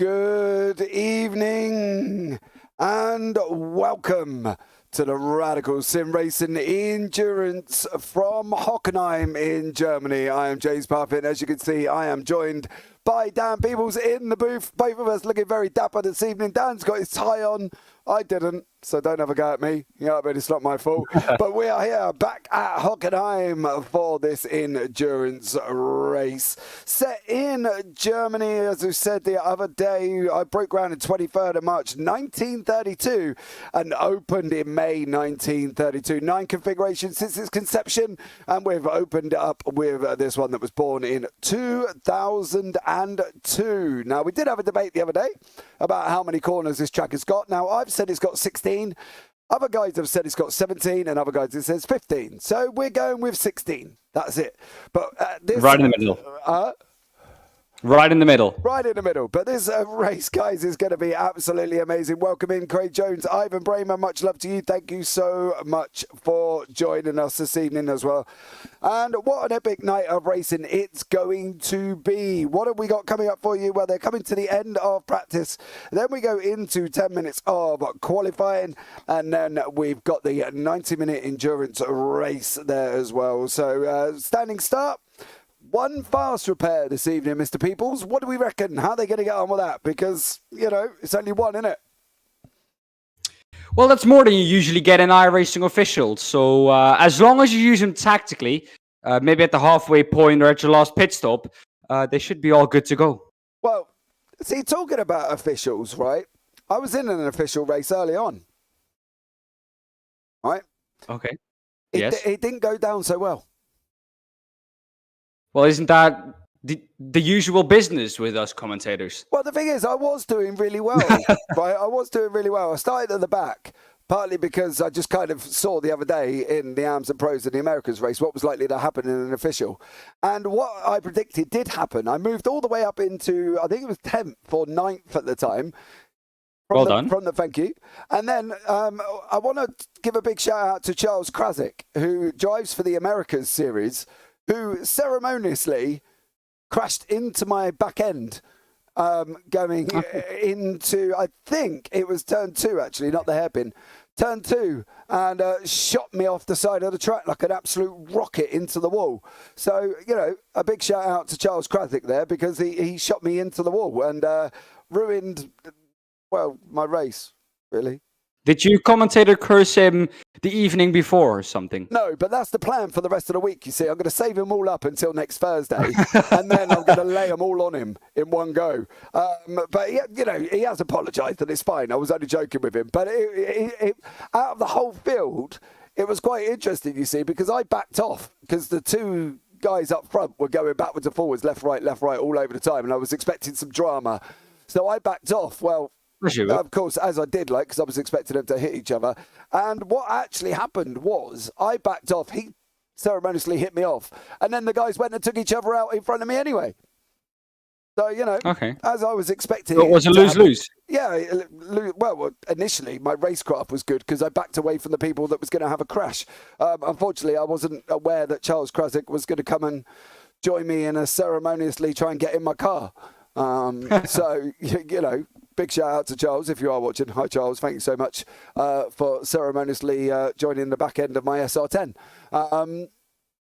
Good evening and welcome to the Radical Simracing Endurance from Hockenheim in Germany. I am James Parfitt. As you can see, I am joined by Daan Pepels in the booth. Both of us looking very dapper this evening. Dan's got his tie on. I didn't, so don't have a go at me. You know, but it's not my fault. But we are here back at Hockenheim for this endurance race. Set in Germany, as we said the other day, I broke ground on 23rd of March 1932 and opened in May 1932. 9 configurations since its conception, and we've opened up with this one that was born in 2002. Now, we did have a debate the other day about how many corners this track has got. Now, I've said it's got 16. Other guys have said it's got 17, and other guys have said it's 15. So we're going with 16. That's it. But this right in the middle. Right in the middle. Right in the middle. But this race, guys, is going to be absolutely amazing. Welcome in, Craig Jones, Ivan Bramer. Much love to you. Thank you so much for joining us this evening as well. And what an epic night of racing it's going to be. What have we got coming up for you? Well, they're coming to the end of practice. Then we go into 10 minutes of qualifying. And then we've got the 90-minute endurance race there as well. So standing start. One fast repair this evening, Mr. Peoples. What do we reckon? How are they going to get on with that? Because, you know, it's only one, isn't it? Well, that's more than you usually get in iRacing officials. So as long as you use them tactically, maybe at the halfway point or at your last pit stop, they should be all good to go. Well, see, talking about officials, right? I was in an official race early on. Right? Okay. It didn't go down so well. Well, isn't that the usual business with us commentators? Well, the thing is, I was doing really well, right? I was doing really well. I started at the back, partly because I just kind of saw the other day in the AMs and Pros and the Americas race what was likely to happen in an official. And what I predicted did happen. I moved all the way up into, I think it was 10th or 9th at the time. Well done. Thank you. And then I want to give a big shout out to Charles Krasick, who drives for the Americas series, who ceremoniously crashed into my back end going into, I think it was turn 2, actually, not the hairpin. Turn 2, and shot me off the side of the track like an absolute rocket into the wall. So, you know, a big shout out to Charles Krasick there, because he shot me into the wall and ruined, well, my race, really. Did you commentator curse him the evening before or something? No, but that's the plan for the rest of the week, you see. I'm going to save him all up until next Thursday, and then I'm going to lay them all on him in one go. But, you know, he has apologised, and it's fine. I was only joking with him. But out of the whole field, it was quite interesting, you see, because I backed off, because the two guys up front were going backwards and forwards, left, right, all over the time, and I was expecting some drama. So I backed off. Well, of course, as I did, like, because I was expecting them to hit each other. And what actually happened was I backed off. He ceremoniously hit me off. And then the guys went and took each other out in front of me anyway. So, you know, as I was expecting. So it was a lose-lose? Yeah. Well, initially, my racecraft was good because I backed away from the people that was going to have a crash. Unfortunately, I wasn't aware that Charles Krasick was going to come and join me and ceremoniously try and get in my car. So, you know, big shout out to Charles if you are watching. Hi, Charles. Thank you so much for ceremoniously joining the back end of my SR10.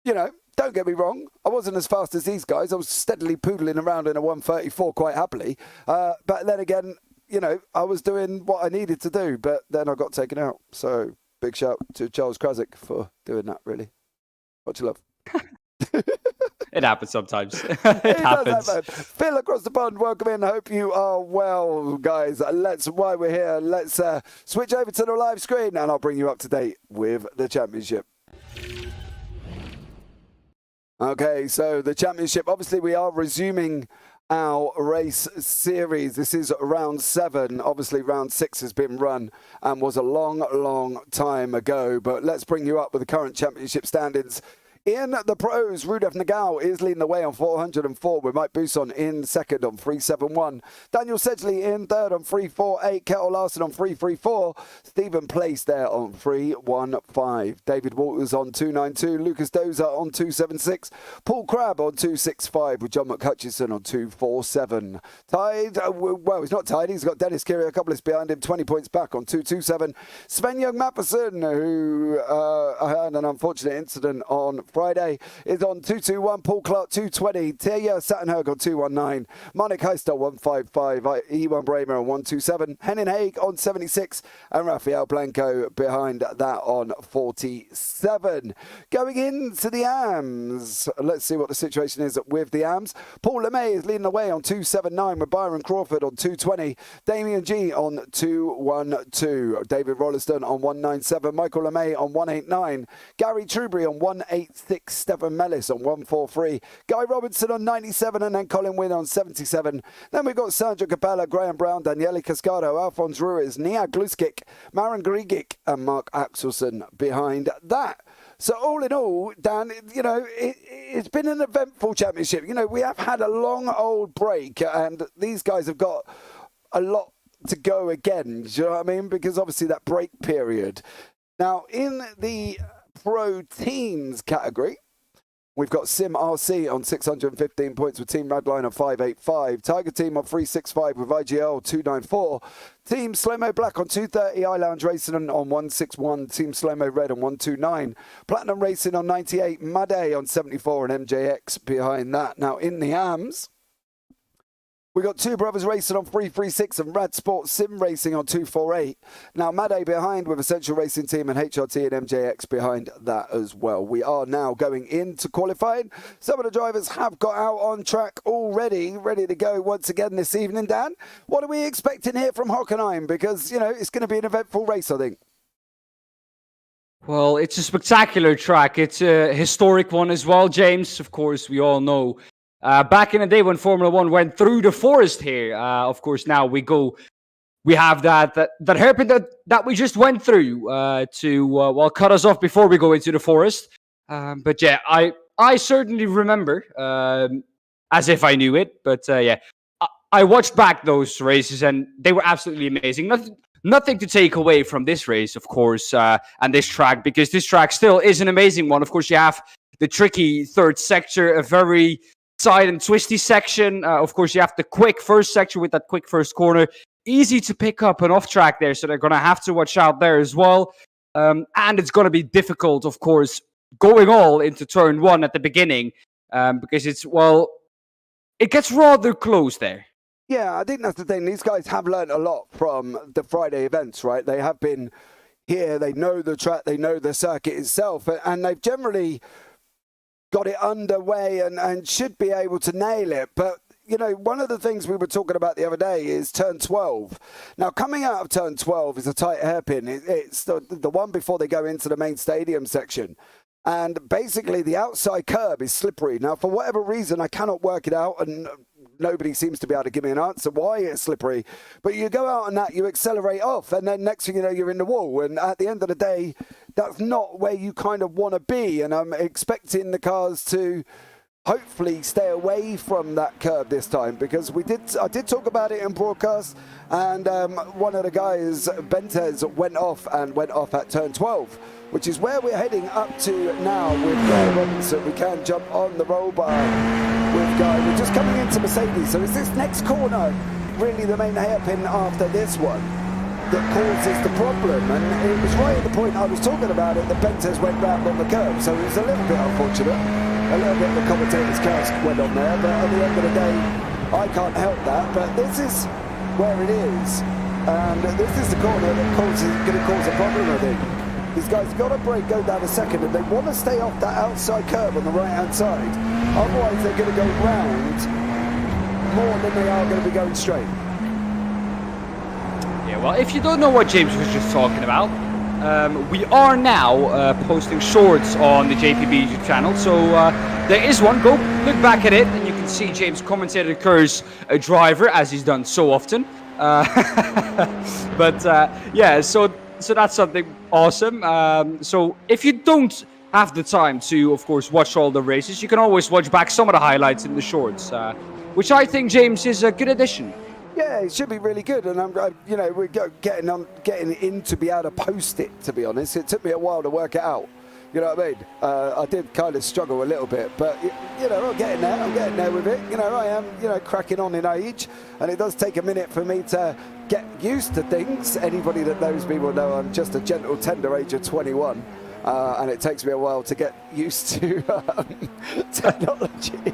You know, don't get me wrong. I wasn't as fast as these guys. I was steadily poodling around in a 134 quite happily. But then again, you know, I was doing what I needed to do, but then I got taken out. So big shout to Charles Krasick for doing that, really. Much love. It happens sometimes. It happens. Phil across the pond, welcome in. Hope you are well, guys. While we're here, let's switch over to the live screen and I'll bring you up to date with the championship. Okay, so the championship, obviously we are resuming our race series. This is round 7. Obviously round 6 has been run and was a long time ago, but let's bring you up with the current championship standings In the pros, Rudolf Nagel is leading the way on 404 with Mike Buson in second on 371. Daniel Sedgley in third on 348. Kettle Larson on 334. Stephen Place there on 315. David Walters on 292. Lucas Dozer on 276. Paul Crabb on 265 with John McHutchison on 247. Tied, well, he's not tied. He's got Dennis Kyrgiakopoulos behind him, 20 points back on 227. Sven Young Mapperson, who had an unfortunate incident on Friday, is on 221. Paul Clark 220. Tia Sattenberg on 219. Monik Heister 155. Ewan Bramer on 127. Henning Haig on 76. And Rafael Blanco behind that on 47. Going into the AMs, let's see what the situation is with the AMs. Paul LeMay is leading the way on 279 with Byron Crawford on 220. Damien G on 212. David Rolliston on 197. Michael LeMay on 189. Gary Truebury on 186. Stephen Mellis on 143. Guy Robinson on 97. And then Colin Wynn on 77. Then we've got Sandra Capella, Graham Brown, Daniele Cascado, Alphonse Ruiz, Nia Gluskic, Maren Grigic and Mark Axelson behind that. So all in all, Dan, you know, it's been an eventful championship. You know, we have had a long old break and these guys have got a lot to go again. Do you know what I mean? Because obviously that break period. Now, in the pro teams category, we've got Sim RC on 615 points with Team Radline on 585. Tiger Team on 365 with IGL 294. Team Slow-Mo Black on 230. iLounge Racing on 161. Team Slow-Mo Red on 129. Platinum Racing on 98. Made on 74 and MJX behind that. Now in the AMs, we got Two Brothers Racing on 336 and Rad Sports Sim Racing on 248. Now Made behind with Essential Racing Team and HRT and MJX behind that as well. We are now going into qualifying. Some of the drivers have got out on track already, ready to go once again this evening. Dan, what are we expecting here from Hockenheim? Because, you know, it's going to be an eventful race, I think. Well, it's a spectacular track. It's a historic one as well, James. Of course, we all know. Back in the day when Formula One went through the forest here, of course, now we have that hairpin that we just went through to cut us off before we go into the forest. But yeah, I certainly remember, as if I knew it. But yeah, I watched back those races and they were absolutely amazing. Nothing to take away from this race, of course, and this track, because this track still is an amazing one. Of course, you have the tricky third sector, a very side and twisty section. Of course, you have the quick first section with that quick first corner. Easy to pick up and off track there, so they're going to have to watch out there as well. And it's going to be difficult, of course, going all into turn one at the beginning, because it gets rather close there. Yeah, I think that's the thing. These guys have learned a lot from the Friday events, right? They have been here, they know the track, they know the circuit itself, and they've generally got it underway and should be able to nail it. But, you know, one of the things we were talking about the other day is turn 12. Now, coming out of turn 12 is a tight hairpin. It's the one before they go into the main stadium section. And basically, the outside curb is slippery. Now, for whatever reason, I cannot work it out, and nobody seems to be able to give me an answer why it's slippery. But you go out on that, you accelerate off, and then next thing you know, you're in the wall. And at the end of the day, that's not where you kind of want to be. And I'm expecting the cars to hopefully stay away from that curb this time, because I did talk about it in broadcast, and one of the guys, Bentes, went off at turn 12, which is where we're heading up to now with Guy Robinson. We can jump on the roll bar with Guy. We're just coming into Mercedes, so is this next corner really the main hairpin after this one that causes the problem? And it was right at the point I was talking about it that Bentes went round on the curb, so it was a little bit unfortunate. A little bit of the commentator's cast went on there, but at the end of the day, I can't help that. But this is where it is, and this is the corner that going to cause a problem, I think. These guys got to break, go down a second, and they want to stay off that outside curve on the right-hand side. Otherwise, they're going to go round more than they are going to be going straight. Yeah, well, if you don't know what James was just talking about, we are now posting shorts on the JPB YouTube channel, so there is one. Go look back at it, and you can see James commentator curse a driver, as he's done so often. But yeah, so that's something awesome. So if you don't have the time to, of course, watch all the races, you can always watch back some of the highlights in the shorts, which I think, James, is a good addition. Yeah, it should be really good, and we're getting in to be able to post it. To be honest, it took me a while to work it out. You know what I mean? I did kind of struggle a little bit, but I'm getting there. I'm getting there with it. I am, cracking on in age, and it does take a minute for me to get used to things. Anybody that knows me will know I'm just a gentle, tender age of 21, and it takes me a while to get used to technology.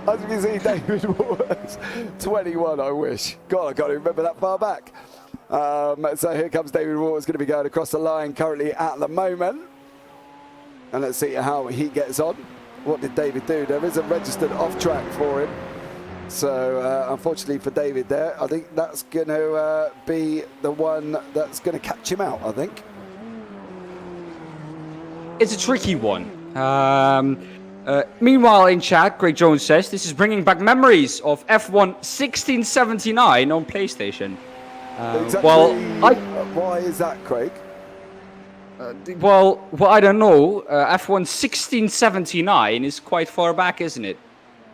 As you can see, David Waters, 21, I wish. God, I can't remember that far back. So here comes David Waters, going to be going across the line currently at the moment. And let's see how he gets on. What did David do? There is a registered off-track for him. So unfortunately for David there, I think that's going to be the one that's going to catch him out, I think. It's a tricky one. Meanwhile, in chat, Greg Jones says, this is bringing back memories of F1 1679 on PlayStation. Exactly. Why is that, Craig? Well, I don't know. F1 1679 is quite far back, isn't it?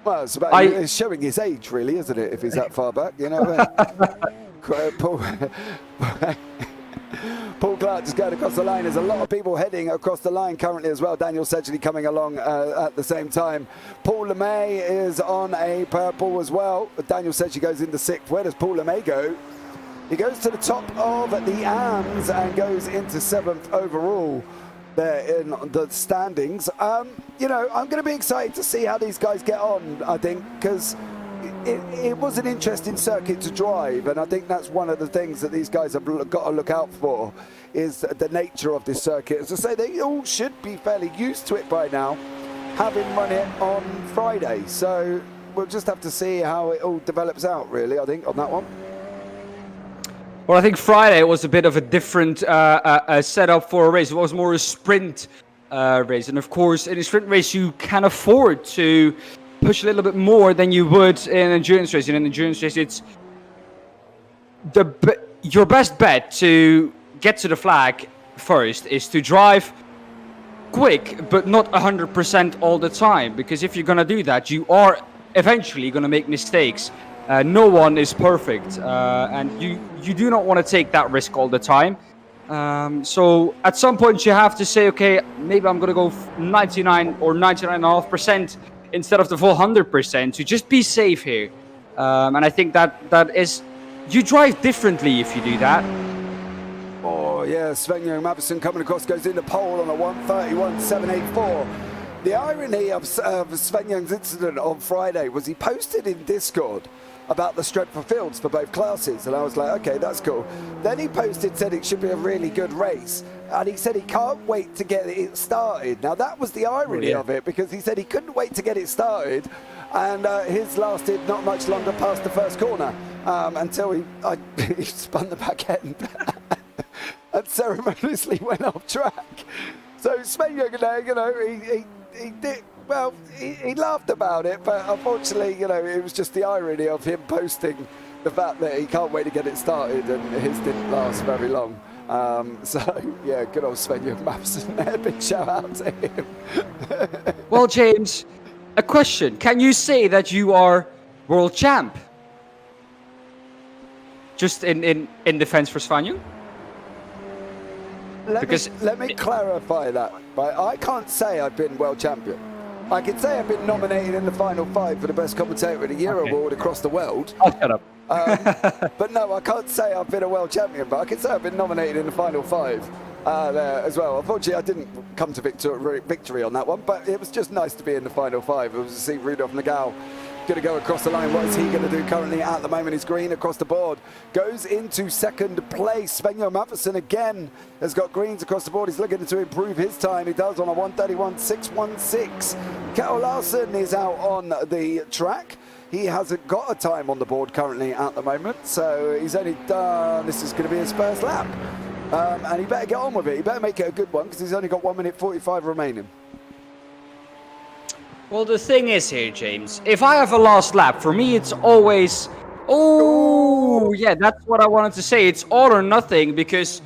Well, it's showing his age, really, isn't it, if he's that far back, Paul Clark just going across the line. There's a lot of people heading across the line currently as well. Daniel Sedgley coming along at the same time. Paul LeMay is on a purple as well. Daniel Sedgley goes into 6th. Where does Paul LeMay go? He goes to the top of the AMS and goes into 7th overall there in the standings. I'm going to be excited to see how these guys get on, I think, because it was an interesting circuit to drive, and I think that's one of the things that these guys have got to look out for, is the nature of this circuit. As I say, they all should be fairly used to it by now, having run it on Friday. So we'll just have to see how it all develops out, really, I think, on that one. Well, I think Friday was a bit of a different setup for a race. It was more a sprint race. And of course, in a sprint race, you can afford to push a little bit more than you would in an endurance race. In an endurance race, it's your best bet to get to the flag first is to drive quick, but not 100% all the time. Because if you're going to do that, you are eventually going to make mistakes. No one is perfect, and you do not want to take that risk all the time. So at some point you have to say, okay, maybe I'm going to go 99 or 99.5% instead of the full 100% to just be safe here. And I think that is, you drive differently if you do that. Oh yeah, Sven-Göran Mathiesen coming across, goes into pole on a 1:31.784. The irony of Sven-Göran's incident on Friday was he posted in Discord about the strength of fields for both classes, and I was like, okay, that's cool. Then he posted, said it should be a really good race, and he said he can't wait to get it started. Now that was the irony of it, because he said he couldn't wait to get it started, and his lasted not much longer past the first corner until he spun the back end and ceremoniously went off track. So Sven-Göran, he did. Well, he laughed about it, but unfortunately, it was just the irony of him posting the fact that he can't wait to get it started, and his didn't last very long. So, yeah, good old Sven-Göran Mathiesen there. Big shout out to him. Well, James, a question. Can you say that you are world champ? Just in defense for Sven-Göran? Let me clarify that. Right? I can't say I've been world champion. I can say I've been nominated in the final 5 for the best commentator of the year award across the world. I'll shut up. But no, I can't say I've been a world champion, but I can say I've been nominated in the final 5 there as well. Unfortunately, I didn't come to victory on that one, but it was just nice to be in the final 5. It was to see Rudolf Nagel going to go across the line. What is he going to do currently at the moment? He's green across the board. Goes into second place. Sven-Göran Mathiesen again has got greens across the board. He's looking to improve his time. He does on a 1:31.616. Kjell Larsen is out on the track. He hasn't got a time on the board currently at the moment, so he's only done, this is going to be his first lap. And he better get on with it. He better make it a good one, because he's only got 1:45 remaining. Well, the thing is here, James, if I have a last lap, for me it's always, oh, yeah, that's what I wanted to say. It's all or nothing, because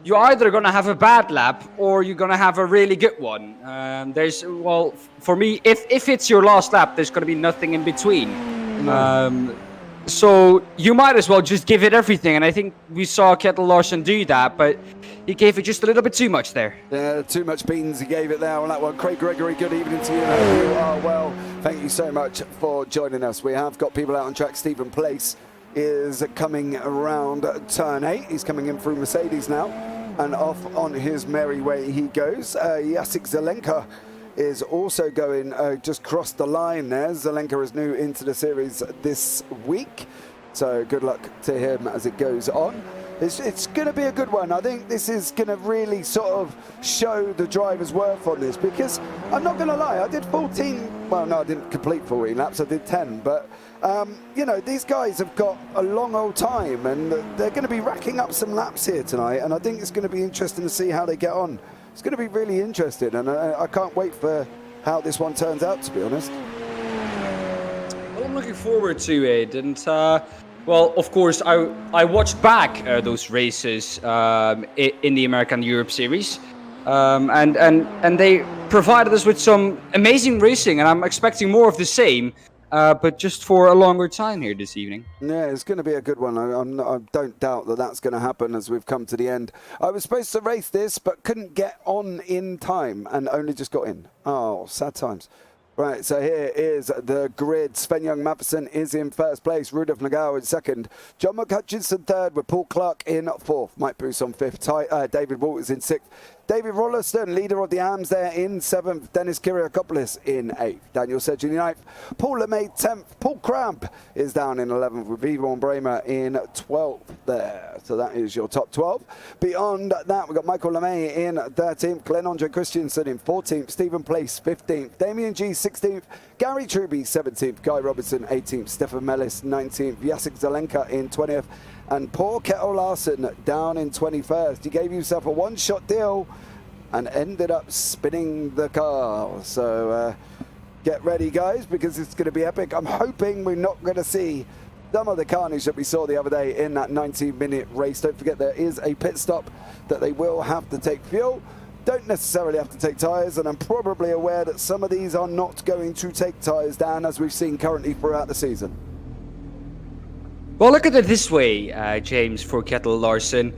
you're either going to have a bad lap or you're going to have a really good one. For me, if it's your last lap, there's going to be nothing in between. No. So you might as well just give it everything. And I think we saw Kjetil Larsen do that, but he gave it just a little bit too much there. Yeah, too much beans he gave it there on that one. Craig Gregory, good evening to you. Hope you are well. Thank you so much for joining us. We have got people out on track. Stephen Place is coming around turn 8. He's coming in through Mercedes now, and off on his merry way he goes. Jacek Zelenka is also going, just crossed the line there. Zelenka is new into the series this week, so good luck to him as it goes on. It's going to be a good one. I think this is going to really sort of show the driver's worth on this, because I'm not going to lie, I did 14, well no, I didn't complete 14 laps, I did 10, but you know, these guys have got a long old time and they're going to be racking up some laps here tonight, and I think it's going to be interesting to see how they get on. It's going to be really interesting, and I can't wait for how this one turns out, to be honest. Well, I'm looking forward to it, and well, of course, I watched back those races in the American Europe Series, and they provided us with some amazing racing, and I'm expecting more of the same. But just for a longer time here this evening. Yeah, it's going to be a good one. I don't doubt that that's going to happen as we've come to the end. I was supposed to race this, but couldn't get on in time and only just got in. Oh, sad times. Right, so here is the grid. Sven-Jöng Mathiesen is in first place. Rudolf Nagao in second. John McHutchinson third, with Paul Clark in fourth. Mike Bousson fifth. David Walters in sixth. David Rolliston, leader of the AMS there, in seventh. Dennis Kiriakopoulos in eighth. Daniel Sedge in ninth. Paul LeMay 10th. Paul Cramp is down in 11th, with Yvonne Bremer in 12th there. So that is your top 12. Beyond that, we've got Michael LeMay in 13th. Glenn Andre Christensen in 14th. Stephen Place 15th. Damien G 16th. Gary Truby 17th. Guy Robertson 18th. Stefan Mellis 19th. Jacek Zelenka in 20th. And poor Kjetil Larsen down in 21st. He gave himself a one-shot deal and ended up spinning the car. So get ready, guys, because it's going to be epic. I'm hoping we're not going to see some of the carnage that we saw the other day in that 19-minute race. Don't forget, there is a pit stop that they will have to take fuel. Don't necessarily have to take tyres, and I'm probably aware that some of these are not going to take tyres, Dan, as we've seen currently throughout the season. Well, look at it this way, James, for Kjetil Larsen.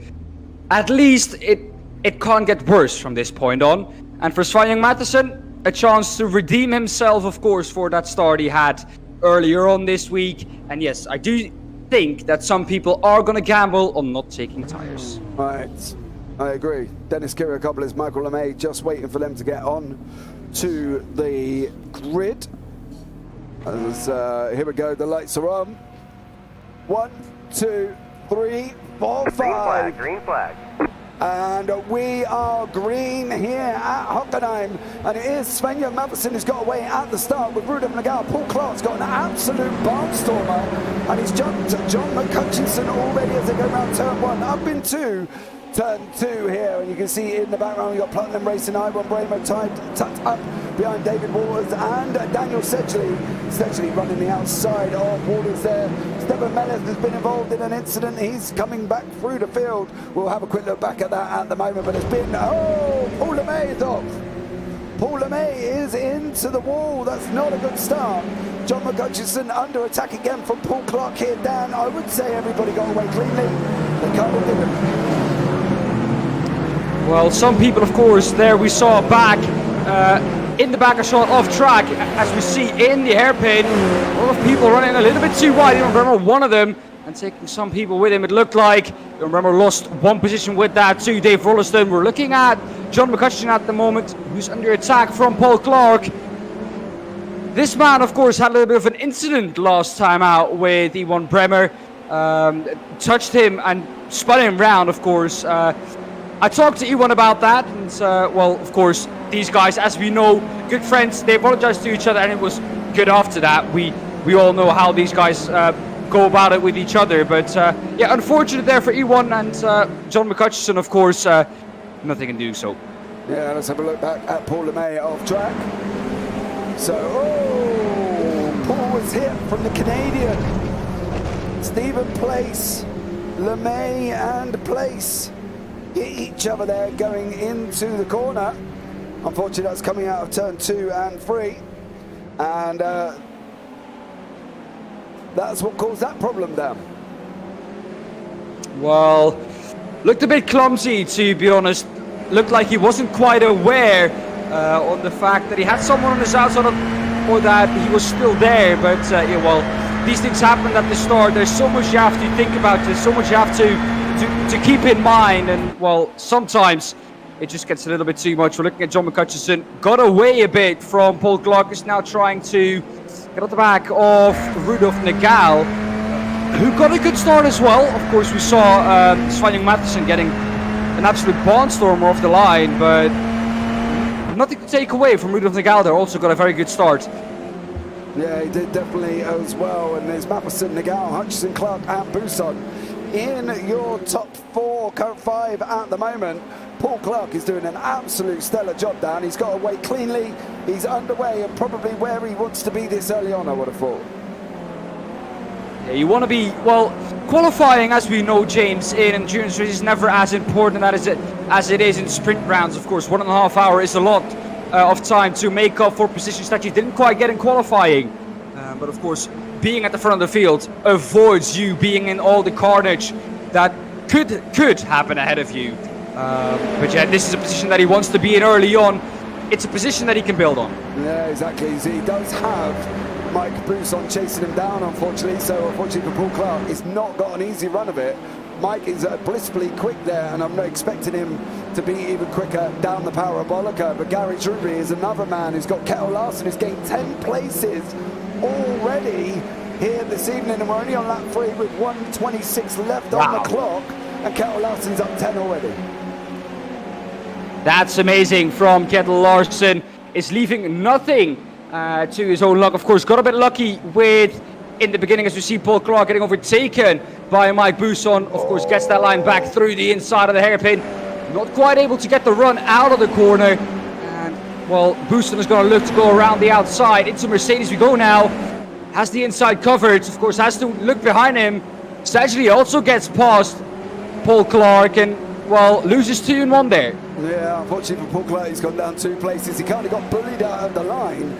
At least it can't get worse from this point on. And for Sven-Jöng Mathiesen, a chance to redeem himself, of course, for that start he had earlier on this week. And yes, I do think that some people are going to gamble on not taking tyres. Right, I agree. Dennis Kiriakopoulos, Michael LeMay, just waiting for them to get on to the grid. As, here we go, the lights are on. 1, 2, 3, 4, 5. Green flag. And we are green here at Hockenheim. And it is Sven-Jöng Mathiesen who's got away at the start with Rudolf Nagao. Paul Clark's got an absolute barnstormer. And he's jumped John McHutchinson already as they go around turn 1. Up into turn 2 here. And you can see in the background we've got Platinum Racing, Yvonne Bremer tucked up behind David Waters and Daniel Sedgley. Sedgley running the outside of Waters there. Stefan Mellis has been involved in an incident. He's coming back through the field. We'll have a quick look back at that at the moment, but it's been, Paul LeMay is off. Paul LeMay is into the wall. That's not a good start. John McHutchinson under attack again from Paul Clark here. Dan, I would say everybody got away cleanly. They kind of didn't. Well, some people, of course, there we saw back in the back shot off track, as we see in the hairpin. A lot of people running a little bit too wide. You remember one of them and taking some people with him, it looked like. You remember lost one position with that too. Dave Rolliston. We're looking at John McHutchinson at the moment, who's under attack from Paul Clark. This man, of course, had a little bit of an incident last time out with Yvonne Bremer. Touched him and spun him round, of course. I talked to Ewan about that, and well, of course, these guys, as we know, good friends, they apologized to each other, and it was good after that. We all know how these guys go about it with each other, but yeah, unfortunate there for Ewan and John McHutchinson, of course, nothing can do so. Yeah, let's have a look back at Paul LeMay off track. So, Paul was hit from the Canadian. Stephen Place, LeMay and Place hit each other there going into the corner. Unfortunately, that's coming out of turn 2 and 3. And that's what caused that problem, Dan. Well, looked a bit clumsy, to be honest. Looked like he wasn't quite aware on the fact that he had someone on his outside or that he was still there. But yeah, well, these things happen at the start. There's so much you have to think about. There's so much you have to keep in mind. And well, sometimes it just gets a little bit too much. We're looking at John McCutcheon. Got away a bit from Paul Clark. Is now trying to get on the back of Rudolf Nagel, who got a good start as well. Of course, we saw Svanjung Mathiesen getting an absolute barnstormer off the line, but nothing to take away from Rudolf Nagel there. Also got a very good start. Yeah, he did definitely as well. And there's Mathiesen, Nagel, Hutchison, Clark and Buson in your top 4, current 5 at the moment. Paul Clark is doing an absolute stellar job, Dan. He's got away cleanly. He's underway and probably where he wants to be this early on, I would have thought. Yeah, you want to be, well, qualifying, as we know, James, in endurance races is never as important as it is in sprint rounds. Of course, 1.5 hours is a lot of time to make up for positions that you didn't quite get in qualifying. But of course, being at the front of the field avoids you being in all the carnage that could happen ahead of you. But yeah, this is a position that he wants to be in early on. It's a position that he can build on. Yeah, exactly. He does have Mike Buson chasing him down, unfortunately. So unfortunately for Paul Clark, he's not got an easy run of it. Mike is blissfully quick there, and I'm not expecting him to be even quicker down the Parabolica. But Gary Drury is another man who's got Kettle Larson, who's gained 10 places already here this evening, and we're only on lap 3 with 1:26 left on the clock, and Kettle Larson's up 10 already. That's amazing from Kettle Larson. Is leaving nothing to his own luck. Of course, got a bit lucky with in the beginning as we see Paul Clark getting overtaken by Mike Buson. Of course, gets that line back through the inside of the hairpin. Not quite able to get the run out of the corner. And, well, Buson is going to look to go around the outside. Into Mercedes we go now. Has the inside covered. Of course, has to look behind him. Sadly, also gets past Paul Clark and, well, loses 2 in 1 there. Yeah, unfortunately for Paul Clark, he's gone down 2 places. He kind of got bullied out of the line,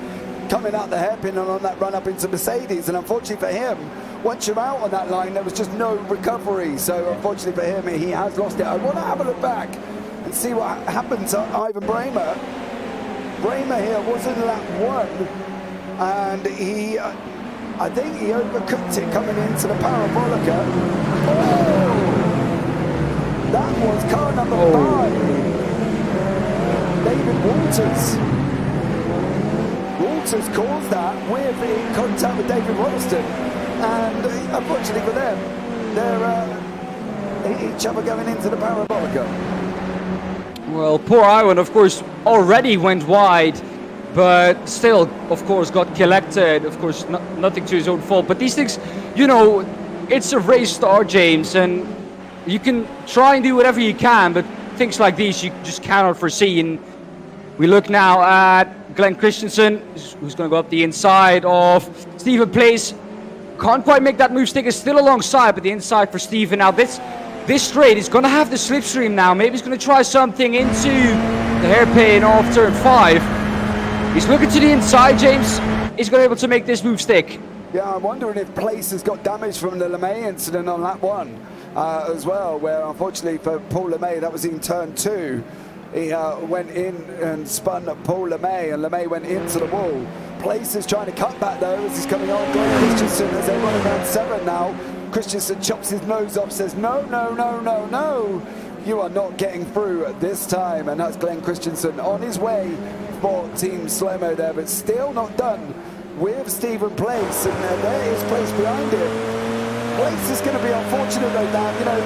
coming out the hairpin and on that run up into Mercedes. And unfortunately for him, once you're out on that line, there was just no recovery. So unfortunately for him, he has lost it. I want to have a look back and see what happened to Ivan Bremer. Bremer here was in lap 1, and he, I think he overcooked it coming into the Parabolica. Oh! That was car number 5. David Walters. Walters caused that with in contact with David Rollston, and unfortunately for them, they're each other going into the Parabolica. Well, poor Iwan, of course, already went wide, but still, of course, got collected. Of course, nothing to his own fault. But these things, you know, it's a race start, James, and you can try and do whatever you can, but things like these you just cannot foresee. And we look now at Glenn Christensen, who's going to go up the inside of Stephen Place. Can't quite make that move. Stick is still alongside, but the inside for Stephen. Now this straight is going to have the slipstream now. Maybe he's going to try something into the hairpin off turn 5. He's looking to the inside, James. He's going to be able to make this move stick. Yeah, I'm wondering if Place has got damage from the LeMay incident on lap 1 as well, where unfortunately for Paul LeMay, that was in turn 2. He went in and spun Paul LeMay, and LeMay went into the wall. Place is trying to cut back though as he's coming on. Glenn Christensen, as they run around 7 now. Christensen chops his nose off, says no, no, no, no, no. You are not getting through at this time. And that's Glenn Christensen on his way for Team Slow-Mo there, but still not done with Stephen Place. And there is Place behind him. Place is going to be unfortunate though, Dan. You know,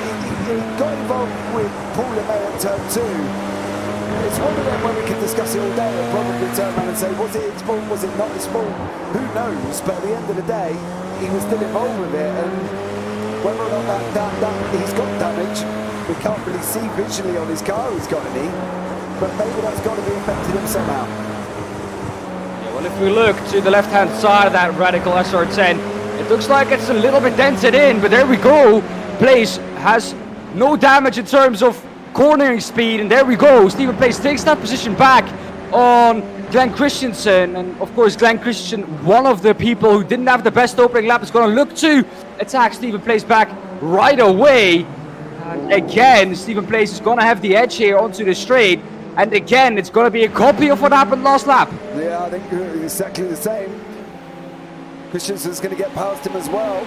he got involved with Paul LeMay at turn 2. It's one of them when we can discuss it all day and probably turn around and say, was it his fault, was it not his fault? Who knows? But at the end of the day, he was still involved with it, and whether or not that he's got damage, we can't really see visually on his car he's got any, but maybe that's got to be affected him somehow. Yeah, well, if we look to the left-hand side of that Radical SR10, it looks like it's a little bit dented in, but there we go. Place has no damage in terms of cornering speed, and there we go. Stephen Place takes that position back on Glenn Christensen, and of course Glenn Christensen, one of the people who didn't have the best opening lap, is going to look to attack Stephen Place back right away. And again, Stephen Place is going to have the edge here onto the straight, and again it's going to be a copy of what happened last lap. Yeah, I think exactly the same. Christensen's going to get past him as well.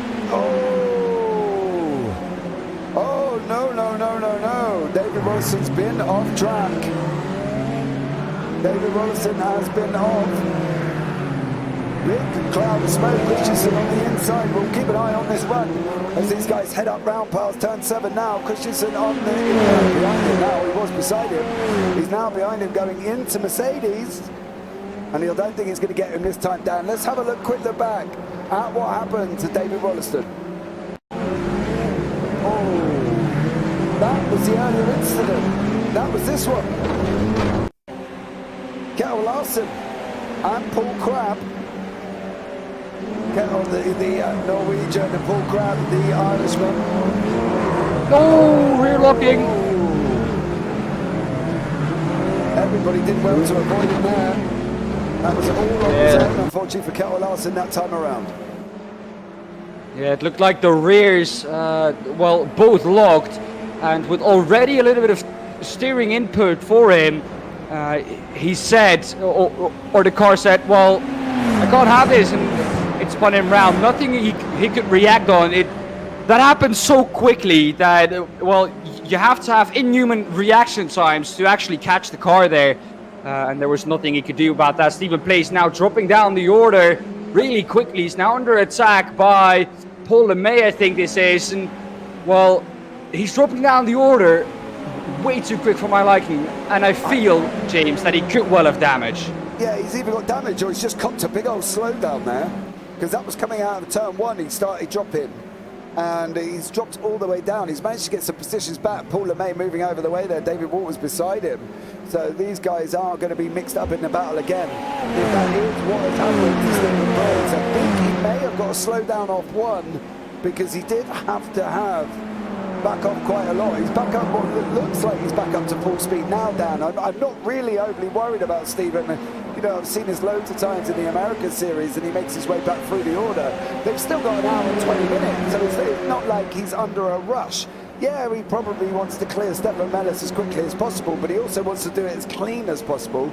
Oh, no. David Rolliston's been off track. David Rolliston has been off. Big cloud of smoke. Christensen on the inside. We'll keep an eye on this run as these guys head up round past turn 7 now. Christensen on the behind him now. He was beside him. He's now behind him going into Mercedes. And I don't think he's going to get him this time, Dan. Let's have a quick look back at what happened to David Rolliston. That was the earlier incident. That was this one. Kjell Larsen and Paul Crabb. The Norwegian and Paul Crabb, the Irishman. Oh, rear locking. Everybody did well to avoid him there. That was all on his own, unfortunately, for Kjell Larsen that time around. Yeah, it looked like the rears, both locked, and with already a little bit of steering input for him, he said, or the car said, well, I can't have this, and it spun him round. Nothing he could react on. That happened so quickly that, you have to have inhuman reaction times to actually catch the car there. And there was nothing he could do about that. Stephen Place now dropping down the order really quickly. He's now under attack by Paul LeMay, I think this is. And, he's dropping down the order way too quick for my liking. And I feel, James, that he could well have damage. Yeah, he's either got damage or he's just copped a big old slowdown there. Because that was coming out of turn 1. He started dropping. And he's dropped all the way down. He's managed to get some positions back. Paul LeMay moving over the way there. David Walters beside him. So these guys are going to be mixed up in the battle again. If that is what has happened to Stephen Place, I think he may have got to slow down off 1 because he did have to have back up quite a lot. He's back up, it looks like he's back up to full speed now, Dan. I'm not really overly worried about Stephen. You know, I've seen this loads of times in the American series and he makes his way back through the order. They've still got an hour and 20 minutes, so it's not like he's under a rush. Yeah, he probably wants to clear Stefan Mellis as quickly as possible, but he also wants to do it as clean as possible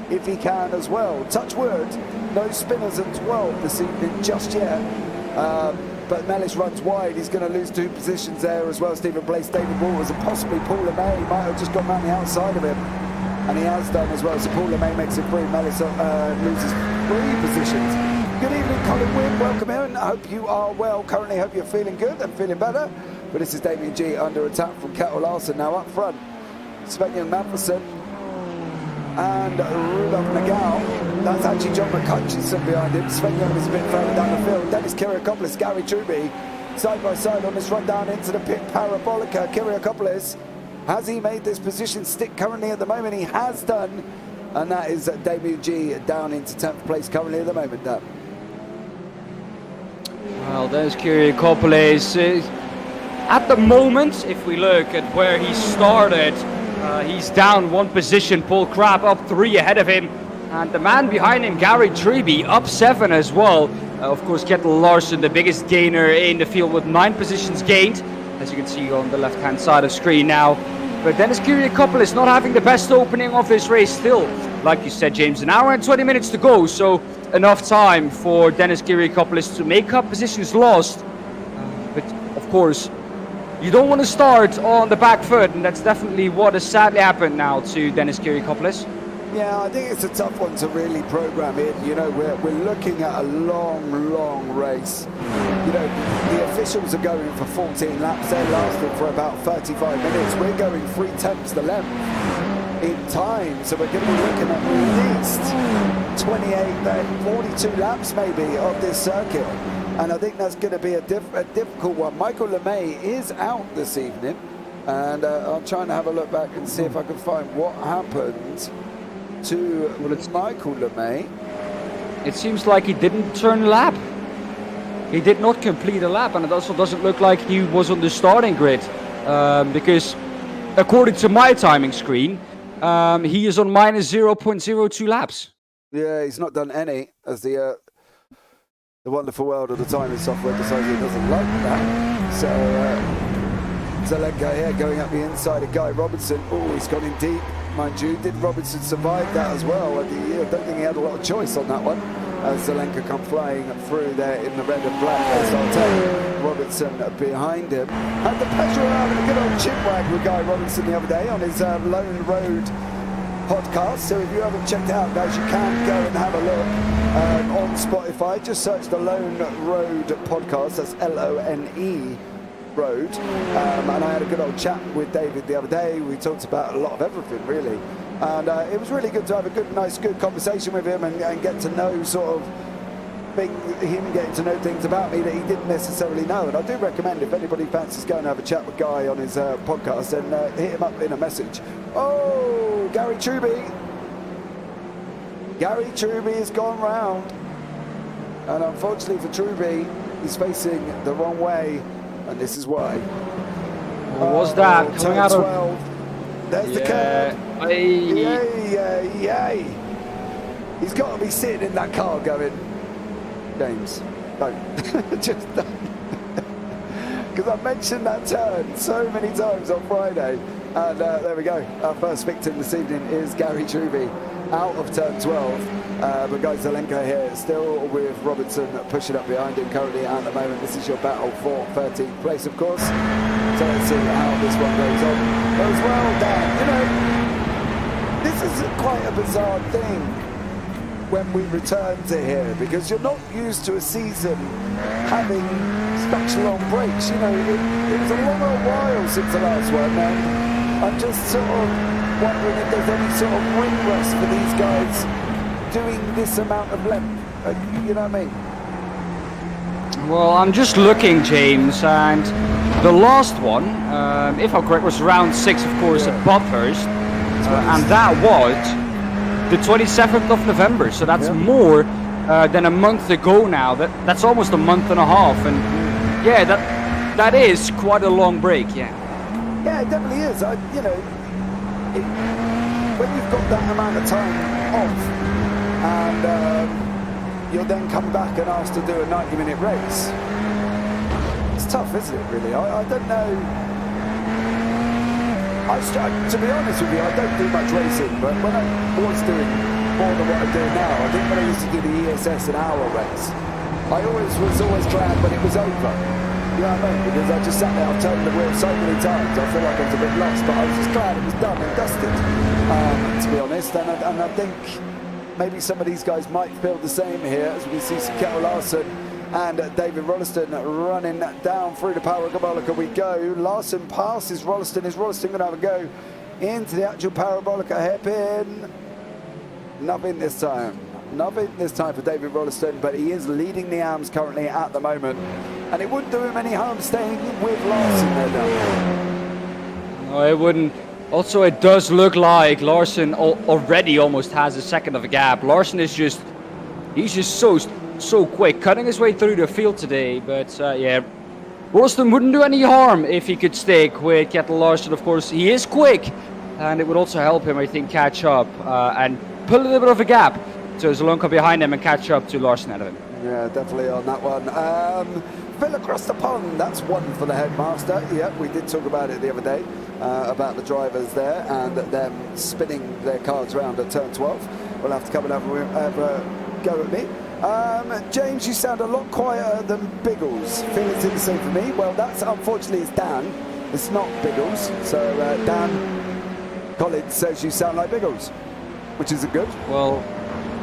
if he can as well. Touch wood, no spinners at 12 this evening just yet. But Mellis runs wide. He's going to lose 2 positions there as well. Stephen Place, David Walters, and possibly Paul LeMay. He might have just gone around the outside of him. And he has done as well. So Paul LeMay makes it free. Mellis loses 3 positions. Good evening, Colin Wynn. Welcome in. I hope you are well. Currently, hope you're feeling good and feeling better. But this is Damien G under attack from Kjell Larsen now up front. Sven-Jan Manfredsen and Rudolf Nagel. That's actually John McCutcheon behind him. Sven-Jan is a bit further down the field. Dennis Kiriakopoulos, Gary Truby, side by side on this run down into the pit parabolica. Kiriakopoulos, has he made this position stick currently at the moment? He has done. And that is Damien G down into 10th place currently at the moment, Dan. Well, there's Kiriakopoulos. At the moment, if we look at where he started, he's down 1 position. Paul Crabb up 3 ahead of him. And the man behind him, Gary Truby, up 7 as well. Of course, Kjell Larsen, the biggest gainer in the field with 9 positions gained, as you can see on the left-hand side of the screen now. But Dennis Kiriakopoulos not having the best opening of this race still. Like you said, James, an hour and 20 minutes to go. So enough time for Dennis Kiriakopoulos to make up positions lost. But of course, you don't want to start on the back foot, and that's definitely what has sadly happened now to Dennis Kiriakopoulos. Yeah, I think it's a tough one to really program in. You know, we're looking at a long race. You know, the officials are going for 14 laps. They're lasting for about 35 minutes. We're going 3/10 the length in time. So we're going to be looking at least 28, 42 laps maybe of this circuit. And I think that's going to be a difficult one. Michael LeMay is out this evening. And I'm trying to have a look back and see if I can find what happened to Michael LeMay. It seems like he didn't turn a lap. He did not complete a lap, and it also doesn't look like he was on the starting grid, because according to my timing screen, he is on minus 0.02 laps. Yeah, he's not done any, as the wonderful world of the timing software decides he doesn't like that. So Zelenko here going up the inside of Guy Robinson. Oh, he's gone in deep, mind you. Did Robinson survive that as well? I don't think he had a lot of choice on that one. As Zelenko come flying through there in the red and black. SRT. Robinson behind him. Had the pleasure of having a good old chinwag with Guy Robinson the other day on his Lone Road podcast. So if you haven't checked it out, guys, you can go and have a look on Spotify. Just search the Lone Road podcast. That's Lone Road. And I had a good old chat with David the other day. We talked about a lot of everything, really. And it was really good to have a good conversation with him and get to know him getting to know things about me that he didn't necessarily know. And I do recommend, if anybody fancies going to have a chat with Guy on his podcast, then hit him up in a message. Oh, Gary Truby. Gary Truby has gone round. And unfortunately for Truby, he's facing the wrong way. And this is why. What was that? Coming out 12. of... There's the curve. Yay. He's got to be sitting in that car going, James, don't. Just don't. Because I mentioned that turn so many times on Friday. And there we go. Our first victim this evening is Gary Truby out of turn 12. But guys, Zelenko here still with Robinson pushing up behind him currently at the moment. This is your battle for 13th place, of course. So let's see how this one goes on. As well, Dan, this is quite a bizarre thing when we return to here, because you're not used to a season having such long breaks. It was a long while since the last one, and I'm just sort of wondering if there's any sort of ring rust for these guys doing this amount of length. You know what I mean? Well, I'm just looking, James, and the last one, if I'm correct, was round 6, of course, at Bathurst, and that was the 27th of November, so that's more than a month ago now. That's almost a month and a half, and yeah, that is quite a long break. Yeah, it definitely is. When you've got that amount of time off, and you'll then come back and asked to do a 90-minute race, it's tough, isn't it, really? I don't know. To be honest with you, I don't do much racing, but when I was doing more than what I do now, I think when I used to do the ESS an hour race, I was always glad when it was over. You know what I mean? Because I just sat there, I've turned the wheel so many times, I feel like I was a bit lost, but I was just glad it was done and dusted, to be honest. And I think maybe some of these guys might feel the same here, as we can see Kettle Larson and David Rolliston running down through the Parabolica we go. Larson passes Rolliston. Is Rolliston going to have a go into the actual Parabolica hairpin? Nothing this time. Nothing this time for David Rolliston, but he is leading the AMS currently at the moment. And it wouldn't do him any harm staying with Larson there, Dan. No, it wouldn't. Also, it does look like Larson already almost has a second of a gap. Larson is he's just so quick, cutting his way through the field today. But yeah, Rolliston wouldn't do any harm if he could stick with Kettle Larson. Of course, he is quick, and it would also help him, I think, catch up and pull a little bit of a gap to Zelonka behind him and catch up to Larson out of him. Yeah, definitely on that one. Phil across the pond, that's one for the headmaster. Yeah, we did talk about it the other day, about the drivers there and them spinning their cards around at turn 12. We'll have to come and have a go at me. James, you sound a lot quieter than Biggles. Phil is in the same for me. Well, that's unfortunately it's Dan. It's not Biggles. So Dan Collins says you sound like Biggles, which isn't good. Well,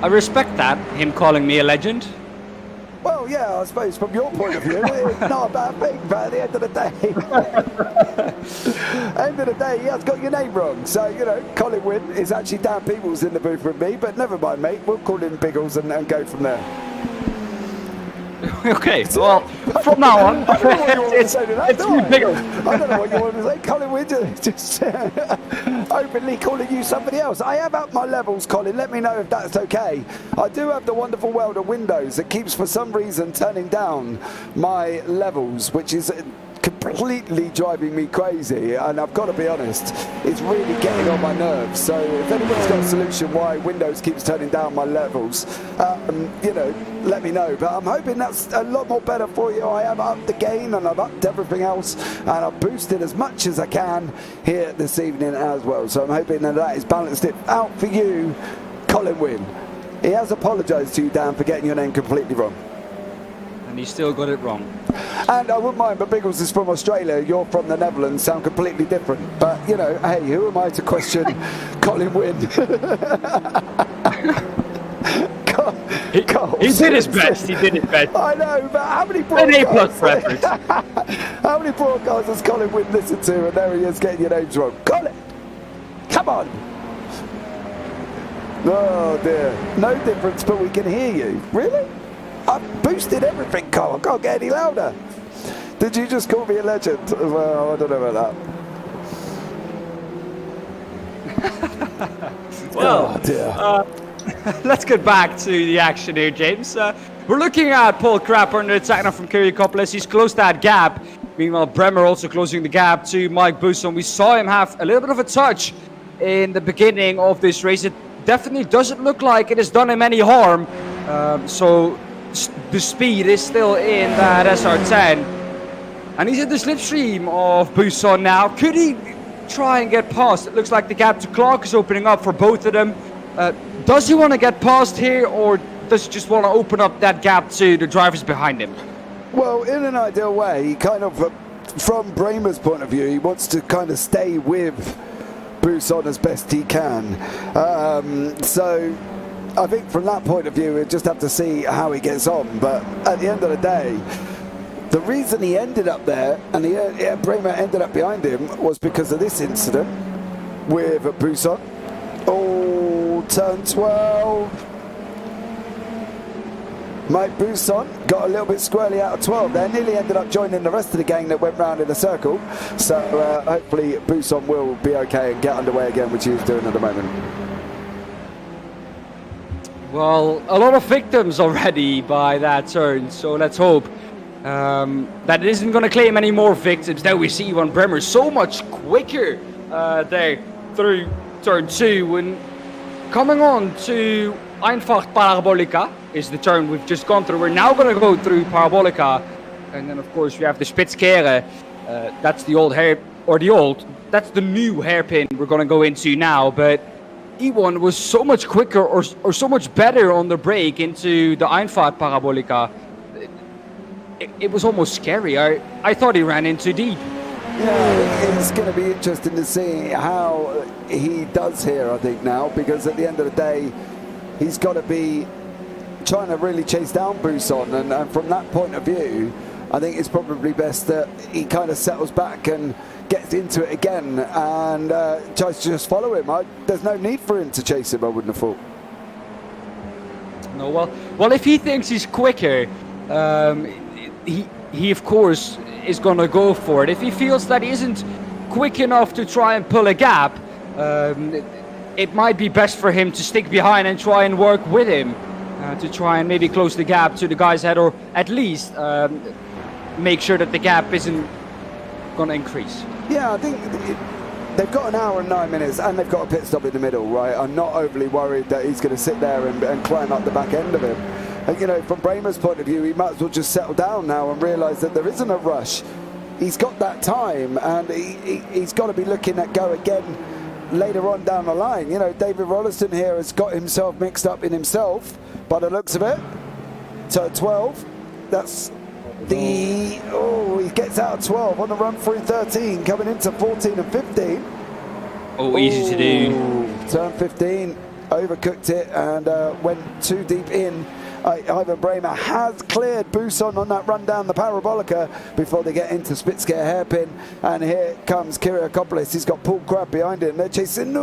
I respect that, him calling me a legend. Well, yeah, I suppose from your point of view, it's not a bad thing, but at the end of the day, he has got your name wrong. So, Colin Wynn is actually Dan Peebles in the booth with me, but never mind, mate. We'll call him Biggles and go from there. Okay, well, from now on, it's Biggles. I don't know what you want to say. Colin Wynn just openly calling you somebody else. I have up my levels, Colin. Let me know if that's okay. I do have the wonderful world of Windows that keeps, for some reason, turning down my levels, which is completely driving me crazy, and I've got to be honest, it's really getting on my nerves. So if anyone's got a solution why Windows keeps turning down my levels, let me know. But I'm hoping that's a lot more better for you. I have upped the gain and I've upped everything else, and I've boosted as much as I can here this evening as well. So I'm hoping that has balanced it out for you, Colin Wynn. He has apologised to you, Dan, for getting your name completely wrong. And he still got it wrong. And I wouldn't mind, but Biggles is from Australia, you're from the Netherlands, sound completely different. But, hey, who am I to question Colin Wynn? He did his best, I know, but how many how many broadcasts has Colin Wynn listened to, and there he is getting your names wrong? Colin! Come on! Oh dear, no difference, but we can hear you. Really? I've boosted everything, Cole. I can't get any louder. Did you just call me a legend? Well, I don't know about that. Well, oh dear. Let's get back to the action here, James. We're looking at Paul Crapper under attack now from Kyrgiakopoulos. He's closed that gap. Meanwhile, Bremer also closing the gap to Mike Bousson. We saw him have a little bit of a touch in the beginning of this race. It definitely doesn't look like it has done him any harm. So the speed is still in that SR10. And he's in the slipstream of Bousson now. Could he try and get past? It looks like the gap to Clark is opening up for both of them. Does he want to get past here, or does he just want to open up that gap to the drivers behind him? Well, in an ideal way, he kind of, from Bremer's point of view, he wants to kind of stay with Bousson as best he can. So I think from that point of view, we'll just have to see how he gets on. But at the end of the day, the reason he ended up there and Bremer ended up behind him was because of this incident with Bousson. Oh, turn 12. Mike Bousson got a little bit squirrely out of 12 there, nearly ended up joining the rest of the gang that went round in a circle. So hopefully Bousson will be okay and get underway again, which he's doing at the moment. Well, a lot of victims already by that turn, so let's hope that it isn't going to claim any more victims. Now we see Ivan Bremer so much quicker there through turn 2, and coming on to Einfach Parabolica is the turn we've just gone through. We're now going to go through Parabolica, and then of course we have the Spitzkehre. That's the old that's the new hairpin we're going to go into now, but E1 was so much quicker or so much better on the break into the Einfahrt Parabolica. It was almost scary. I thought he ran in too deep. Yeah, it's going to be interesting to see how he does here, I think, now, because at the end of the day, he's got to be trying to really chase down Bousson, and from that point of view, I think it's probably best that he kind of settles back and gets into it again and tries to just follow him. There's no need for him to chase him, I wouldn't have thought. No, well, if he thinks he's quicker, he of course is going to go for it. If he feels that he isn't quick enough to try and pull a gap, it might be best for him to stick behind and try and work with him to try and maybe close the gap to the guys ahead, or at least make sure that the gap isn't going to increase. Yeah, I think they've got an hour and 9 minutes and they've got a pit stop in the middle, right? I'm not overly worried that he's going to sit there and climb up the back end of him. And, from Bremer's point of view, he might as well just settle down now and realise that there isn't a rush. He's got that time, and he's got to be looking at go again later on down the line. David Rolliston here has got himself mixed up in himself by the looks of it. So 12, that's he gets out of 12 on the run through 13, coming into 14 and 15. Oh, easy to do. Turn 15, overcooked it and went too deep in. Ivan Bremer has cleared Bousson on that run down the Parabolica before they get into Spitzkehre hairpin, and here comes Kyrgiakopoulos. He's got Paul Crab behind him. They're chasing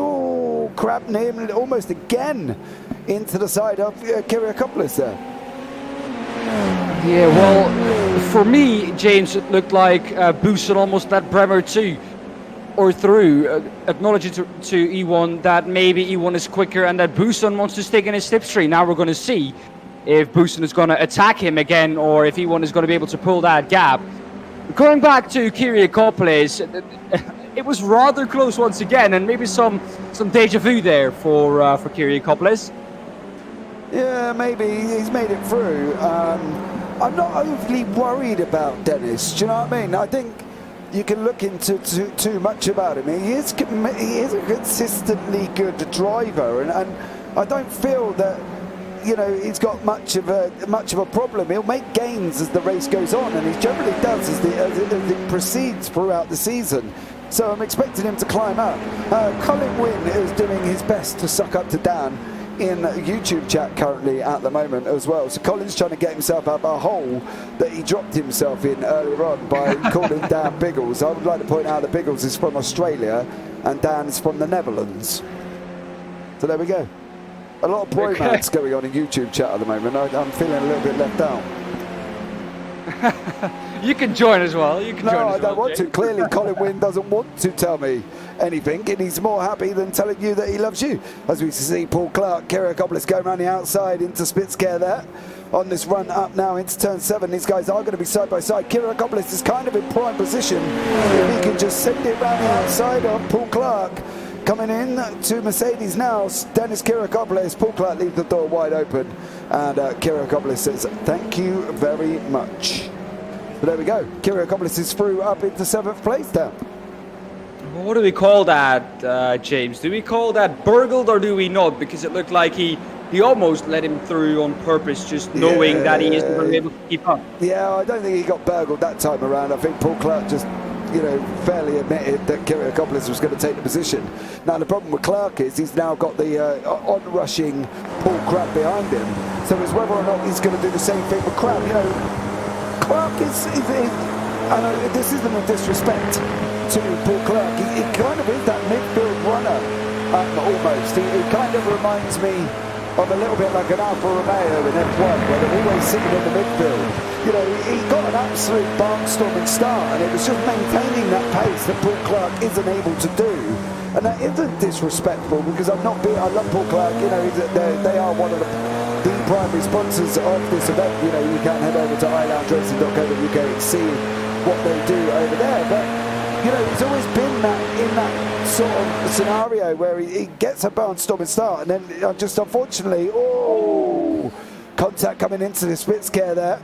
Crab him almost again into the side of Kyrgiakopoulos there. Yeah, well, for me, James, it looked like Bousson almost let Bremer through, acknowledging to E1 that maybe E1 is quicker and that Bousson wants to stick in his slipstream. Now we're going to see if Bousson is going to attack him again, or if E1 is going to be able to pull that gap. Going back to Kiriakopoulos, it was rather close once again, and maybe some deja vu there for Kiriakopoulos. Yeah, maybe he's made it through. I'm not overly worried about Dennis. Do you know what I mean? I think you can look into too much about him. He is a consistently good driver, and I don't feel that, you know, he's got much of a problem. He'll make gains as the race goes on, and he generally does as it proceeds throughout the season. So I'm expecting him to climb up. Colin Wynn is doing his best to suck up to Daan in YouTube chat currently at the moment as well. So Colin's trying to get himself out of a hole that he dropped himself in earlier on by calling Daan Biggles. I would like to point out that Biggles is from Australia and Daan's from the Netherlands. So there we go. A lot of bromance going on in YouTube chat at the moment. I'm feeling a little bit left out. You can join as well. You can join as well. No, I don't want to. Clearly, Colin Wynn doesn't want to tell me anything, and he's more happy than telling you that he loves you. As we see Paul Clark, Kiriakopoulos going around the outside into Spitskare there. On this run up now into turn 7, these guys are going to be side by side. Kiriakopoulos is kind of in prime position. If he can just send it around the outside of Paul Clark. Coming in to Mercedes now, Dennis Kiriakopoulos. Paul Clark leaves the door wide open, and Kiriakopoulos says, thank you very much. So there we go. Kiriakopoulos is through up into 7th place down. What do we call that, James? Do we call that burgled or do we not? Because it looked like he almost let him through on purpose, just knowing that he isn't going to be able to keep up. Yeah, I don't think he got burgled that time around. I think Paul Clark just, you know, fairly admitted that Kiriakopoulos was going to take the position. Now the problem with Clark is he's now got the on-rushing Paul Crab behind him. So it's whether or not he's going to do the same thing with Crab. You know, Clark is I know this isn't a disrespect to Paul Clark. He kind of is that midfield runner, almost. He kind of reminds me of a little bit like an Alfa Romeo in F1, where they're always sitting in the midfield. You know, he got an absolute barnstorming start, and it was just maintaining that pace that Paul Clark isn't able to do. And that isn't disrespectful, because I love Paul Clark. You know, they are one of the primary sponsors of this event. You know, you can head over to iLoungeRacing.co.uk and see what they do over there. But you know, he's always been in that sort of scenario where he gets a barnstorming start, and then just unfortunately, contact coming into the Spitskare there.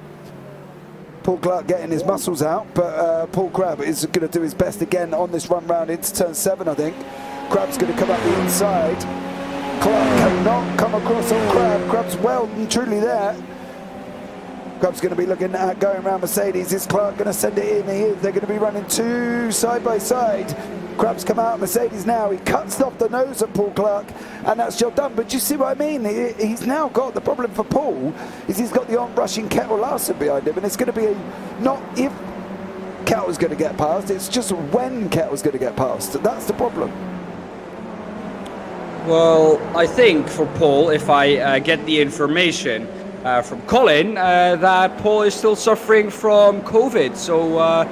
Paul Clark getting his muscles out, but Paul Crab is going to do his best again on this run round into turn 7, I think. Crab's going to come up the inside. Clark cannot come across on Crab. Crab's well and truly there. Crab's going to be looking at going around Mercedes. Is Clark going to send it in? He is. They're going to be running 2 side by side. Crab's come out of Mercedes now. He cuts off the nose of Paul Clark, and that's job done. But you see what I mean? He's now got the problem for Paul is he's got the on-rushing Kettle Larson behind him, and it's going to be not if Kettle's going to get past, it's just when Kettle's going to get past. That's the problem. Well, I think for Paul, if I get the information from Colin, that Paul is still suffering from COVID. So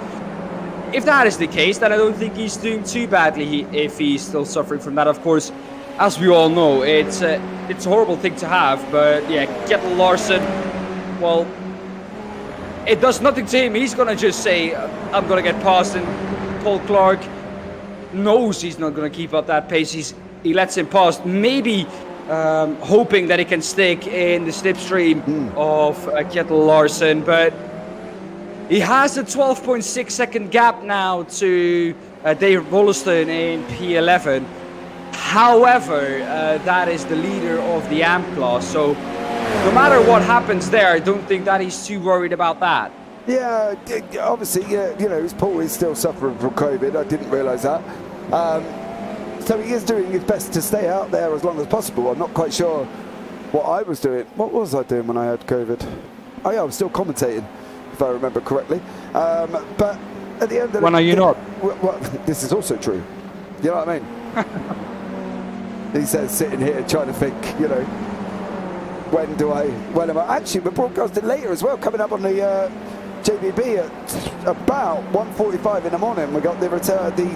if that is the case, then I don't think he's doing too badly if he's still suffering from that. Of course, as we all know, it's a horrible thing to have. But yeah, Kettle Larson, well, it does nothing to him. He's going to just say, I'm going to get past, and Paul Clark knows he's not going to keep up that pace. He lets him pass, maybe hoping that he can stick in the slipstream of Kettle Larson, but he has a 12.6 second gap now to Dave Wollaston in P11. However, that is the leader of the AMP class, so no matter what happens there, I don't think that he's too worried about that. Yeah, obviously, you know, Paul is still suffering from COVID. I didn't realise that. So he is doing his best to stay out there as long as possible. I'm not quite sure what I was doing. What was I doing when I had COVID? Oh yeah, I was still commentating, if I remember correctly. But at the end of the day... When are you not? Well, this is also true. You know what I mean? He says, sitting here trying to think, you know, when am I? Actually, we're broadcasting later as well, coming up on the JPB at about 1:45 in the morning. We got the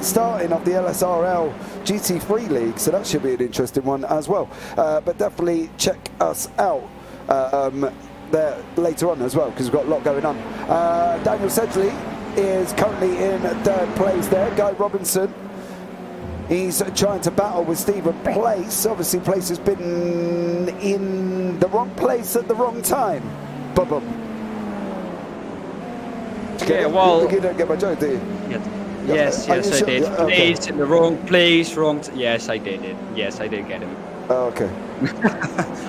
starting of the LSRL GT3 League, so that should be an interesting one as well. But definitely check us out there later on as well, because we've got a lot going on. Daniel Sedgley is currently in third place there. Guy Robinson, he's trying to battle with Stephen Place. Obviously, Place has been in the wrong place at the wrong time. Boom. Yeah, well... You don't get my joke, do you? Yes, I did. Okay. Place in the wrong place, Yes, I did it. Yes, I did get him. Oh, okay.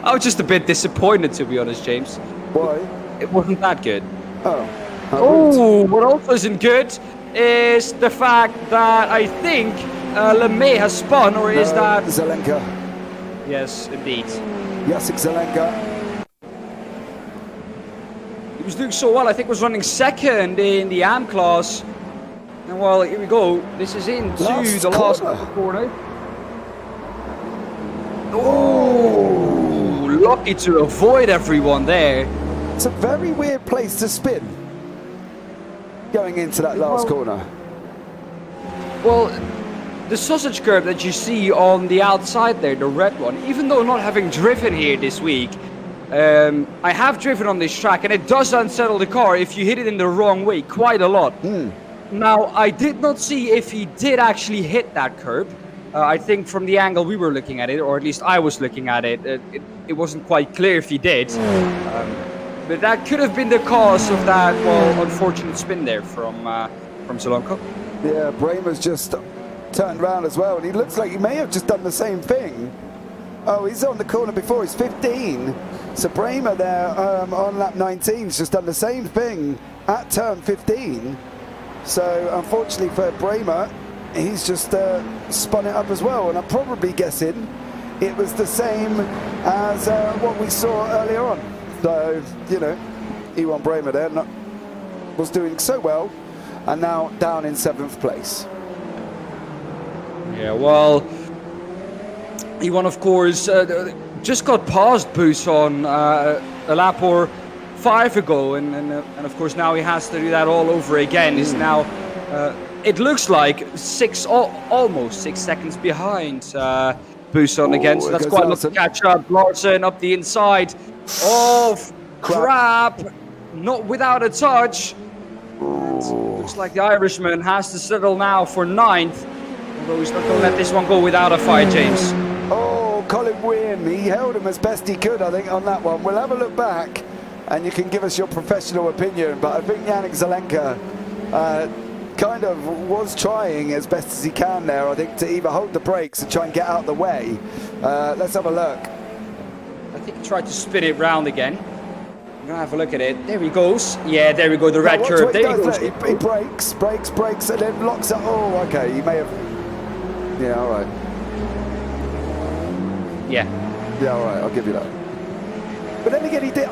I was just a bit disappointed, to be honest, James. Why? It wasn't that good. Oh, what also isn't good is the fact that I think LeMay has spun, or is that... Zelenka. Yes, indeed. Jacek Zelenka. He was doing so well. I think was running second in the AM class. And well, here we go. This is into the last corner. Oh, lucky to avoid everyone there. It's a very weird place to spin, going into that last corner. Well, the sausage curb that you see on the outside there, the red one, even though not having driven here this week, I have driven on this track, and it does unsettle the car if you hit it in the wrong way quite a lot. Now, I did not see if he did actually hit that curb. I think from the angle we were looking at it, or at least I was looking at it, it wasn't quite clear if he did. But that could have been the cause of that, well, unfortunate spin there from Zelenka. Yeah, Bramer's just turned around as well, and he looks like he may have just done the same thing. Oh, he's on the corner before, he's 15. So Bramer there on lap 19 has just done the same thing at turn 15. So unfortunately for Bramer, he's just spun it up as well, and I'm probably guessing it was the same as what we saw earlier on. So, you know, Ewan Bramer there was doing so well, and now down in 7th place. Yeah, well, Ewan, of course, just got past Buson a lap or 5 ago, and of course now he has to do that all over again. He's now, it looks like almost 6 seconds behind Buson again, so that's quite a lot to catch up. Larson up the inside. Oh, crap! Not without a touch. Looks like the Irishman has to settle now for 9th, although he's not going to let this one go without a fight, James. Oh, Colin Wynn, he held him as best he could, I think, on that one. We'll have a look back, and you can give us your professional opinion, but I think Jacek Zelenka kind of was trying as best as he can there, I think, to either hold the brakes and try and get out of the way. Let's have a look. I think he tried to spin it round again. I'm gonna have a look at it. There he goes. Yeah, there we go, the red curve. There he goes. He brakes, and then locks up. Oh, okay, he may have... Yeah, all right. Yeah, all right, I'll give you that. But then again, he did...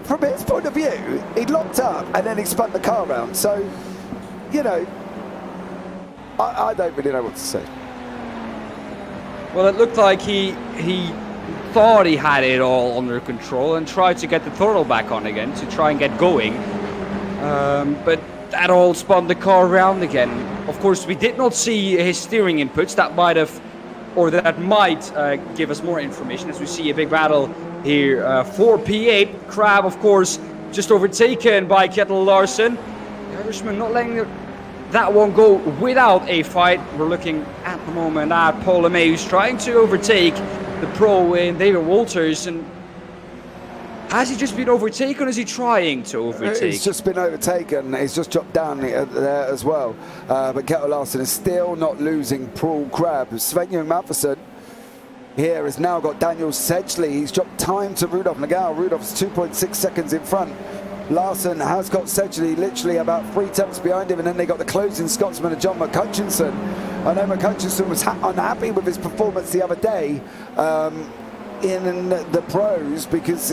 from his point of view, he locked up, and then he spun the car around. So, you know, I don't really know what to say. Well, it looked like he thought he had it all under control and tried to get the throttle back on again to try and get going. But that all spun the car around again. Of course, we did not see his steering inputs. That might have, or that might give us more information, as we see a big battle here for P8. Crab, of course, just overtaken by Kettle Larson. The Irishman not letting that one go without a fight. We're looking at the moment at Paul LeMay, who's trying to overtake the pro in David Walters. And has he just been overtaken, or is he trying to overtake? He's just been overtaken. He's just dropped down there as well. But Kettle Larson is still not losing Paul Crab. Sven-Jørgen Malfersen here has now got Daniel Sedgley. He's dropped time to Rudolf Nagel. Rudolf's 2.6 seconds in front. Larson has got Sedgley literally about 3 tenths behind him, and then they got the closing Scotsman of John McCutcheon. I know McCutcheon was unhappy with his performance the other day in the pros, because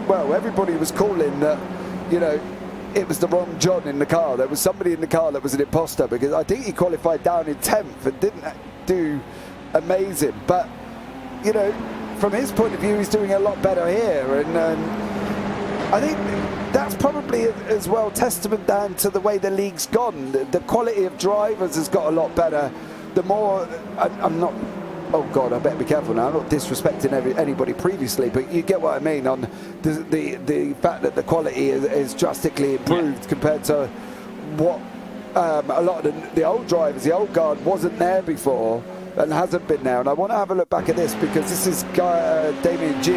well, everybody was calling that, you know, it was the wrong John in the car. There was somebody in the car that was an imposter, because I think he qualified down in 10th and didn't do amazing. But, you know, from his point of view, he's doing a lot better here, and I think that's probably as well testament down to the way the league's gone. The quality of drivers has got a lot better. The more, I'm not, oh God, I better be careful now. I'm not disrespecting anybody previously, but you get what I mean on the fact that the quality is drastically improved compared to what a lot of the old drivers, the old guard wasn't there before and hasn't been there. And I want to have a look back at this because this is Damien G.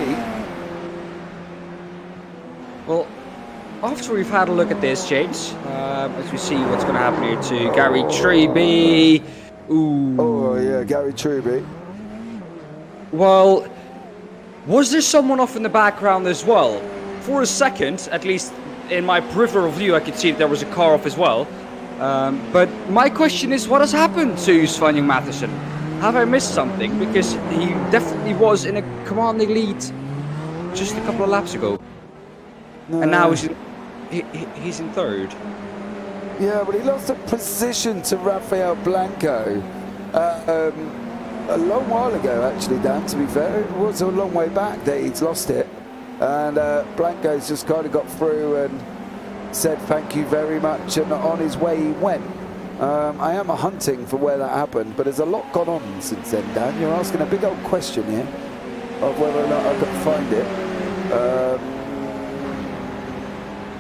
Well, after we've had a look at this, James, as we see what's going to happen here to Gary Truby. Ooh. Oh, yeah, Gary Truby. Well, was there someone off in the background as well? For a second, at least in my peripheral view, I could see that there was a car off as well. But my question is, what has happened to Svanjung Mathiesen? Have I missed something? Because he definitely was in a commanding lead just a couple of laps ago. No. And now he's in third. Yeah, but he lost a position to Rafael Blanco a long while ago, actually, Dan, to be fair. It was a long way back that he's lost it. And Blanco's just kind of got through and said thank you very much, and on his way he went. I am hunting for where that happened, but there's a lot gone on since then, Dan. You're asking a big old question here of whether or not I can find it.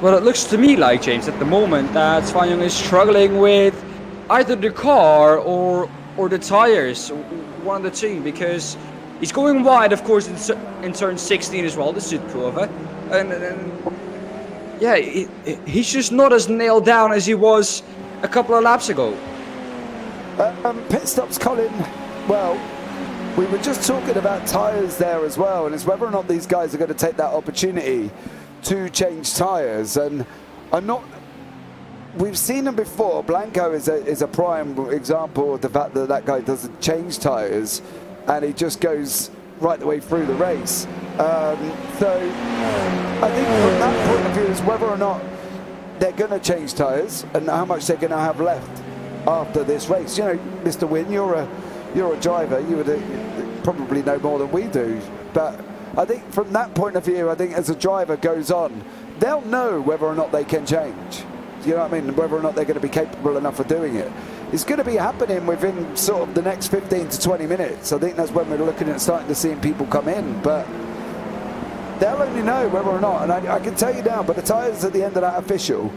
Well, it looks to me like, James, at the moment that Svanjung is struggling with either the car or the tires, one of the two, because he's going wide, of course, in turn 16 as well, the Südkurve, and yeah, he's just not as nailed down as he was a couple of laps ago. Pit stops, Colin. Well, we were just talking about tyres there as well, and it's whether or not these guys are going to take that opportunity to change tyres. And we've seen them before. Blanco is a prime example of the fact that that guy doesn't change tyres, and he just goes right the way through the race. So I think from that point of view is whether or not they're going to change tyres and how much they're going to have left after this race. You know, Mr. Wynn, you're a driver. You would probably know more than we do. But I think from that point of view, I think as a driver goes on, they'll know whether or not they can change. You know what I mean? Whether or not they're going to be capable enough of doing it. It's going to be happening within sort of the next 15 to 20 minutes. I think that's when we're looking at starting to seeing people come in. But they'll only know whether or not. And I can tell you now, but the tyres at the end of that official,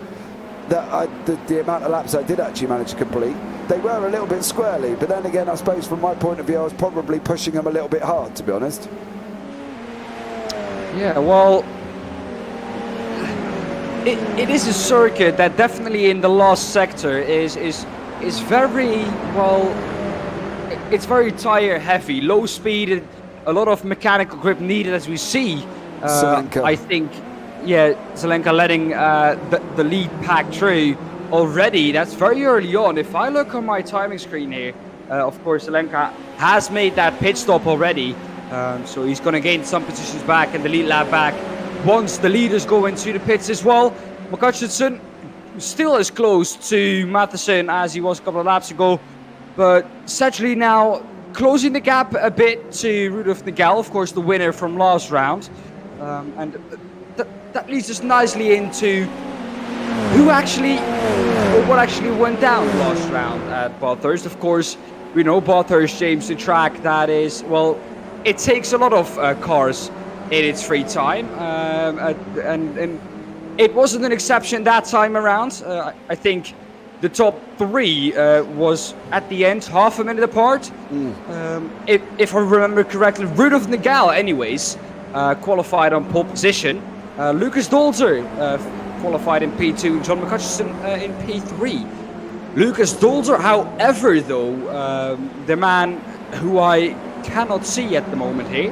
that the amount of laps I did actually manage to complete, they were a little bit squirrely. But then again, I suppose from my point of view, I was probably pushing them a little bit hard, to be honest. Yeah, well, it is a circuit that definitely in the last sector is very, well, it's very tire heavy, low speed, a lot of mechanical grip needed, as we see. I think, yeah, Zelenka letting the lead pack through already. That's very early on. If I look on my timing screen here, of course, Zelenka has made that pit stop already. So he's going to gain some positions back and the lead lap back once the leaders go into the pits as well. Hutchinson still as close to Mathiesen as he was a couple of laps ago, but sadly now closing the gap a bit to Rudolf Nagel, of course the winner from last round. And that leads us nicely into who actually, or what actually went down last round at Bathurst. Of course, we know Bathurst, James, the track that is, well, it takes a lot of cars in its free time, and it wasn't an exception that time around. I think the top three was at the end half a minute apart. If I remember correctly, Rudolf Nagel, anyways, qualified on pole position. Lucas Dolzer qualified in P2, John McHutchison in P3. Lucas Dolzer, however, though, the man who I cannot see at the moment here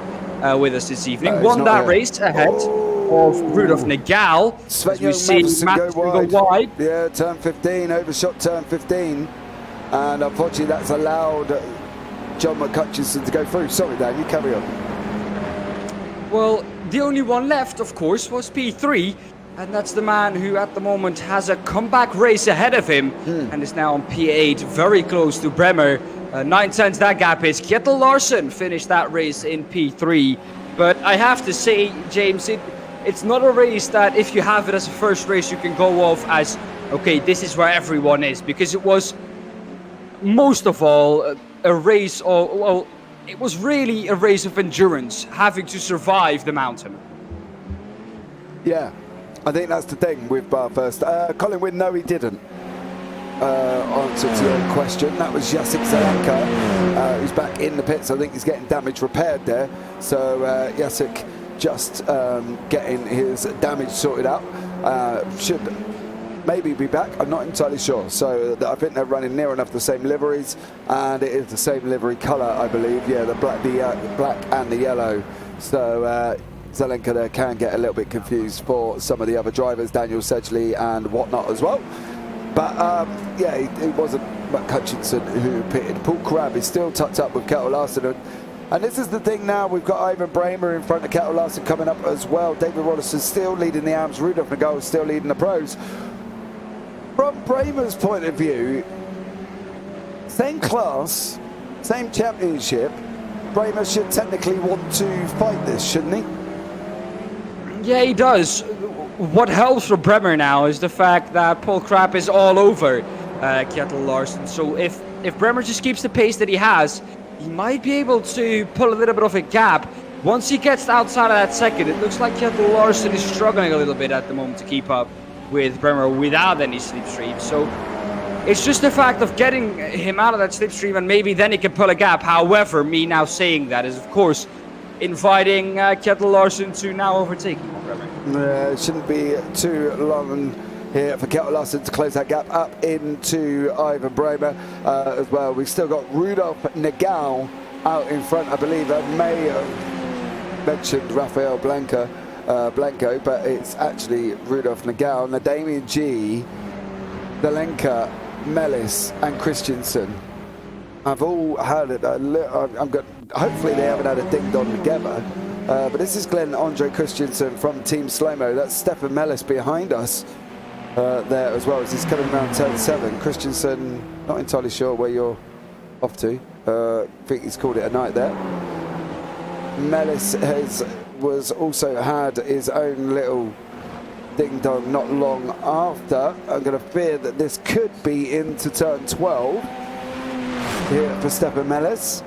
with us this evening, won that race ahead of Rudolf Nagel. As we see Mathiesen go wide. Yeah, turn 15, overshot turn 15. And unfortunately that's allowed John McHutchison to go through. Sorry, Dan, you carry on. Well, the only one left, of course, was P3. And that's the man who at the moment has a comeback race ahead of him and is now on P8, very close to Bremer. 9/10 that gap is. Kjetil Larsen finished that race in P3. But I have to say, James, it's not a race that if you have it as a first race you can go off as, okay, this is where everyone is. Because it was, most of all, a race of, well, it was really a race of endurance, having to survive the mountain. Yeah. I think that's the thing with Bathurst. Colin Wynn, no, he didn't. answer to your question. That was Jacek Zelenka, who's back in the pits. I think he's getting damage repaired there. So Jacek just getting his damage sorted out. Should maybe be back. I'm not entirely sure. So I think they're running near enough the same liveries, and it is the same livery colour, I believe. Yeah, the black and the yellow. So Zelenka there can get a little bit confused for some of the other drivers, Daniel Sedgley and whatnot as well. But yeah, it wasn't Matt Hutchinson who pitted. Paul Crabbe is still tucked up with Kjetil Larsen. And this is the thing now, we've got Ivan Bremer in front of Kjetil Larsen coming up as well. David Rollison still leading the AMs. Rudolf Nagel still leading the pros. From Bremer's point of view, same class, same championship, Bremer should technically want to fight this, shouldn't he? Yeah, he does. What helps for Bremer now is the fact that Paul Crabbe is all over Kjetil Larsen. So if Bremer just keeps the pace that he has, he might be able to pull a little bit of a gap. Once he gets outside of that second, it looks like Kjetil Larsen is struggling a little bit at the moment to keep up with Bremer without any slipstream. So it's just the fact of getting him out of that slipstream, and maybe then he can pull a gap. However, me now saying that is, of course, inviting Kjetil Larsen to now overtake Bremer. It shouldn't be too long here for Kjetil Larsen to close that gap up into Ivan Bremer as well. We've still got Rudolf Nagel out in front. I believe I may have mentioned Rafael Blanco, but it's actually Rudolf Nagel. Now Damien G, Zelenka, Mellis and Christensen have all had it. Hopefully they haven't had a ding-dong together. But this is Glenn Andre Christensen from Team Slow-Mo. That's Stefan Mellis behind us there as well as he's coming around turn 7. Christensen, not entirely sure where you're off to. I think he's called it a night there. Mellis was also had his own little ding-dong not long after. I'm going to fear that this could be into turn 12 here for Stefan Mellis.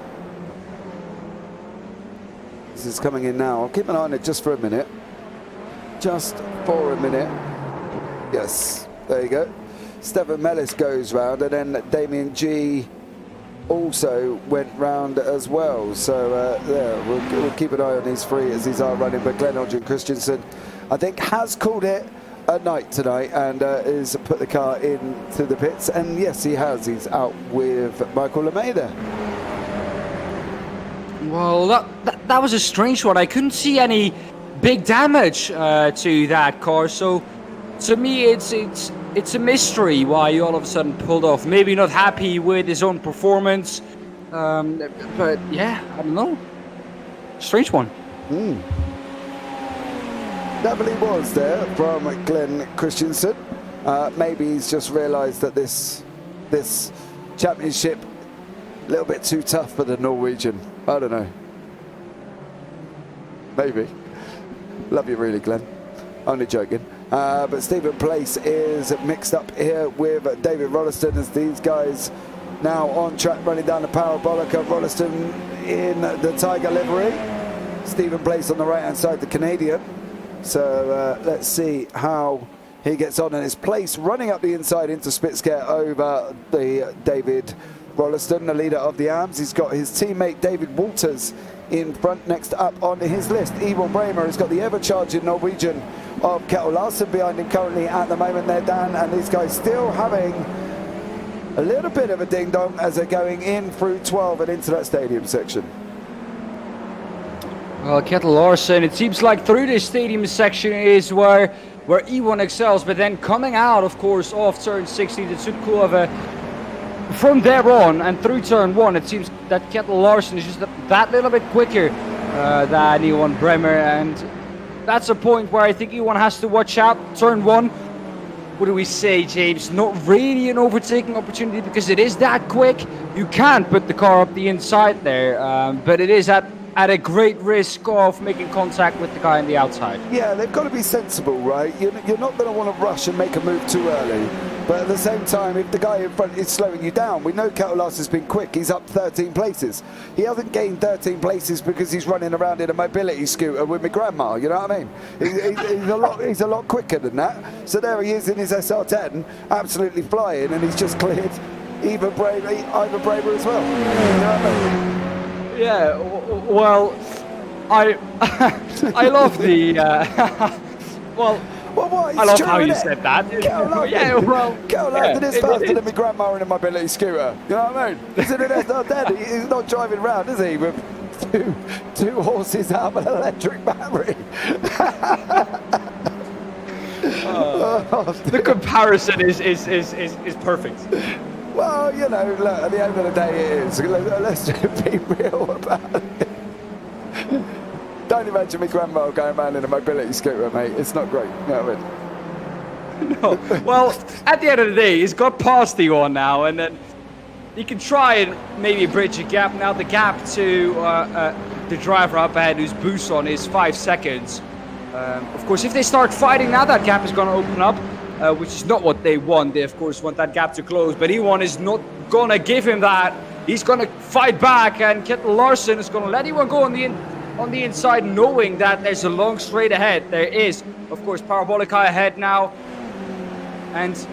This is coming in now. I'll keep an eye on it just for a minute. Just for a minute. Yes, there you go. Stefan Mellis goes round, and then Damien G also went round as well. So yeah, we'll keep an eye on these three as these are running. But Glenn Andre Christensen, I think, has called it a night tonight and is put the car into the pits. And yes, he has. He's out with Michael Lameda. Well, that was a strange one. I couldn't see any big damage to that car. So to me, it's a mystery why he all of a sudden pulled off. Maybe not happy with his own performance. But yeah, I don't know. Strange one. Definitely was there from Glenn Christensen. Maybe he's just realised that this championship a little bit too tough for the Norwegian. I don't know. Maybe. Love you really, Glenn. Only joking. But Stephen Place is mixed up here with David Rolliston as these guys now on track running down the Parabolica. Rolliston in the Tiger livery. Stephen Place on the right hand side, the Canadian. So let's see how he gets on. And his Place running up the inside into Spitzker over the David Rolliston, the leader of the AMS. He's got his teammate David Walters in front. Next up on his list, Ivo Bremer has got the ever-charging Norwegian of Kjetil Larsen behind him currently at the moment there, Dan, and these guys still having a little bit of a ding-dong as they're going in through 12 and into that stadium section. Well, Kjetil Larsen, it seems like through this stadium section is where E1 excels, but then coming out, of course, off turn 16, it should cool from there on and through turn 1, it seems that Kjetil Larsen is just that little bit quicker than E1 Bremer, and that's a point where I think E1 has to watch out. Turn 1, what do we say, James? Not really an overtaking opportunity because it is that quick. You can't put the car up the inside there, but it is at a great risk of making contact with the guy on the outside. Yeah, they've got to be sensible, right? You're not going to want to rush and make a move too early. But at the same time, if the guy in front is slowing you down, we know Kjell Larson's been quick. He's up 13 places. He hasn't gained 13 places because he's running around in a mobility scooter with my grandma. You know what I mean? He's a lot quicker than that. So there he is in his SR10, absolutely flying, and he's just cleared Ivan Braber as well. You know what I mean? Yeah. Well, I love the. Well, what? I love how you said that. Yeah, well, Kjell Larson is faster than my grandma in a mobility scooter. You know what I mean? He's in an SR10. He's not driving around, is he? With two horses out of an electric battery. The comparison is perfect. Well, you know, look, at the end of the day, it is. Let's just be real about it. Don't imagine my grandma going around in a mobility scooter, mate. It's not great. You know what I mean? No. Well, at the end of the day, he's got past E1 now, and then he can try and maybe bridge a gap. Now the gap to the driver up ahead, who's Buson, is 5 seconds. Of course, if they start fighting now, that gap is going to open up, which is not what they want. They, of course, want that gap to close, but E1 is not going to give him that. He's going to fight back, and Kjell Larson is going to let E1 go on the inside, knowing that there's a long straight ahead. There is, of course, Parabolica ahead now, and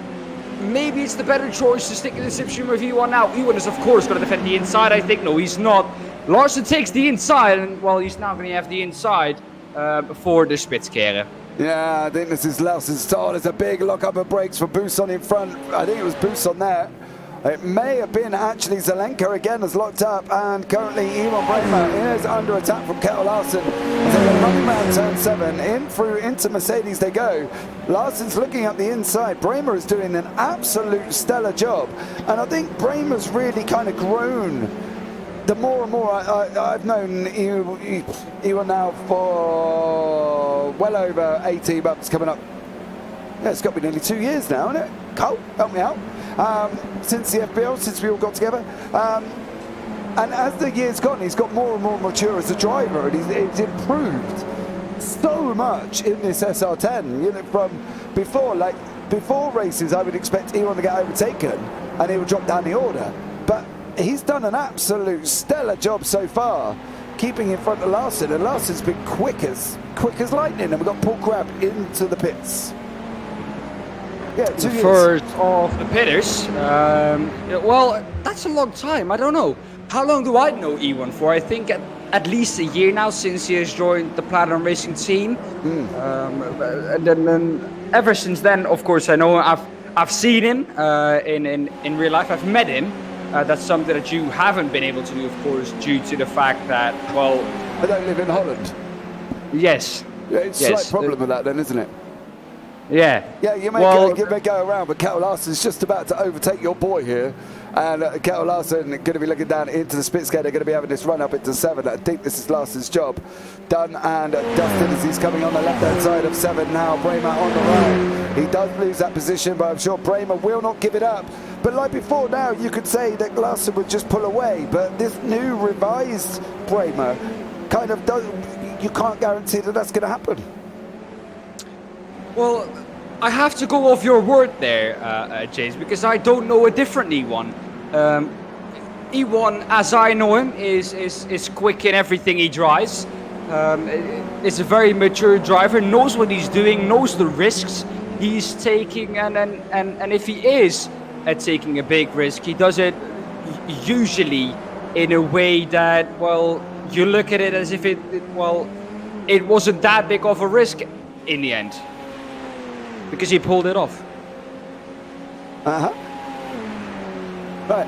maybe it's the better choice to stick in the slipstream with E1 now. E1 is, of course, going to defend the inside, I think. No, he's not. Larson takes the inside, and, well, he's now going to have the inside for the Spitzkehre. Yeah, I think this is Larson's start. There's a big lock-up of brakes for Buson in front. I think it was Buson there. It may have been actually Zelenka again has locked up, and currently Ivan Braber is under attack from Kjell Larson. So they're running around turn 7, into Mercedes they go. Larson's looking up the inside. Braber is doing an absolute stellar job, and I think Bramer's really kind of grown. The more and more I've known Ivan now for well over 18 months coming up. Yeah, it's got to be nearly 2 years now, isn't it? Cole, help me out. Since the FBL, since we all got together. And as the years gone, he's got more and more mature as a driver, and he's improved so much in this SR10. You know, from before races, I would expect Ivan to get overtaken, and he would drop down the order. But he's done an absolute stellar job so far, keeping in front of Larson, and Larson's been quick as lightning. And we've got Paul Crabb into the pits. Yeah, 2 years. First of the pitters. Well, that's a long time. I don't know. How long do I know E1 for? I think at least a year now since he has joined the Platinum Racing team. And then ever since then, of course, I know I've seen him in real life. I've met him. That's something that you haven't been able to do, of course, due to the fact that, well, I don't live in Holland. Yes. Yeah, it's a slight problem with that then, isn't it? Yeah. Yeah, you may go around, but Kjell Larson's just about to overtake your boy here. And Kjell Larson going to be looking down into the Spitzkehre. They're going to be having this run up into 7. I think this is Larson's job done, and Dustin as he's coming on the left-hand side of 7 now. Bramer on the right. He does lose that position, but I'm sure Bramer will not give it up. But like before now, you could say that Larson would just pull away. But this new revised Bramer kind of does, you can't guarantee that that's going to happen. Well, I have to go off your word there, James, because I don't know a different E1. E1, as I know him, is quick in everything he drives. Is a very mature driver, knows what he's doing, knows the risks he's taking, and if he is taking a big risk, he does it usually in a way that, well, you look at it as if it wasn't that big of a risk in the end. Because he pulled it off. Right.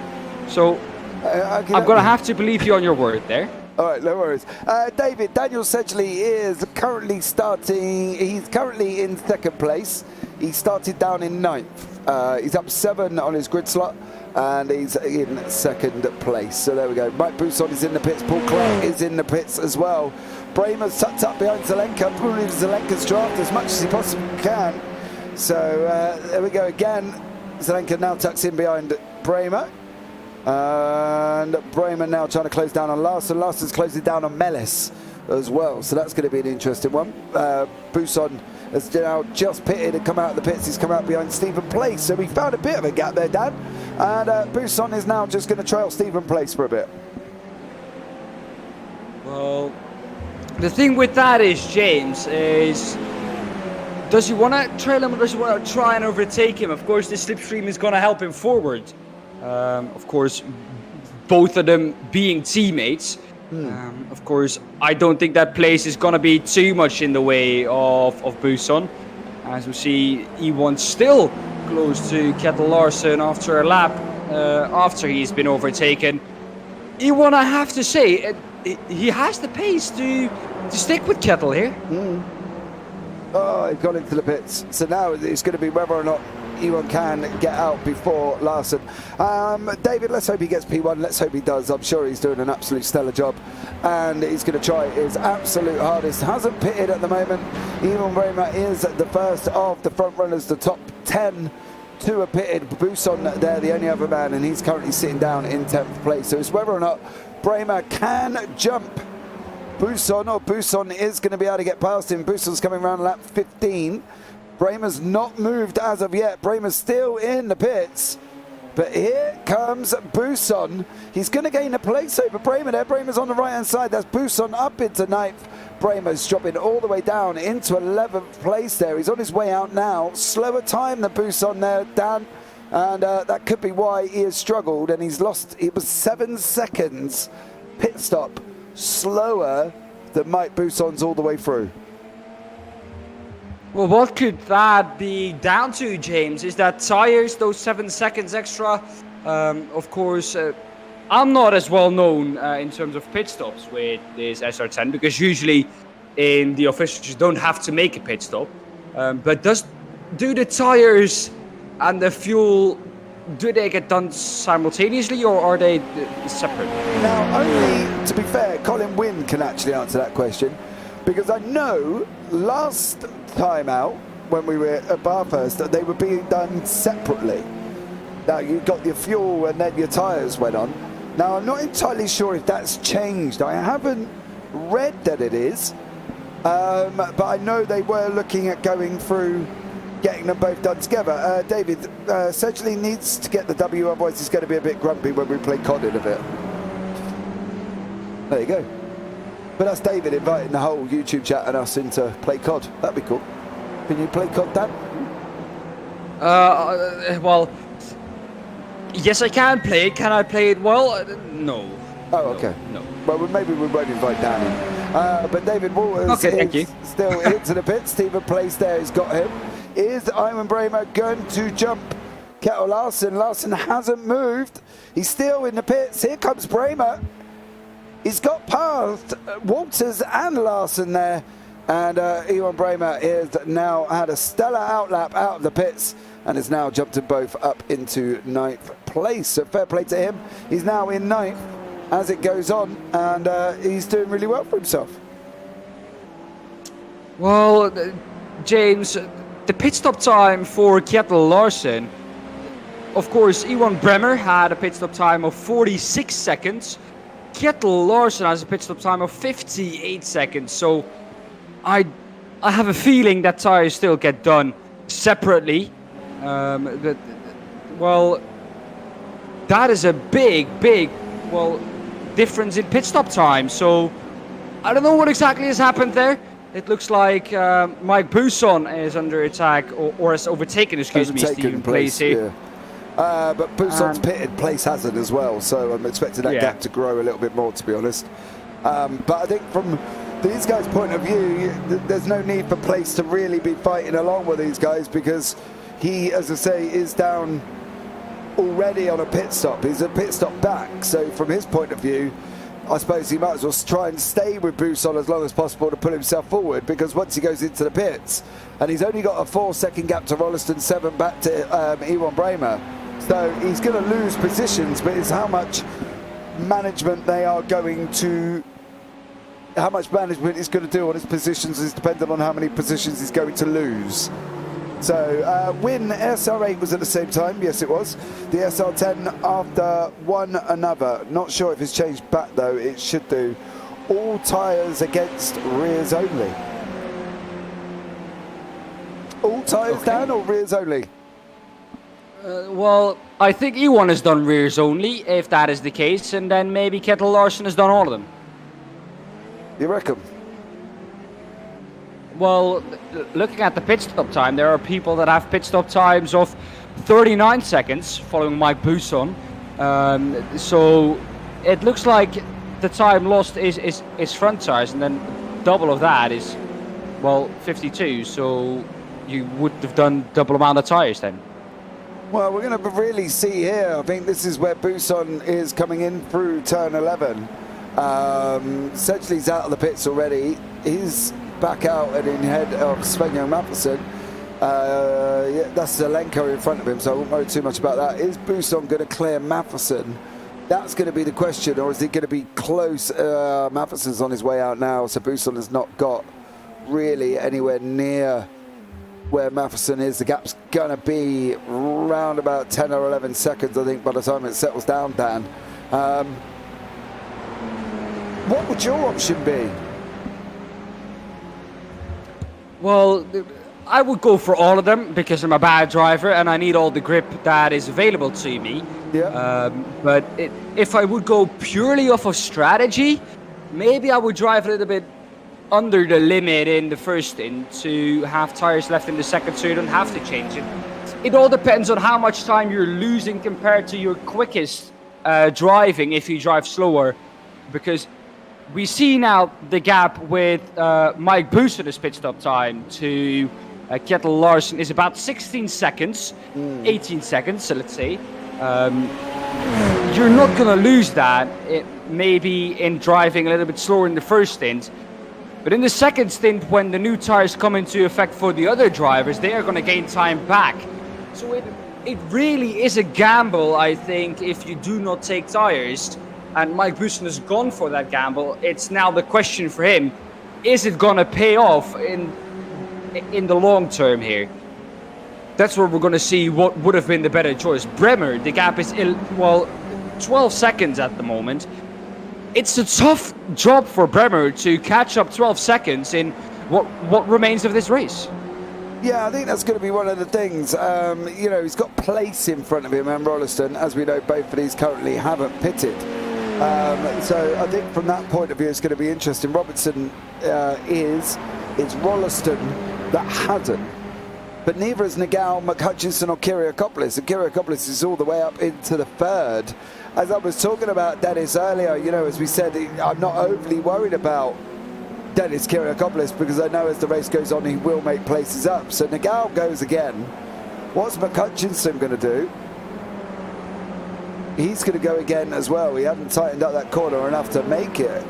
So, I'm going to have to believe you on your word there. All right, no worries. Daniel Sedgley is currently starting. He's currently in 2nd place. He started down in 9th. He's up 7 on his grid slot, and he's in 2nd place. So there we go. Mike Buson is in the pits. Paul Clark is in the pits as well. Bramer's tucked up behind Zelenka. Probably Zelenka's draft as much as he possibly can. So there we go again. Zelenka now tucks in behind Bramer. And Bramer now trying to close down on Larson. Larson's closing down on Melis as well. So that's going to be an interesting one. Buson has now just pitted and come out of the pits. He's come out behind Stephen Place, so we found a bit of a gap there, Dan. And Buson is now just going to trail Stephen Place for a bit. Well, the thing with that is, James, is does he want to trail him or does he want to try and overtake him? Of course, the slipstream is going to help him forward. Of course, both of them being teammates. Of course, I don't think that Place is going to be too much in the way of Buson. As we see, E1 still close to Kettle Larsen after a lap after he's been overtaken. E1, I have to say, he has the pace to stick with Kettle here. Oh, he got into the pits. So now it's going to be whether or not E1 can get out before Larsen. David, let's hope he gets P1. Let's hope he does. I'm sure he's doing an absolute stellar job. And he's going to try his absolute hardest. Hasn't pitted at the moment. E1 Bremer is the first of the front runners, the top 10. 2 are pitted. Buson there, the only other man, and he's currently sitting down in 10th place. So it's whether or not Bremer can jump Buson, or Buson is going to be able to get past him. Buson's coming around lap 15. Bremer's not moved as of yet. Bremer's still in the pits. But here comes Buson. He's going to gain a place over Bremer there. Bremer's on the right-hand side. That's Buson up into 9th. Bremer's dropping all the way down into 11th place there. He's on his way out now. Slower time than Buson there, Dan. And that could be why he has struggled. And he's lost, it was 7 seconds pit stop slower than Mike Buson's all the way through. Well, what could that be down to, James? Is that tires, those 7 seconds extra? Of course, I'm not as well known in terms of pit stops with this SR10 because usually in the officials you don't have to make a pit stop. But do the tires and the fuel, do they get done simultaneously or are they separate? Now, only, to be fair, Colin Wynn can actually answer that question because I know last time out when we were at Bathurst that they were being done separately. Now you got your fuel and then your tyres went on. Now I'm not entirely sure if that's changed. I haven't read that it is, but I know they were looking at going through getting them both done together. David, Sedgley needs to get the W, otherwise he's going to be a bit grumpy when we play COD in a bit. There you go. But that's David inviting the whole YouTube chat and us into play COD. That'd be cool. Can you play COD, Dan? Well, yes, I can play it. Can I play it well? No. Oh, okay. No. Well, maybe we won't invite Dan in. But David Walters is still into the pit. Stephen Place there has got him. Is Ivan Bremer going to jump Kettle Larsen? Larsen hasn't moved. He's still in the pits. Here comes Bremer. He's got past Walters and Larsen there. And Ivan Bremer has now had a stellar outlap out of the pits and has now jumped them both up into 9th place. So fair play to him. He's now in 9th as it goes on, and he's doing really well for himself. Well, James, the pit stop time for Kettle Larsen, of course, Iwan Bremer had a pit stop time of 46 seconds. Kettle Larsen has a pit stop time of 58 seconds. So I have a feeling that tires still get done separately. Well, that is a big, difference in pit stop time. So I don't know what exactly has happened there. It looks like Mike Buson is under attack, or has overtaken, Stephen Place here. Yeah. But Buson's pitted, Place hasn't as well, so I'm expecting that gap to grow a little bit more, to be honest. But I think from these guys' point of view, there's no need for Place to really be fighting along with these guys because he, as I say, is down already on a pit stop. He's a pit stop back, so from his point of view, I suppose he might as well try and stay with Buson as long as possible to pull himself forward, because once he goes into the pits, and he's only got a 4-second gap to Rolliston, 7 back to Iwan Bremer, so he's going to lose positions, but it's how much management they are going to, how much management he's going to do on his positions is dependent on how many positions he's going to lose. So Win SR8 was at the same time, yes it was. The SR10 after one another. Not sure if it's changed back though, it should do. All tyres against rears only. All tyres, Okay. Dan, or rears only? Well, I think E1 has done rears only, if that is the case, and then maybe Kettle Larson has done all of them. You reckon? Well, looking at the pit stop time, there are people that have pit stop times of 39 seconds following Mike Buson. So it looks like the time lost is front tires, and then double of that is, well, 52. So you would have done double amount of tires then. Well, we're going to really see here. I think this is where Buson is coming in through turn 11. Sedgley's out of the pits already. He's back out and in head of Sven-Jöng Mathiesen. Yeah, that's Zelenko in front of him, so I won't worry too much about that. Is Buson going to clear Mathiesen? That's going to be the question, or is he going to be close? Mathiesen's on his way out now, so Buson has not got really anywhere near where Mathiesen is. The gap's going to be around about 10 or 11 seconds, I think, by the time it settles down, Dan. What would your option be? Well, I would go for all of them because I'm a bad driver and I need all the grip that is available to me. Yeah. But if I would go purely off of strategy, maybe I would drive a little bit under the limit in the first stint to have tires left in the second, so you don't have to change it. It all depends on how much time you're losing compared to your quickest driving if you drive slower, because we see now the gap with Mike Buson's pit stop time to Kettle Larson is about 16 seconds, 18 seconds, so let's say. You're not going to lose that maybe in driving a little bit slower in the first stint. But in the second stint, when the new tires come into effect for the other drivers, they are going to gain time back. So it really is a gamble, I think, if you do not take tires. And Mike Buson has gone for that gamble. It's now the question for him, is it going to pay off in the long term here? That's where we're going to see what would have been the better choice. Bremer, the gap is, 12 seconds at the moment. It's a tough job for Bremer to catch up 12 seconds in what remains of this race. Yeah, I think that's going to be one of the things. You know, he's got place in front of him and Rolliston. As we know, both of these currently haven't pitted. So I think from that point of view, it's going to be interesting. Robertson it's Rolliston that hasn't. But neither is Nagel, McHutchinson or Kiriakopoulos. And Kiriakopoulos is all the way up into the third. As I was talking about Dennis earlier, you know, as we said, I'm not overly worried about Dennis Kiriakopoulos because I know as the race goes on, he will make places up. So Nagel goes again. What's McHutchinson going to do? He's going to go again as well. He hadn't tightened up that corner enough to make it.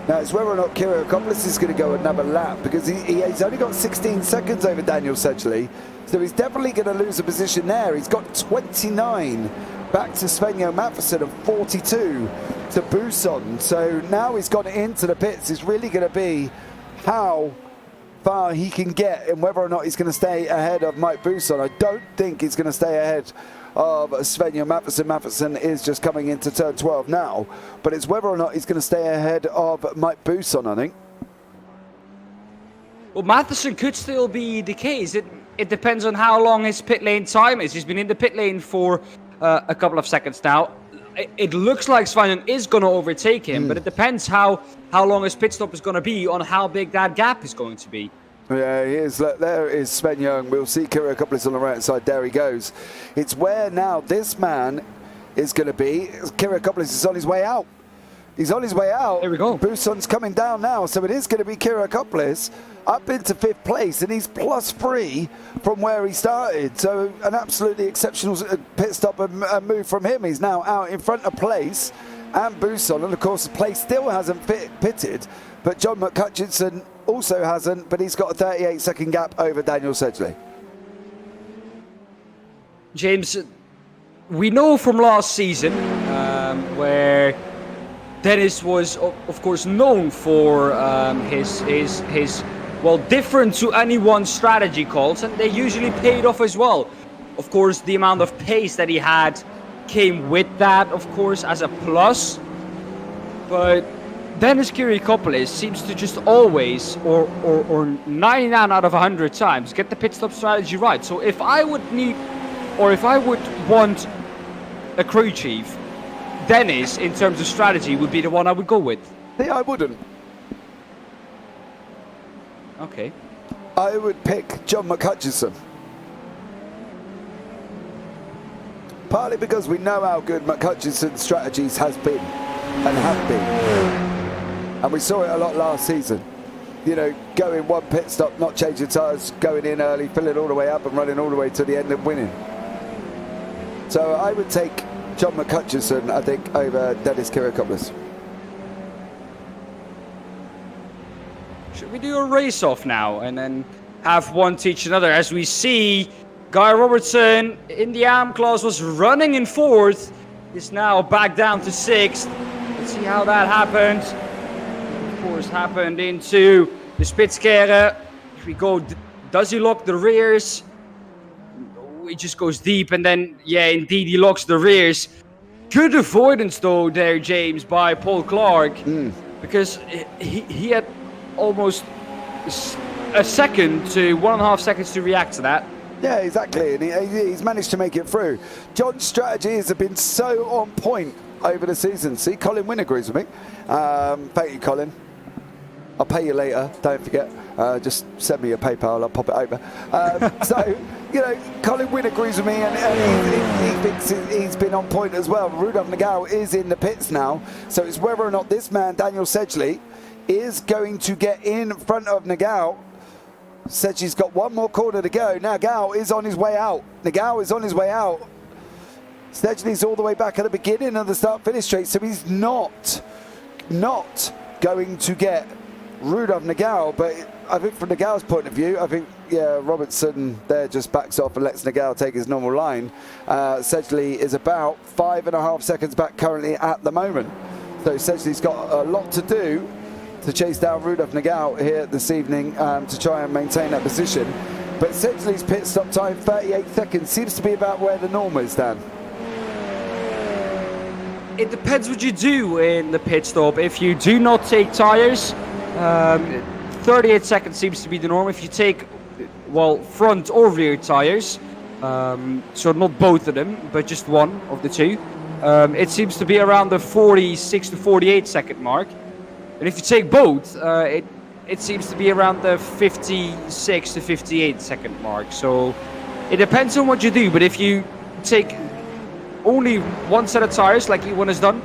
Now, it's whether or not Kiriakopoulos is going to go another lap because he's only got 16 seconds over Daniel Sedgley. So he's definitely going to lose a position there. He's got 29 back to Sven-Jöng Mathiesen and 42 to Buson. So now he's gone into the pits. It's really going to be how far he can get and whether or not he's going to stay ahead of Mike Buson. I don't think he's going to stay ahead of Sven-Jöng Mathiesen. Mathiesen is just coming into turn 12 now, but it's whether or not he's going to stay ahead of Mike Buson, I think. Well, Mathiesen could still be the case. It depends on how long his pit lane time is. He's been in the pit lane for a couple of seconds now. It looks like Sven-Jöng is going to overtake him, but it depends how long his pit stop is going to be on how big that gap is going to be. Yeah, he is. There is Sven-Jöng. We'll see Kiriakopoulos on the right side. There he goes. It's where now this man is going to be. Kiriakopoulos is on his way out. He's on his way out. There we go. Buson's coming down now, so it is going to be Kiriakopoulos up into 5th place, and he's +3 from where he started. So an absolutely exceptional pit stop and move from him. He's now out in front of Place and Buson, and of course Place still hasn't pitted, but John McHutchinson also hasn't, but he's got a 38-second gap over Daniel Sedgley. James, we know from last season where Dennis was, of course, known for his well, different to anyone's strategy calls, and they usually paid off as well. Of course, the amount of pace that he had came with that, of course, as a plus. But Dennis Kyriakopoulos seems to just always, or 99 out of 100 times, get the pit stop strategy right. So if I would want a crew chief, Dennis, in terms of strategy, would be the one I would go with. Yeah, I wouldn't. Okay. I would pick John McHutchison. Partly because we know how good McHutchison's strategies has been and have been. And we saw it a lot last season. You know, going one pit stop, not changing tyres, going in early, filling all the way up and running all the way to the end and winning. So I would take John McHutchison, I think, over Dennis Kyriakopoulos. Should we do a race-off now and then have one teach another? As we see, Guy Robertson in the AM class was running in 4th. Is now back down to 6th. Let's see how that happened. Of course, happened into the Spitskere. If we go, does he lock the rears? He just goes deep, and then, yeah, indeed, he locks the rears. Good avoidance, though, there, James, by Paul Clark. Because he had almost a second to 1.5 seconds to react to that. Yeah, exactly, and he's managed to make it through. John's strategies have been so on point over the season. See, Colin Wynn agrees with me. Thank you, Colin. I'll pay you later, don't forget. Just send me your PayPal, I'll pop it over. So, you know, Colin Wynn agrees with me, and he thinks he's been on point as well. Rudolf Nagel is in the pits now, so it's whether or not this man, Daniel Sedgley, is going to get in front of Nagel. Sedgley's got one more corner to go. Nagel is on his way out. Nagel is on his way out. Sedgley's all the way back at the beginning of the start-finish straight, so he's not going to get Rudolf Nagel. But I think from Nagel's point of view, I think, yeah, Robertson there just backs off and lets Nagel take his normal line. Sedgley is about 5.5 seconds back currently at the moment. So Sedgley's got a lot to do to chase down Rudolf Nagel here this evening to try and maintain that position. But Sedgley's pit stop time, 38 seconds, seems to be about where the norm is, Dan. It depends what you do in the pit stop. If you do not take tyres, 38 seconds seems to be the norm. If you take, well, front or rear tyres, so not both of them, but just one of the two, it seems to be around the 46 to 48 second mark. And if you take both, it seems to be around the 56 to 58 second mark. So it depends on what you do. But if you take only one set of tires, like E1 has done,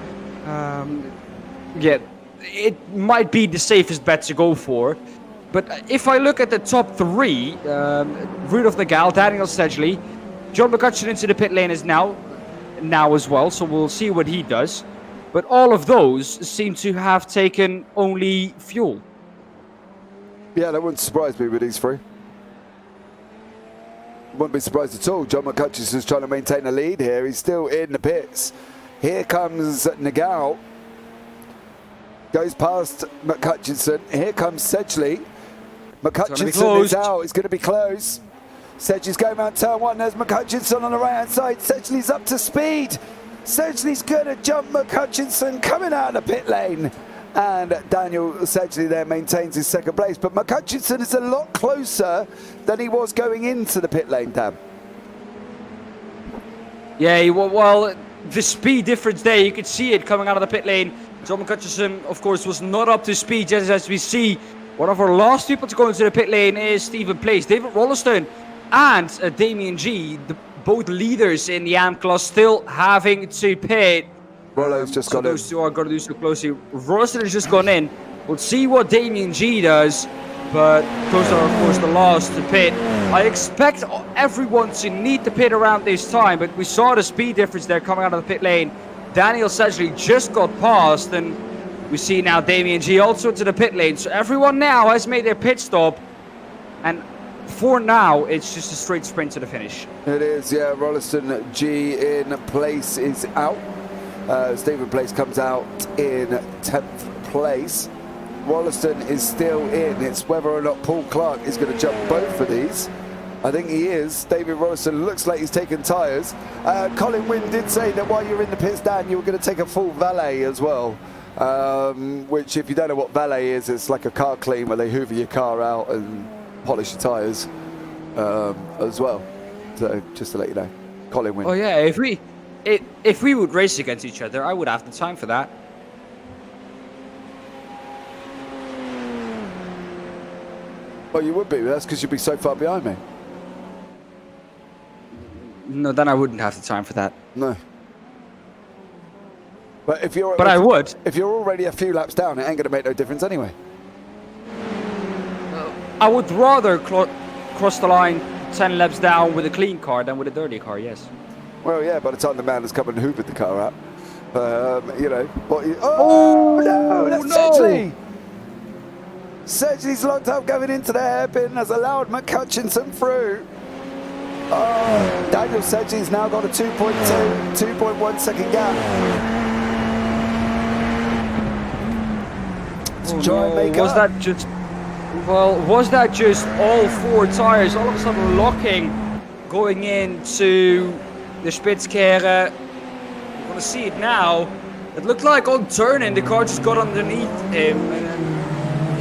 yeah, it might be the safest bet to go for. But if I look at the top 3, Rudolf Nagel, Daniel Sedgley, John McHutchison into the pit lane is now as well. So we'll see what he does. But all of those seem to have taken only fuel. Yeah, that wouldn't surprise me with these three. Wouldn't be surprised at all. John McHutchison's trying to maintain a lead here. He's still in the pits. Here comes Nagel. Goes past McHutchison. Here comes Sedgley. McHutchison is out. It's going to be close. Sedgley's going around turn 1. There's McHutchison on the right-hand side. Sedgley's up to speed. Sedgley's going to jump McHutchison coming out of the pit lane. And Daniel Sedgley there maintains his second place. But McHutchison is a lot closer than he was going into the pit lane, Dan. Yeah, well, the speed difference there, you could see it coming out of the pit lane. John McHutchison, of course, was not up to speed. Just as we see, one of our last people to go into the pit lane is Stephen Place. David Rolliston and Damien G, both leaders in the AM class, still having to pit. Rollo's just gone in. Those two are going to do so closely. Rolliston has just gone in. We'll see what Damien G does, but those are, of course, the last to pit. I expect everyone to need to pit around this time, but we saw the speed difference there coming out of the pit lane. Daniel Sedgley just got past, and we see now Damien G also into the pit lane. So everyone now has made their pit stop, and for now, it's just a straight sprint to the finish. It is, yeah. Rolliston G in place is out. Stephen Place comes out in 10th place. Rolliston is still in. It's whether or not Paul Clark is going to jump both of these. I think he is. David Rolliston looks like he's taken tyres. Colin Wynn did say that while you're in the pits, Dan, you were going to take a full valet as well. which if you don't know what valet is, it's like a car clean where they hoover your car out and polish your tyres as well. So just to let you know, Colin win. Oh yeah, if we would race against each other, I would have the time for that. Well, you would be, but that's because you'd be so far behind me. No, then I wouldn't have the time for that. No. But if you're, I would. If you're already a few laps down, it ain't going to make no difference anyway. I would rather cross the line 10 laps down with a clean car than with a dirty car. Yes. Well, yeah. By the time the man has come and hoovered the car out, you know. No, that's Sedgley. Sedgley's locked up going into the hairpin, has allowed McCutcheon through. Daniel Sedgley's now got a 2.1 second gap. Was that just all four tires all of a sudden locking going into the Spitzkehre? You're going to see it now. It looked like on turning the car just got underneath him and then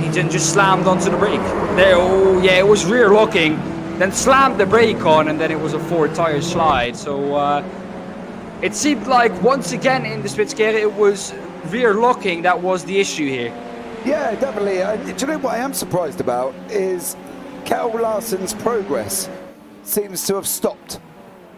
he then just slammed onto the brake. There, oh yeah, it was rear locking, then slammed the brake on, and then it was a four tire slide. So it seemed like once again in the Spitzkehre it was rear locking that was the issue here. Yeah, definitely. Do you know what I am surprised about is Kjell Larson's progress seems to have stopped.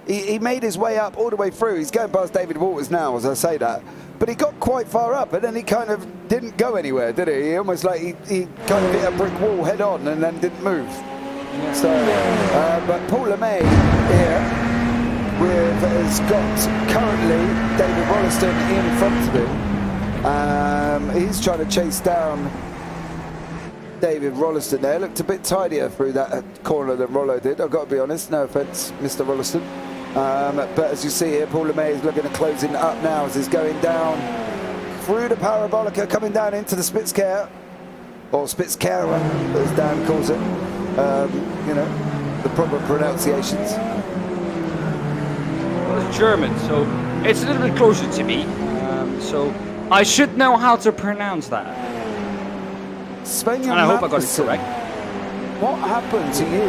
He made his way up all the way through. He's going past David Waters now, as I say that. But he got quite far up, and then he kind of didn't go anywhere, did he? He almost like he kind of hit a brick wall head on and then didn't move. Yeah. So, but Paul Lemay here has got currently David Rolliston in front of him. He's trying to chase down David Rolliston there. Looked a bit tidier through that corner than Rollo did, I've got to be honest. No offence, Mr. Rolliston. But as you see here, Paul Lemay is looking at closing up now as he's going down through the Parabolica, coming down into the Spitzkehre, or Spitzkehre, as Dan calls it. You know, the proper pronunciations. Well, it's German, so it's a little bit closer to me. So I should know how to pronounce that. Sven, and I hope I got it correct. What happened to you?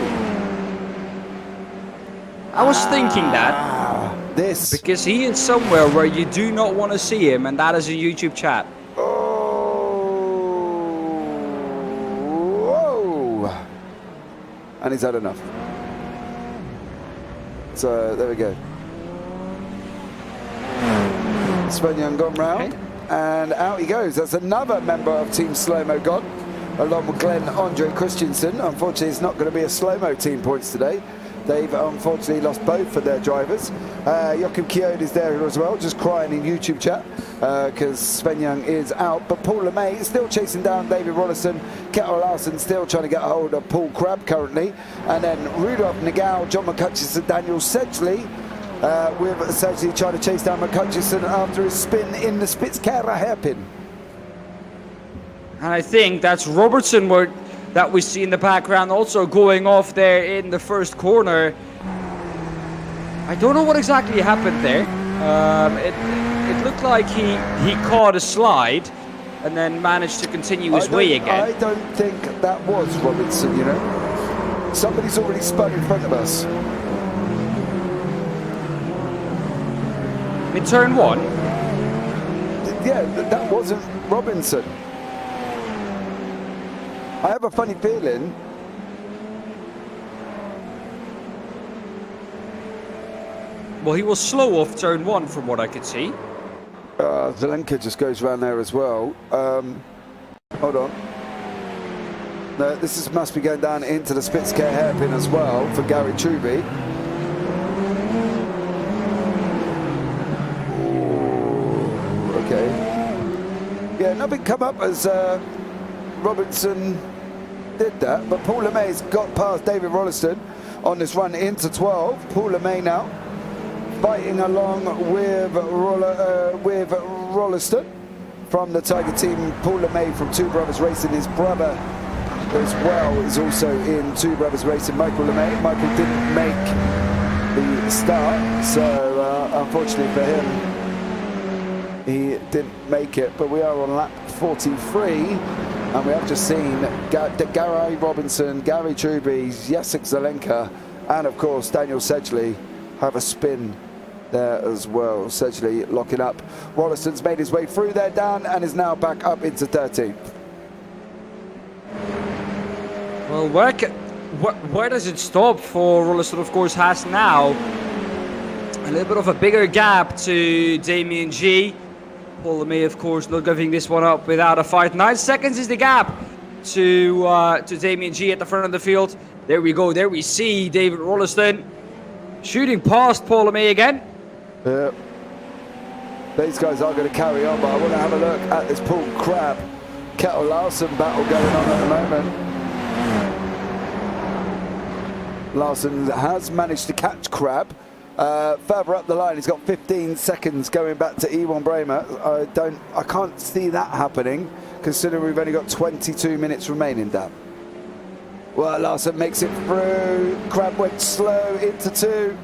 I was thinking that. This. Because he is somewhere where you do not want to see him, and that is a YouTube chat. Whoa. And he's had enough. So there we go. Sven Young gone round. Okay. And out he goes. That's another member of Team Slow-Mo gone, along with Glenn Andre Christensen. Unfortunately, it's not going to be a slow-mo team points today. They've unfortunately lost both of their drivers. Joachim Kjod is there as well, just crying in YouTube chat because Sven Young is out. But Paul Lemay is still chasing down David Rolliston. Kjell Larson still trying to get a hold of Paul Crabb currently. And then Rudolf Nagel, John McCutcheon, Daniel Sedgley. With Sedgley trying to chase down McCutcheon after his spin in the Spitzkehre hairpin. And I think that's Robertson that we see in the background also going off there in the first corner. I don't know what exactly happened there. It looked like he caught a slide and then managed to continue his way again. I don't think that was Robertson, you know. Somebody's already spun in front of us. In turn one? Yeah, that wasn't Robinson. I have a funny feeling. Well, he was slow off turn one from what I could see. Zelenka just goes around there as well. Hold on. No, must be going down into the Spitzkehre hairpin as well for Gary Truby. Okay. Yeah, nothing come up as Robertson did that, but Paul Lemay's got past David Rolliston on this run into 12. Paul Lemay now fighting along with Rolliston from the Tiger team. Paul Lemay from Two Brothers Racing, his brother as well is also in Two Brothers Racing. Michael Lemay. Michael didn't make the start, so unfortunately for him, he didn't make it, but we are on lap 43. And we have just seen Gary Robinson, Gary Truby, Jacek Zelenka, and of course Daniel Sedgley have a spin there as well. Sedgley locking up. Rolliston's made his way through there, Dan, and is now back up into 13th. Well, where does it stop for Rolliston? Of course, has now a little bit of a bigger gap to Damien G. Paul LeMay, of course, not giving this one up without a fight. 9 seconds is the gap to Damien G at the front of the field. There we go. There we see David Rolliston shooting past Paul LeMay again. Yeah. These guys are going to carry on, but I want to have a look at this Paul Crab Kettle Larsen battle going on at the moment. Larsen has managed to catch Crab. Further up the line, he's got 15 seconds going back to Iwan Bremer. I can't see that happening, considering we've only got 22 minutes remaining, Dan. Well, Larsen makes it through. Crab went slow into 2.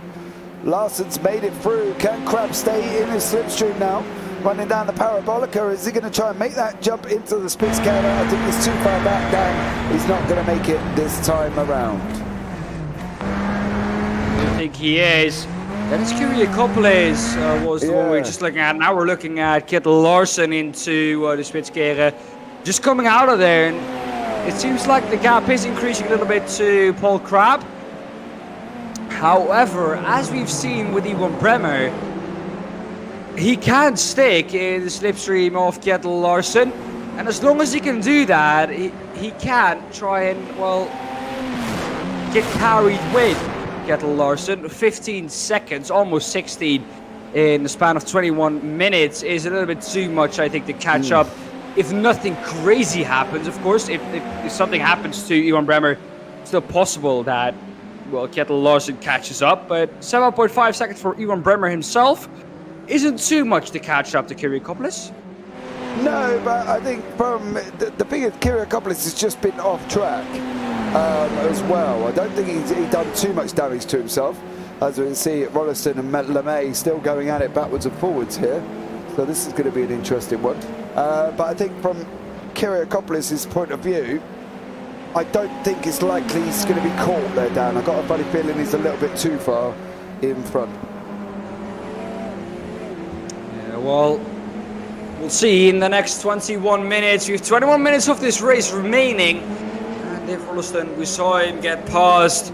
Larsen's made it through. Can Crab stay in his slipstream now? Running down the parabolica. Is he going to try and make that jump into the Spitzkehrer? I think he's too far back down. He's not going to make it this time around. I think he is. That is Kyriakopoulos was the one we were just looking at. Now we're looking at Kettle Larsen into the Spitzkehrer. Just coming out of there. And it seems like the gap is increasing a little bit to Paul Crab. However, as we've seen with Iwan Bremer, he can stick in the slipstream of Kettle Larsen. And as long as he can do that, he can try and, well, get carried with Kettle Larsen. 15 seconds, almost 16 in the span of 21 minutes is a little bit too much, I think, to catch up. If nothing crazy happens, of course, if something happens to Iwan Bremer, it's still possible that, well, Kettle Larsen catches up. But 7.5 seconds for Iwan Bremer himself isn't too much to catch up to Kyriakopoulos. No, but I think from the thing is, Kyriakopoulos has just been off track as well. I don't think he's done too much damage to himself. As we can see, Rolliston and LeMay still going at it backwards and forwards here. So this is going to be an interesting one. But I think from Kyriakopoulos' point of view, I don't think it's likely he's going to be caught there, Dan. I've got a funny feeling he's a little bit too far in front. Yeah, well, we'll see in the next 21 minutes. We have 21 minutes of this race remaining. And Dave Rolliston, we saw him get past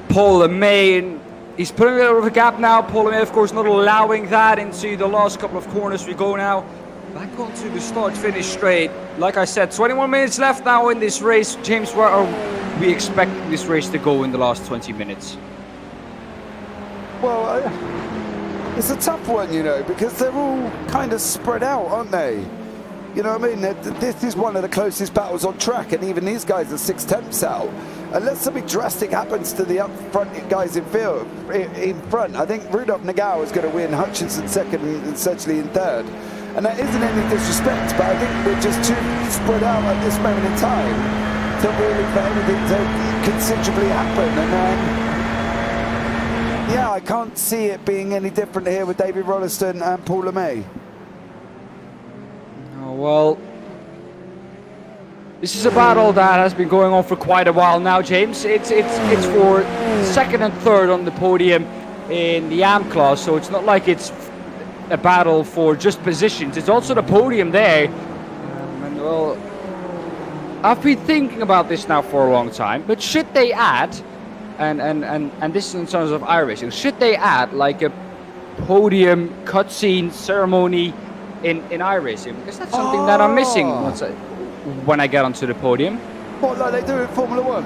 Paul LeMay, and he's putting a little bit of a gap now. Paul LeMay, of course, not allowing that into the last couple of corners. We go now back onto the start-finish straight. Like I said, 21 minutes left now in this race. James, where are we expecting this race to go in the last 20 minutes? Well, it's a tough one, you know, because they're all kind of spread out, aren't they? You know what I mean? This is one of the closest battles on track, and even these guys are 6/10 out. Unless something drastic happens to the up front guys in front, I think Rudolf Nagao is going to win, Hutchinson second, and Sedgley in third. And that isn't any disrespect, but I think we're just too spread out at this moment in time to really for anything to considerably happen. And yeah, I can't see it being any different here with David Rolliston and Paul LeMay. Oh, well, this is a battle that has been going on for quite a while now, James. It's for second and third on the podium in the AM class, so it's not like it's a battle for just positions. It's also the podium there. And well, I've been thinking about this now for a long time, but should they add, and this is in terms of iRacing, should they add like a podium cutscene ceremony in iRacing? Because that's something that I'm missing when I get onto the podium. What, like they do in Formula 1?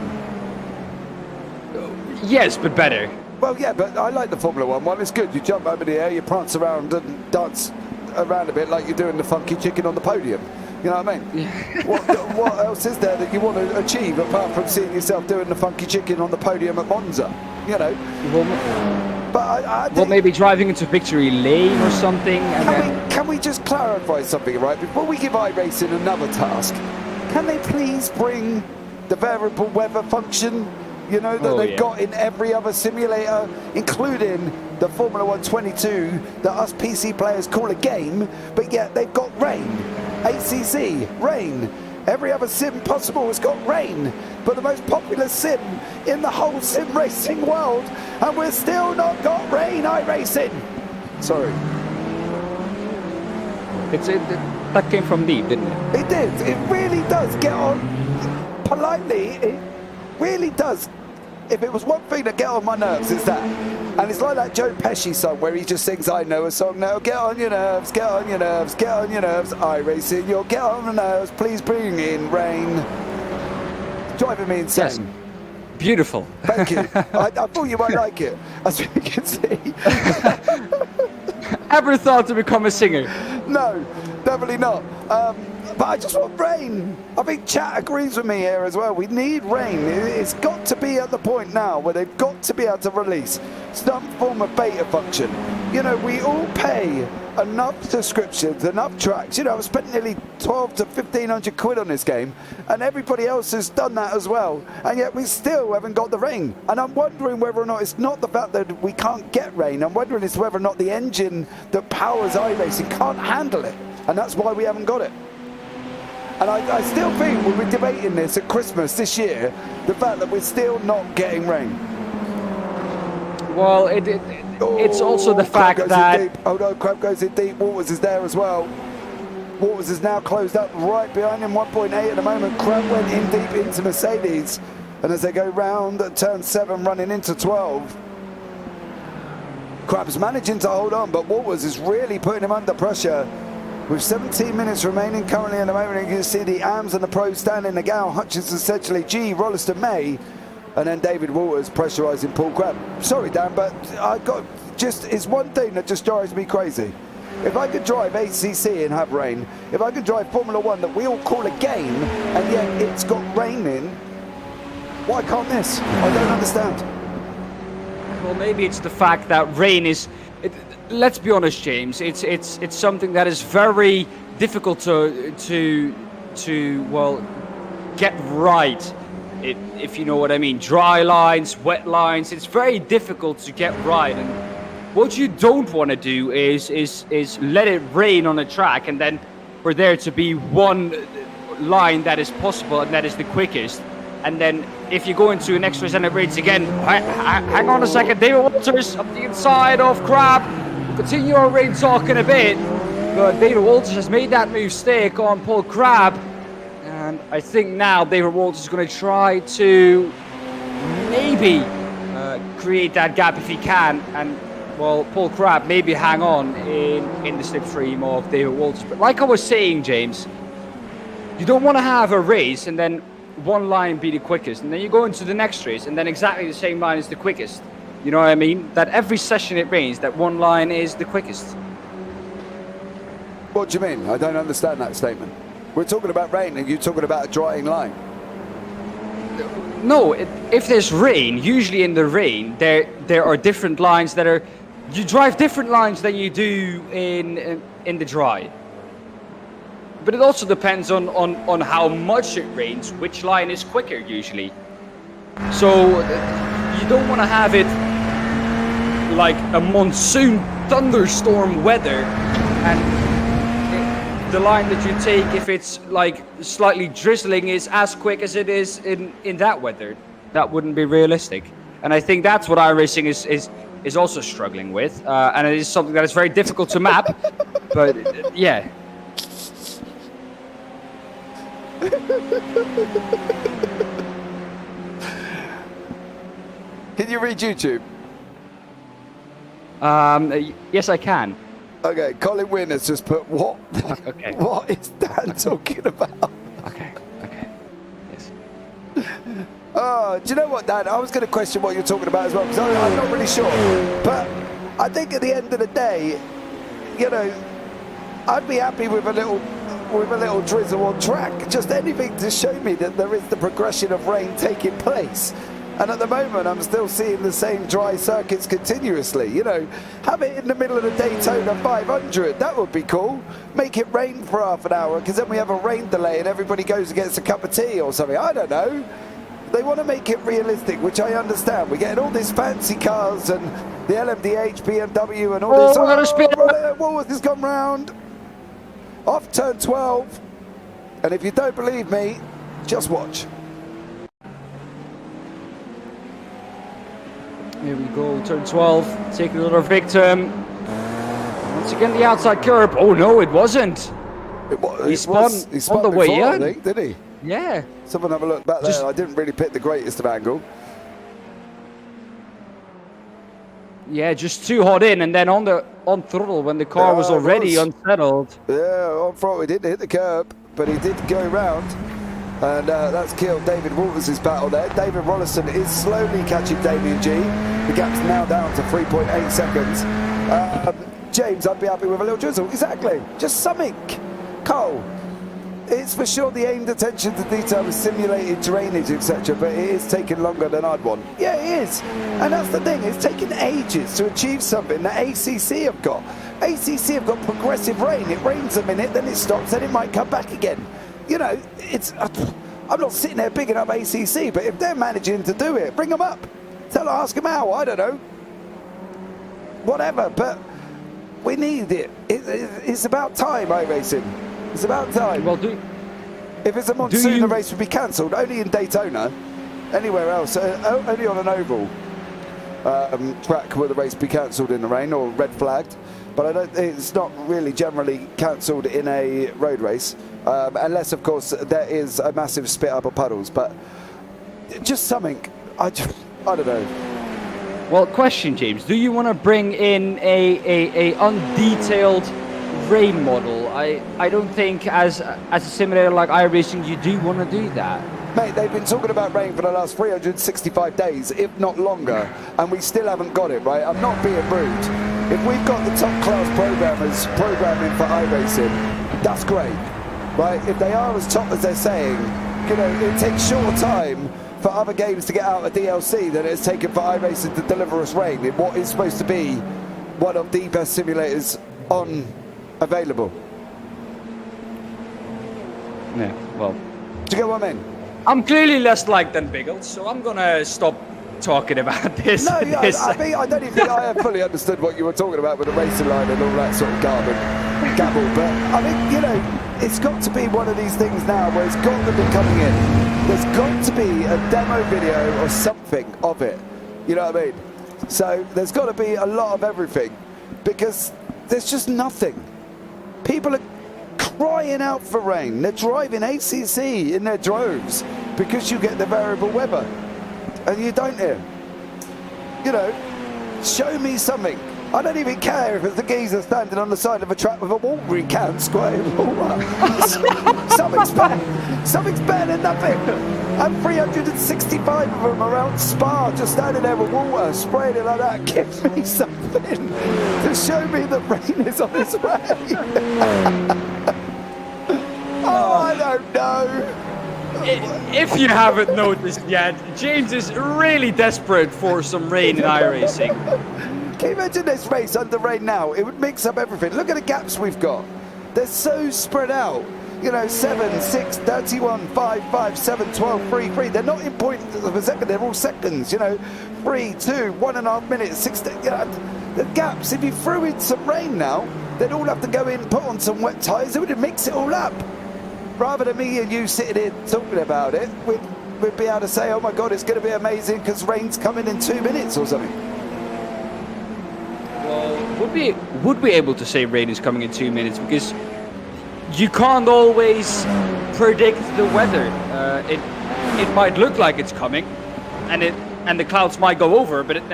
Yes, but better. Well, yeah, but I like the Formula 1 one. It's good. You jump over the air, you prance around and dance around a bit like you're doing the funky chicken on the podium. You know what I mean? Yeah. What else is there that you want to achieve apart from seeing yourself doing the funky chicken on the podium at Monza? You know? But I think, maybe driving into victory lane or something. Can we just clarify something, right? Before we give iRacing another task, can they please bring the variable weather function, you know, that they've got in every other simulator, including the Formula 1 22 that us PC players call a game, but yet they've got rain. ACC, rain. Every other sim possible has got rain. But the most popular sim in the whole sim racing world, and we're still not got rain, iRacing. Sorry. That came from deep, didn't it? It did. It really does get on politely. It really does. If it was one thing that get on my nerves, it's that. And it's like that Joe Pesci song where he just sings, I know a song now, get on your nerves, get on your nerves, get on your nerves. iRacing, you'll get on the nerves, please bring in rain. Driving me insane. Yes. Beautiful. Thank you. I thought you might like it, as you can see. Ever thought to become a singer? No, definitely not. But I just want rain. I think chat agrees with me here as well. We need rain. It's got to be at the point now where they've got to be able to release some form of beta function. You know, we all pay enough subscriptions, enough tracks. You know, I've spent nearly 12 to 1,500 quid on this game, and everybody else has done that as well. And yet we still haven't got the rain. And I'm wondering whether or not it's not the fact that we can't get rain. I'm wondering it's whether or not the engine that powers iRacing can't handle it. And that's why we haven't got it. And I still think we'll be debating this at Christmas this year, the fact that we're still not getting rain. Well, it's also the fact that... Oh no, Crab goes in deep. Waters is there as well. Waters is now closed up right behind him, 1.8 at the moment. Crab went in deep into Mercedes. And as they go round at turn 7, running into 12. Crab's managing to hold on, but Waters is really putting him under pressure. With 17 minutes remaining currently at the moment, you can see the AMs and the pros standing, the Gal, Hutchinson, Sedgley, G, Rolliston, May, and then David Waters pressurising Paul Crab. Sorry, Dan, but it's one thing that just drives me crazy. If I could drive ACC and have rain, if I could drive Formula 1 that we all call a game, and yet it's got rain in, why can't this? I don't understand. Well, maybe it's the fact that rain is... Let's be honest, James. It's something that is very difficult to get right, if you know what I mean. Dry lines, wet lines. It's very difficult to get right. And what you don't want to do is let it rain on a track, and then for there to be one line that is possible and that is the quickest. And then if you go into an extra and it rains again, hang on a second. David Walters up the inside of Crab. Continue our rain talk in a bit, but David Walters has made that mistake on Paul Crab, and I think now David Walters is going to try to maybe create that gap if he can, and well, Paul Crab maybe hang on in the slipstream of David Walters. But like I was saying, James, you don't want to have a race and then one line be the quickest, and then you go into the next race and then exactly the same line is the quickest. You know what I mean? That every session it rains, that one line is the quickest. What do you mean? I don't understand that statement. We're talking about rain and you're talking about a drying line. No, if there's rain, usually in the rain, there are different lines that are... You drive different lines than you do in the dry. But it also depends on how much it rains, which line is quicker usually. So you don't want to have it like a monsoon thunderstorm weather, and the line that you take, if it's like slightly drizzling, is as quick as it is in that weather. That wouldn't be realistic. And I think that's what iRacing is also struggling with, and it is something that is very difficult to map. But yeah. Can you read YouTube? Yes, I can. Okay, Colin Wynn has just put, what? Okay. What is Dan talking about? Okay. Yes. Oh, do you know what, Dan? I was going to question what you're talking about as well, because I'm not really sure. But I think at the end of the day, you know, I'd be happy with a little drizzle on track. Just anything to show me that there is the progression of rain taking place. And at the moment, I'm still seeing the same dry circuits continuously. You know, have it in the middle of the Daytona 500. That would be cool. Make it rain for half an hour, because then we have a rain delay and everybody goes and gets a cup of tea or something. I don't know. They want to make it realistic, which I understand. We're getting all these fancy cars and The LMDH, BMW and all Oh, this. we're gonna spin. Woolworth has gone round. Off turn 12. And if you don't believe me, just watch. Here we go, turn 12, taking another victim. Once again, the outside curb. Oh no, it wasn't. He spun on the way before, in. I think, did he? Yeah. Someone have a look back there. I didn't really pick the greatest of angle. Yeah, just too hot in, and then on throttle when the car was already unsettled. Yeah, on throttle, he didn't hit the curb, but he did go round. And that's killed David Walters' battle there. David Rollison is slowly catching Damien G. The gap's now down to 3.8 seconds. James, I'd be happy with a little drizzle. Exactly. Just something. Cole, it's for sure the aimed attention to detail with simulated drainage, etc., but it is taking longer than I'd want. Yeah, it is. And that's the thing. It's taking ages to achieve something that ACC have got. ACC have got progressive rain. It rains a minute, then it stops, then it might come back again. You know, it's. I'm not sitting there bigging up ACC, but if they're managing to do it, bring them up. Ask them how. I don't know. Whatever, but we need it. It's about time, iRacing. It's about time. Well, if it's a monsoon, the race would be cancelled. Only in Daytona. Anywhere else, only on an oval track will the race be cancelled in the rain or red flagged. But it's not really generally cancelled in a road race, unless, of course, there is a massive spit up of puddles. But just something. I don't know. Well, question, James. Do you want to bring in a undetailed rain model? I don't think as a simulator like iRacing you do want to do that. Mate, they've been talking about rain for the last 365 days, if not longer, and we still haven't got it, right? I'm not being rude. If we've got the top class programmers programming for iRacing, that's great, right? If they are as top as they're saying, you know, it takes shorter time for other games to get out of DLC than it's taken for iRacing to deliver us rain in what is supposed to be one of the best simulators available. Yeah, well. Do you get what I mean? I'm clearly less liked than Biggles, so I'm gonna stop talking about this. No, yeah, I mean, I don't even think I have fully understood what you were talking about with the racing line and all that sort of gabble. But I mean, you know, it's got to be one of these things now where it's got to be coming in. There's got to be a demo video or something of it. You know what I mean? So there's got to be a lot of everything because there's just nothing. People are crying out for rain. They're driving ACC in their droves because you get the variable weather and you don't here. You know, show me something. I don't even care if it's the geezer standing on the side of a track with a watering can squirting water. Something's better than nothing. And 365 of them around Spa just standing there with water, spraying it like that. Give me something to show me that rain is on its way. Oh, I don't know. If you haven't noticed yet, James is really desperate for some rain in iRacing. Can you imagine this race under rain now? It would mix up everything. Look at the gaps we've got. They're so spread out. You know, 7, 6, 31, 5, 5, 7, 12, 3, 3. They're not in points of a second. They're all seconds. You know, 3, 2, 1.5 minutes, 16. You know, the gaps. If you threw in some rain now, they'd all have to go in, put on some wet tyres. It would mix it all up. Rather than me and you sitting here talking about it, we'd be able to say, oh my God, it's going to be amazing because rain's coming in 2 minutes or something. Well, would we able to say rain is coming in 2 minutes because you can't always predict the weather. It might look like it's coming, and the clouds might go over, but it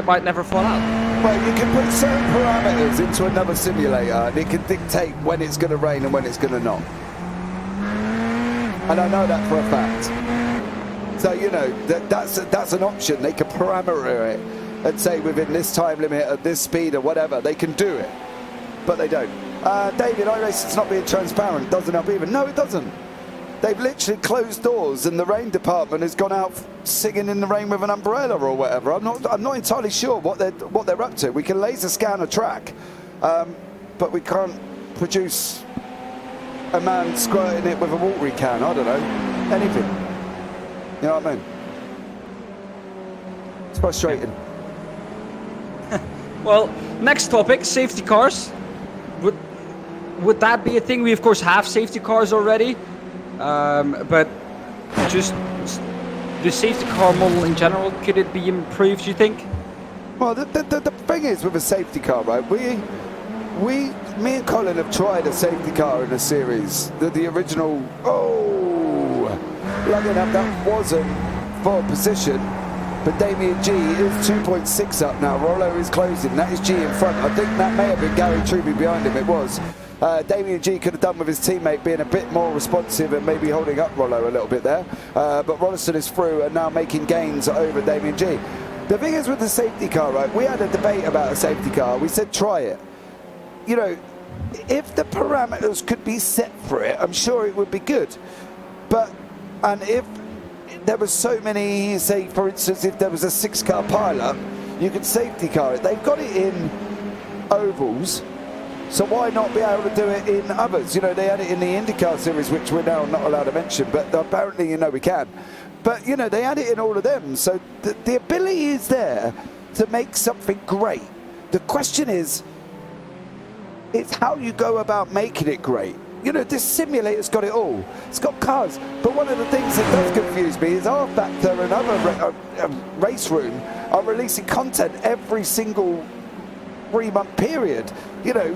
might never fall out. Well, you can put certain parameters into another simulator, and it can dictate when it's going to rain and when it's going to not. And I know that for a fact. So you know that's an option. They can parameter it and say within this time limit at this speed or whatever. They can do it, but they don't. David, iRacing's not being transparent. Doesn't help even. No, it doesn't. They've literally closed doors, and the rain department has gone out singing in the rain with an umbrella or whatever. I'm not entirely sure what they're up to. We can laser scan a track, but we can't produce a man squirting it with a watering can. I don't know, anything. You know what I mean? It's frustrating. Well, next topic, safety cars. Would that be a thing? We of course have safety cars already, but just the safety car model in general, could it be improved, you think? Well, the thing is with a safety car, right? Me and Colin have tried a safety car in a series. The original, lucky enough that wasn't for position, but Damien G is 2.6 up now. Rollo is closing. That is G in front. I think that may have been Gary Truby behind him. It was. Damien G could have done with his teammate being a bit more responsive and maybe holding up Rollo a little bit there. But Rollison is through and now making gains over Damien G. The thing is with the safety car, right? We had a debate about a safety car. We said try it. You know, if the parameters could be set for it, I'm sure it would be good. And if there was so many, say for instance, if there was a 6-car pileup, you could safety car it. They've got it in ovals, so why not be able to do it in others? You know, they had it in the IndyCar series, which we're now not allowed to mention, but apparently, you know, we can. But, you know, they had it in all of them, so the ability is there to make something great. The question is, it's how you go about making it great. You know, this simulator's got it all. It's got cars. But one of the things that does confuse me is R Factor and other race room are releasing content every single 3-month period. You know,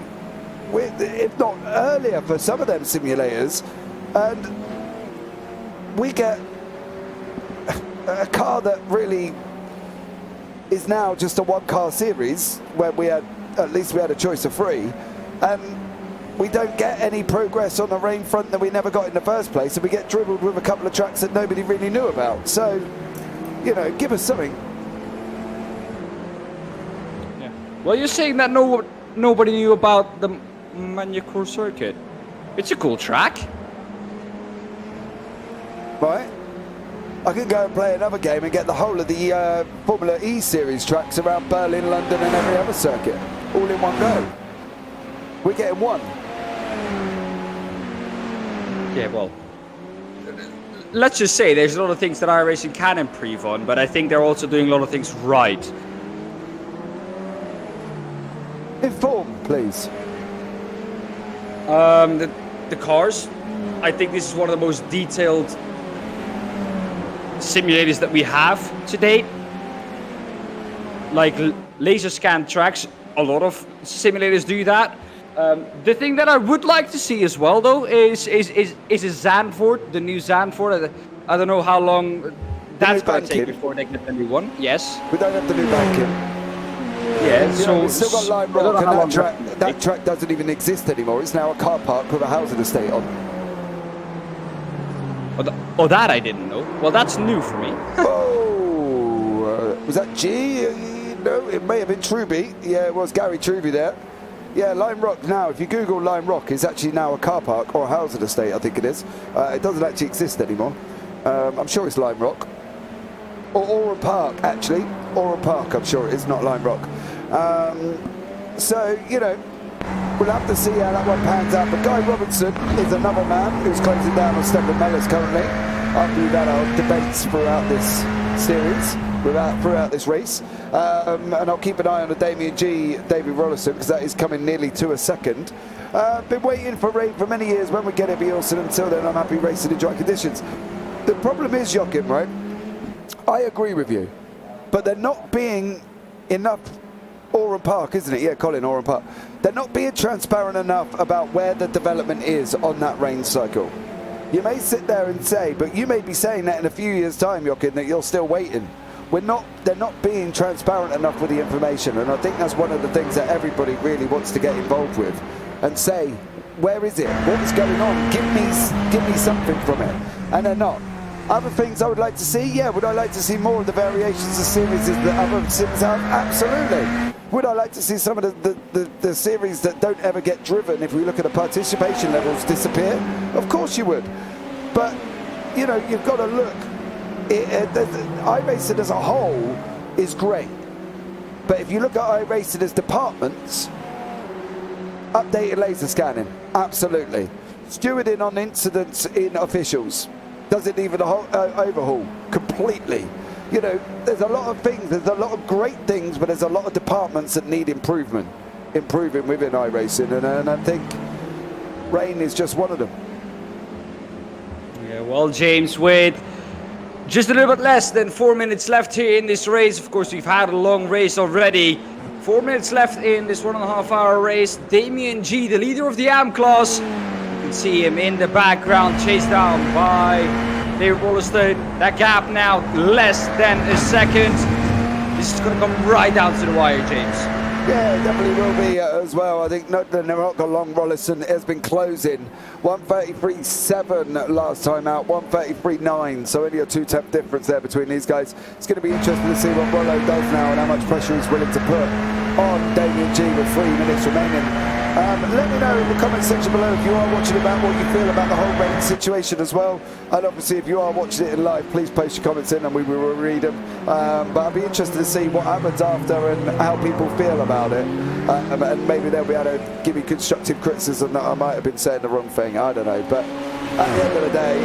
if not earlier for some of them simulators. And we get a car that really is now just a 1-car series where at least we had a choice of 3. And we don't get any progress on the rain front that we never got in the first place, and we get dribbled with a couple of tracks that nobody really knew about. So, you know, give us something. Yeah. Well, you're saying that nobody knew about the Magny-Cours circuit. It's a cool track. Right? I can go and play another game and get the whole of the Formula E series tracks around Berlin, London and every other circuit, all in one go. We're getting one. Yeah, well, let's just say there's a lot of things that iRacing can improve on, but I think they're also doing a lot of things right. Inform, please. The cars. I think this is one of the most detailed simulators that we have to date. Like laser scan tracks, a lot of simulators do that. The thing that I would like to see as well, though, is a Zandvoort, the new Zandvoort. I don't know how long that's going to take before they get the new one. Yes. We don't have the new banking. Yeah, so we've still got Lime Rock, and that track doesn't even exist anymore. It's now a car park with a housing estate on. Oh, that I didn't know. Well, that's new for me. Was that G? No, it may have been Truby. Yeah, it was Gary Truby there. Yeah, Lime Rock now, if you Google Lime Rock, is actually now a car park or a housing estate, I think it is. It doesn't actually exist anymore. I'm sure it's Lime Rock. Or Oran Park, actually. Oran Park, I'm sure it is, not Lime Rock. So, you know, we'll have to see how that one pans out. But Guy Robinson is another man who's closing down on Stefan Mellers currently. After we've had our debates throughout this series, throughout this race. And I'll keep an eye on the Damien G, David Rollison, because that is coming nearly to a second. Been waiting for rain for many years. When we get it, be awesome. Until then, I'm happy racing in dry conditions. The problem is, Joachim, right? I agree with you. But they're not being enough... Oran Park, isn't it? Yeah, Colin, Oran Park. They're not being transparent enough about where the development is on that rain cycle. You may sit there and say, but you may be saying that in a few years' time, Joachim, that you're still waiting. They're not being transparent enough with the information, and I think that's one of the things that everybody really wants to get involved with and say, where is it? What is going on? Give me something from it. And they're not. Other things I would like to see, yeah. Would I like to see more of the variations of series that other sims have? Absolutely. Would I like to see some of the series that don't ever get driven, if we look at the participation levels, disappear? Of course you would. But, you know, you've got to look. iRacing as a whole is great. But if you look at iRacing as departments, updated laser scanning, absolutely. Stewarding on incidents in officials. Does it need an overhaul? Completely. you know, there's a lot of things, there's a lot of great things, but there's a lot of departments that need improving within iRacing, and I think rain is just one of them. Yeah, well, James, with just a little bit less than 4 minutes left here in this race, of course, we've had a long race already. 4 minutes left in this 1.5 hour race. Damien G, the leader of the AM class. You can see him in the background, chased down by David Wollaston. That gap now less than a second. This is going to come right down to the wire, James. Yeah, it definitely will be as well. I think not got long. Rolliston has been closing 1:33.7 last time out, 1:33.9. So only a 2-tenth difference there between these guys. It's going to be interesting to see what Rollo does now and how much pressure he's willing to put on Damien G with 3 minutes remaining. Let me know in the comment section below if you are watching about what you feel about the whole rain situation as well. And obviously, if you are watching it in live, please post your comments in and we will read them. But I'll be interested to see what happens after and how people feel about it. And maybe they'll be able to give me constructive criticism that I might have been saying the wrong thing. I don't know. But at the end of the day,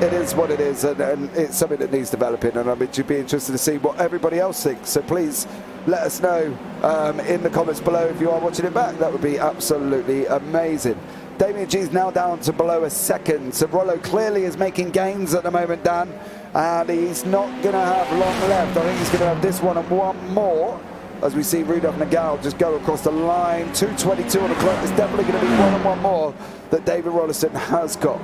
it is what it is, and it's something that needs developing. And I'd be interested to see what everybody else thinks. So please let us know in the comments below if you are watching it back. That would be absolutely amazing. Damien G is now down to below a second. So Rollo clearly is making gains at the moment, Dan, and he's not going to have long left. I think he's going to have this one and one more, as we see Rudolf Nagel just go across the line. 2:22 on the clock. There's definitely going to be one and one more that David Rolliston has got.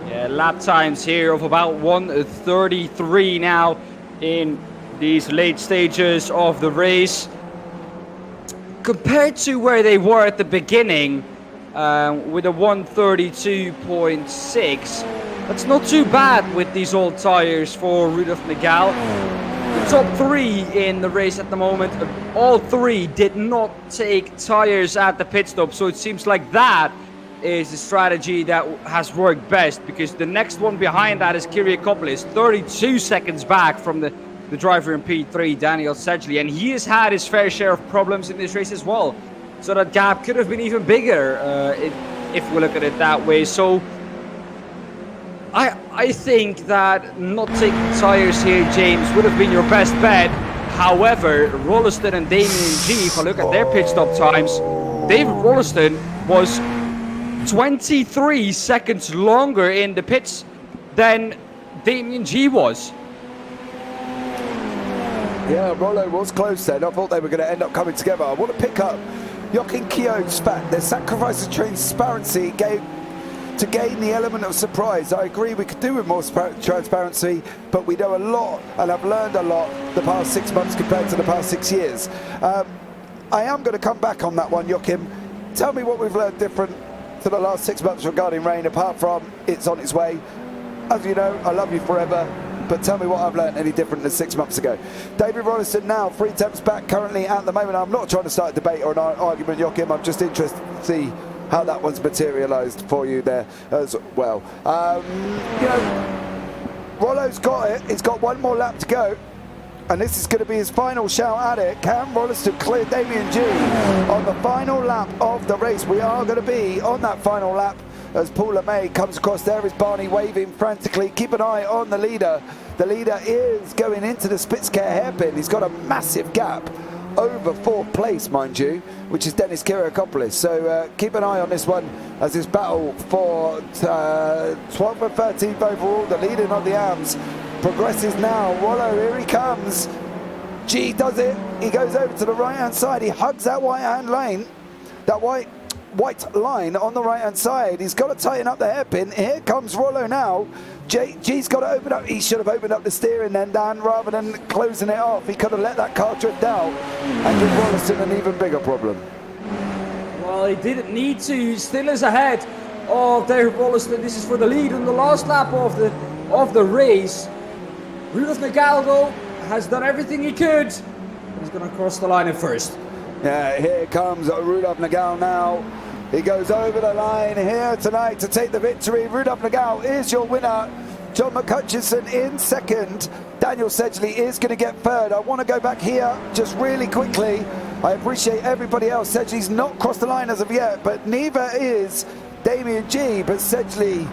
Yeah, lap times here of about 1:33 now in these late stages of the race. Compared to where they were at the beginning, with a 1:32.6, that's not too bad with these old tires for Rudolf Nagel. The top three in the race at the moment, all three did not take tires at the pit stop, so it seems like that is the strategy that has worked best, because the next one behind that is Kyriakopoulos, 32 seconds back from the driver in P3, Daniel Sedgley, and he has had his fair share of problems in this race as well. So that gap could have been even bigger if we look at it that way. So I think that not taking tires here, James, would have been your best bet. However, Rolliston and Damien G, if I look at their pit stop times, David Rolliston was 23 seconds longer in the pits than Damien G was. Yeah, Rollo was close then. I thought they were going to end up coming together. I want to pick up Jochen Keogh's fact. Their sacrifice of transparency to gain the element of surprise. I agree we could do with more transparency, but we know a lot and have learned a lot the past 6 months compared to the past 6 years. I am going to come back on that one, Joachim. Tell me what we've learned different to the last 6 months regarding rain, apart from it's on its way. As you know, I love you forever. But tell me what I've learned any different than 6 months ago. David Rolliston now 3 tenths back currently at the moment. I'm not trying to start a debate or an argument, Joachim. I'm just interested to see how that one's materialised for you there as well. You know, Rollo's got it. He's got one more lap to go. And this is going to be his final shout at it. Can Rolliston clear Damien G on the final lap of the race? We are going to be on that final lap as Paul LeMay comes across. There is Barney waving frantically. Keep an eye on the leader. The leader is going into the Spitzker hairpin. He's got a massive gap over 4th place, mind you, which is Dennis Kyriakopoulos. So keep an eye on this one as this battle for 12th and 13th overall. The leading of the AMS progresses now. Rollo, here he comes. G does it. He goes over to the right-hand side. He hugs that right-hand lane. That white line on the right-hand side. He's got to tighten up the hairpin. Here comes Rollo now. G's got to open up. He should have opened up the steering then, Dan, rather than closing it off. He could have let that car drift out and give Rolliston an even bigger problem. Well, he didn't need to. Still is ahead of David Rolliston. This is for the lead on the last lap of the race. Rudolf Nagel, though, has done everything he could. He's going to cross the line in first. Yeah, here comes Rudolf Nagel now. He goes over the line here tonight to take the victory. Rudolf Nagel is your winner. John McCutcheon in second. Daniel Sedgley is going to get third. I want to go back here just really quickly. I appreciate everybody else. Sedgley's not crossed the line as of yet, but neither is Damien G. But Sedgley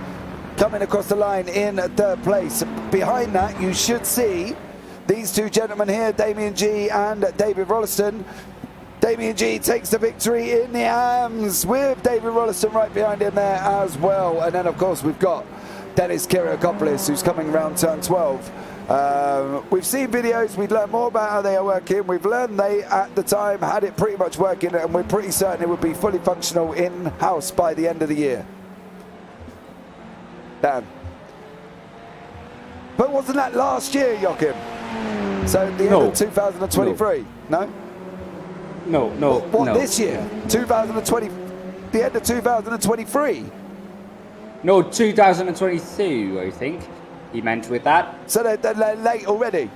coming across the line in third place. Behind that, you should see these two gentlemen here, Damien G and David Rolliston. Damien G takes the victory in the AMs with David Rolliston right behind him there as well. And then, of course, we've got Dennis Kiriakopoulos, who's coming around turn 12. We've seen videos, we've learned more about how they are working. We've learned they, at the time, had it pretty much working, and we're pretty certain it would be fully functional in-house by the end of the year. Damn. But wasn't that last year, Joachim? So the end of 2023? No? No. This year? 2020, the end of 2023? No, 2022, I think he meant with that. So they're late already?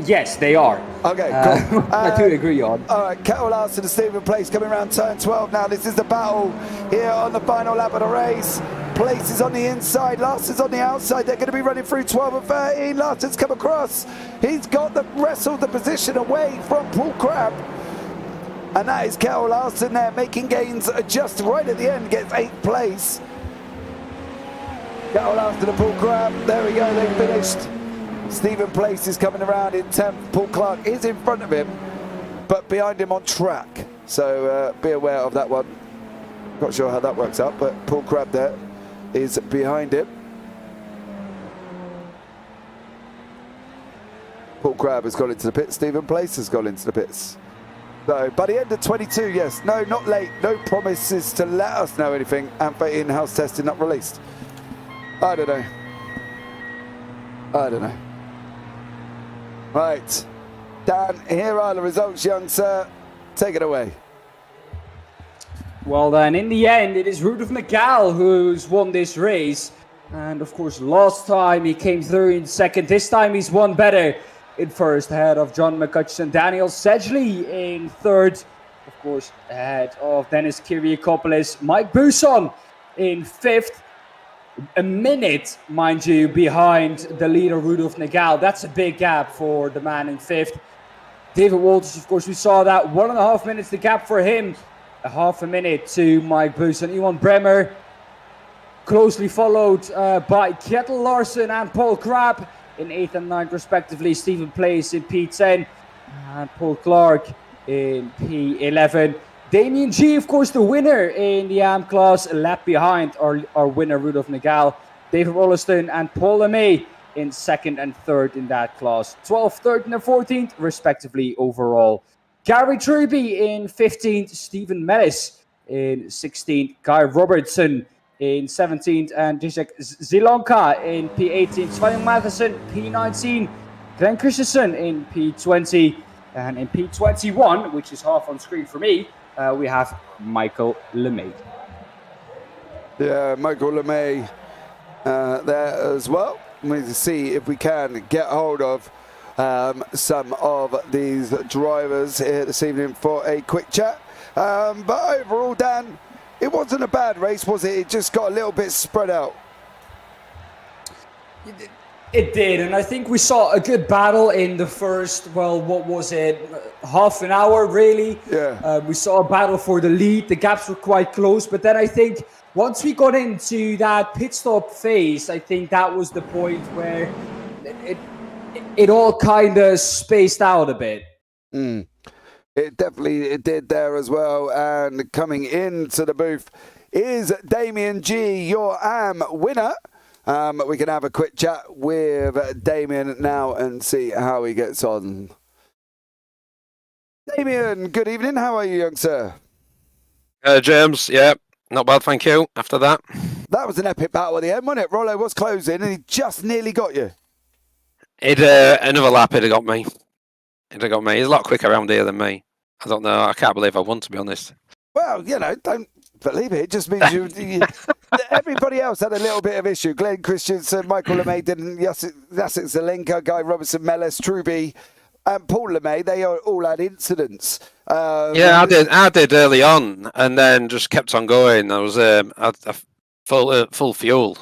Yes, they are. Okay, cool. I do agree on. All right, Kettle Larson and Stephen Place coming around turn 12 now. This is the battle here on the final lap of the race. Place is on the inside, Larson's on the outside. They're going to be running through 12 and 13. Larson's come across. He's got wrestled the position away from Paul Crabb. And that is Kettle Larson there, making gains just right at the end, gets 8th place. Kettle Larson and Paul Crabb, there we go, they finished. Stephen Place is coming around in 10th. Paul Clark is in front of him, but behind him on track. So be aware of that one. Not sure how that works out, but Paul Crabb there is behind him. Paul Crabb has gone into the pits. Stephen Place has gone into the pits. So by the end of 22, yes, no, not late. No promises to let us know anything. And for in-house testing not released. I don't know. Right, Dan, here are the results, young sir. Take it away. Well then, in the end, it is Rudolf McGall who's won this race. And of course, last time he came through in second. This time he's won better in first, ahead of John McCutcheon. Daniel Sedgley in third, of course, ahead of Dennis Kiriakopoulos. Mike Buson in fifth. A minute, mind you, behind the leader, Rudolf Nagel. That's a big gap for the man in fifth. David Walters, of course, we saw that. 1.5 minutes, the gap for him. A half a minute to Mike Buson. Iwan Bremer, closely followed by Kettle Larson and Paul Crabb in 8th and 9th, respectively. Stephen Place in P10 and Paul Clark in P11. Damien G, of course, the winner in the AM class, a lap behind our winner, Rudolf Nagel. David Rolliston and Paul LeMay in 2nd and 3rd in that class. 12th, 13th, and 14th, respectively, overall. Gary Truby in 15th, Stephen Mellis in 16th, Guy Robertson in 17th, and Zizek Zilonka in P18, Sveinung Matheson, P19, Glenn Christensen in P20, and in P21, which is half on screen for me, we have Michael LeMay. Yeah, Michael LeMay there as well. We need to see if we can get hold of some of these drivers here this evening for a quick chat. But overall, Dan, it wasn't a bad race, was it? It just got a little bit spread out. It did, and I think we saw a good battle in the first, well, what was it, half an hour, really? Yeah. We saw a battle for the lead. The gaps were quite close, but then I think once we got into that pit stop phase, I think that was the point where it all kind of spaced out a bit. It definitely did there as well. And coming into the booth is Damien G, your AM winner. We can have a quick chat with Damien now and see how he gets on. Damien, good evening. How are you, young sir? James, yeah, not bad, thank you. After that. That was an epic battle at the end, wasn't it? Rollo was closing and he just nearly got you. Another lap, he'd have got me. He's a lot quicker around here than me. I don't know, I can't believe I won, to be honest. Well, you know, don't believe it. It just means everybody else had a little bit of issue. Glenn Christensen, Michael LeMay didn't. Jacek Zelenka, Guy Robertson, Mellis, Truby, and Paul LeMay. They all had incidents. Yeah, I did early on, and then just kept on going. I was full fuel,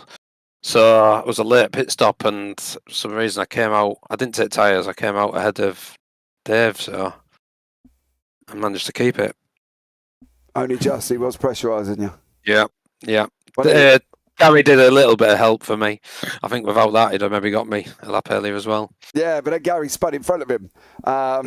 so it was a late pit stop, and for some reason I came out. I didn't take tyres. I came out ahead of Dave, so I managed to keep it. Only just, he was pressurising you. Yeah. Gary did a little bit of help for me. I think without that, he'd have maybe got me a lap earlier as well. Yeah, but then Gary spun in front of him. Yeah,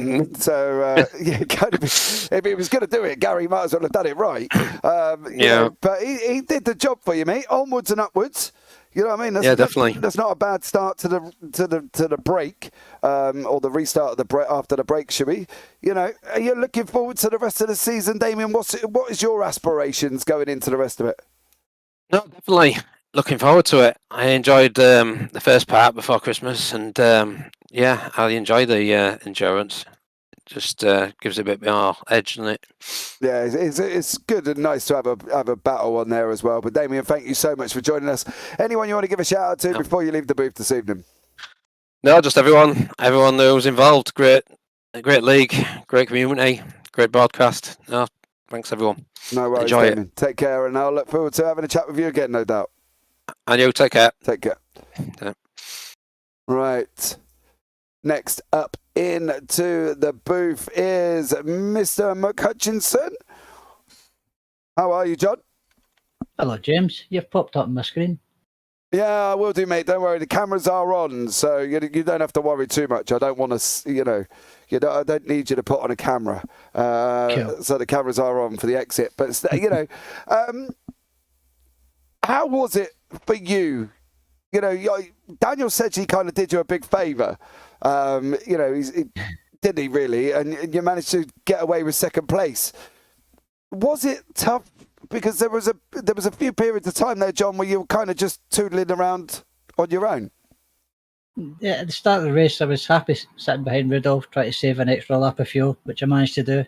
kind of, if he was going to do it, Gary might as well have done it right. You know, but he did the job for you, mate. Onwards and upwards. You know what I mean? Definitely. That's not a bad start to the break, or the restart of the break after the break, should we? You know, are you looking forward to the rest of the season, Damien? What is your aspirations going into the rest of it? No, definitely looking forward to it. I enjoyed the first part before Christmas, and I enjoy the endurance. It just gives it a bit more edge, doesn't it? Yeah, it's good and nice to have a battle on there as well. But Damien, thank you so much for joining us. Anyone you want to give a shout out to before you leave the booth this evening? No, just everyone who was involved. Great league, great community, great broadcast. No, thanks everyone. No worries, enjoy Damien. Take care, and I'll look forward to having a chat with you again, no doubt. And you, take care. Take care. Yeah. Right. Next up into the booth is Mr. McHutchinson. How are you, John? Hello, James. You've popped up on my screen. Yeah, I will do, mate. Don't worry. The cameras are on, so you don't have to worry too much. I don't want to, I don't need you to put on a camera. Cool. So the cameras are on for the exit. But, how was it for you? You know, Daniel said he kind of did you a big favour. Didn't he really? And you managed to get away with second place. Was it tough? Because there was a few periods of time there, John, where you were kind of just tootling around on your own. Yeah, at the start of the race, I was happy sitting behind Rudolph, trying to save an extra lap of fuel, which I managed to do.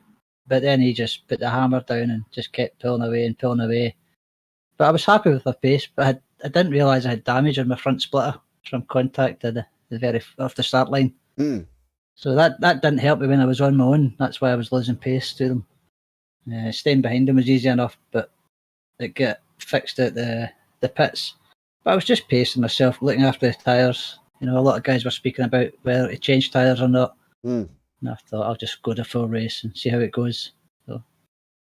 But then he just put the hammer down and just kept pulling away. But I was happy with my pace, but I didn't realise I had damage on my front splitter from contact to the very off the start line. Mm. So that didn't help me when I was on my own. That's why I was losing pace to them. Staying behind them was easy enough, but it got fixed at the pits. But I was just pacing myself, looking after the tyres. You know, a lot of guys were speaking about whether to change tyres or not. Mm. And I thought I'll just go the full race and see how it goes. So,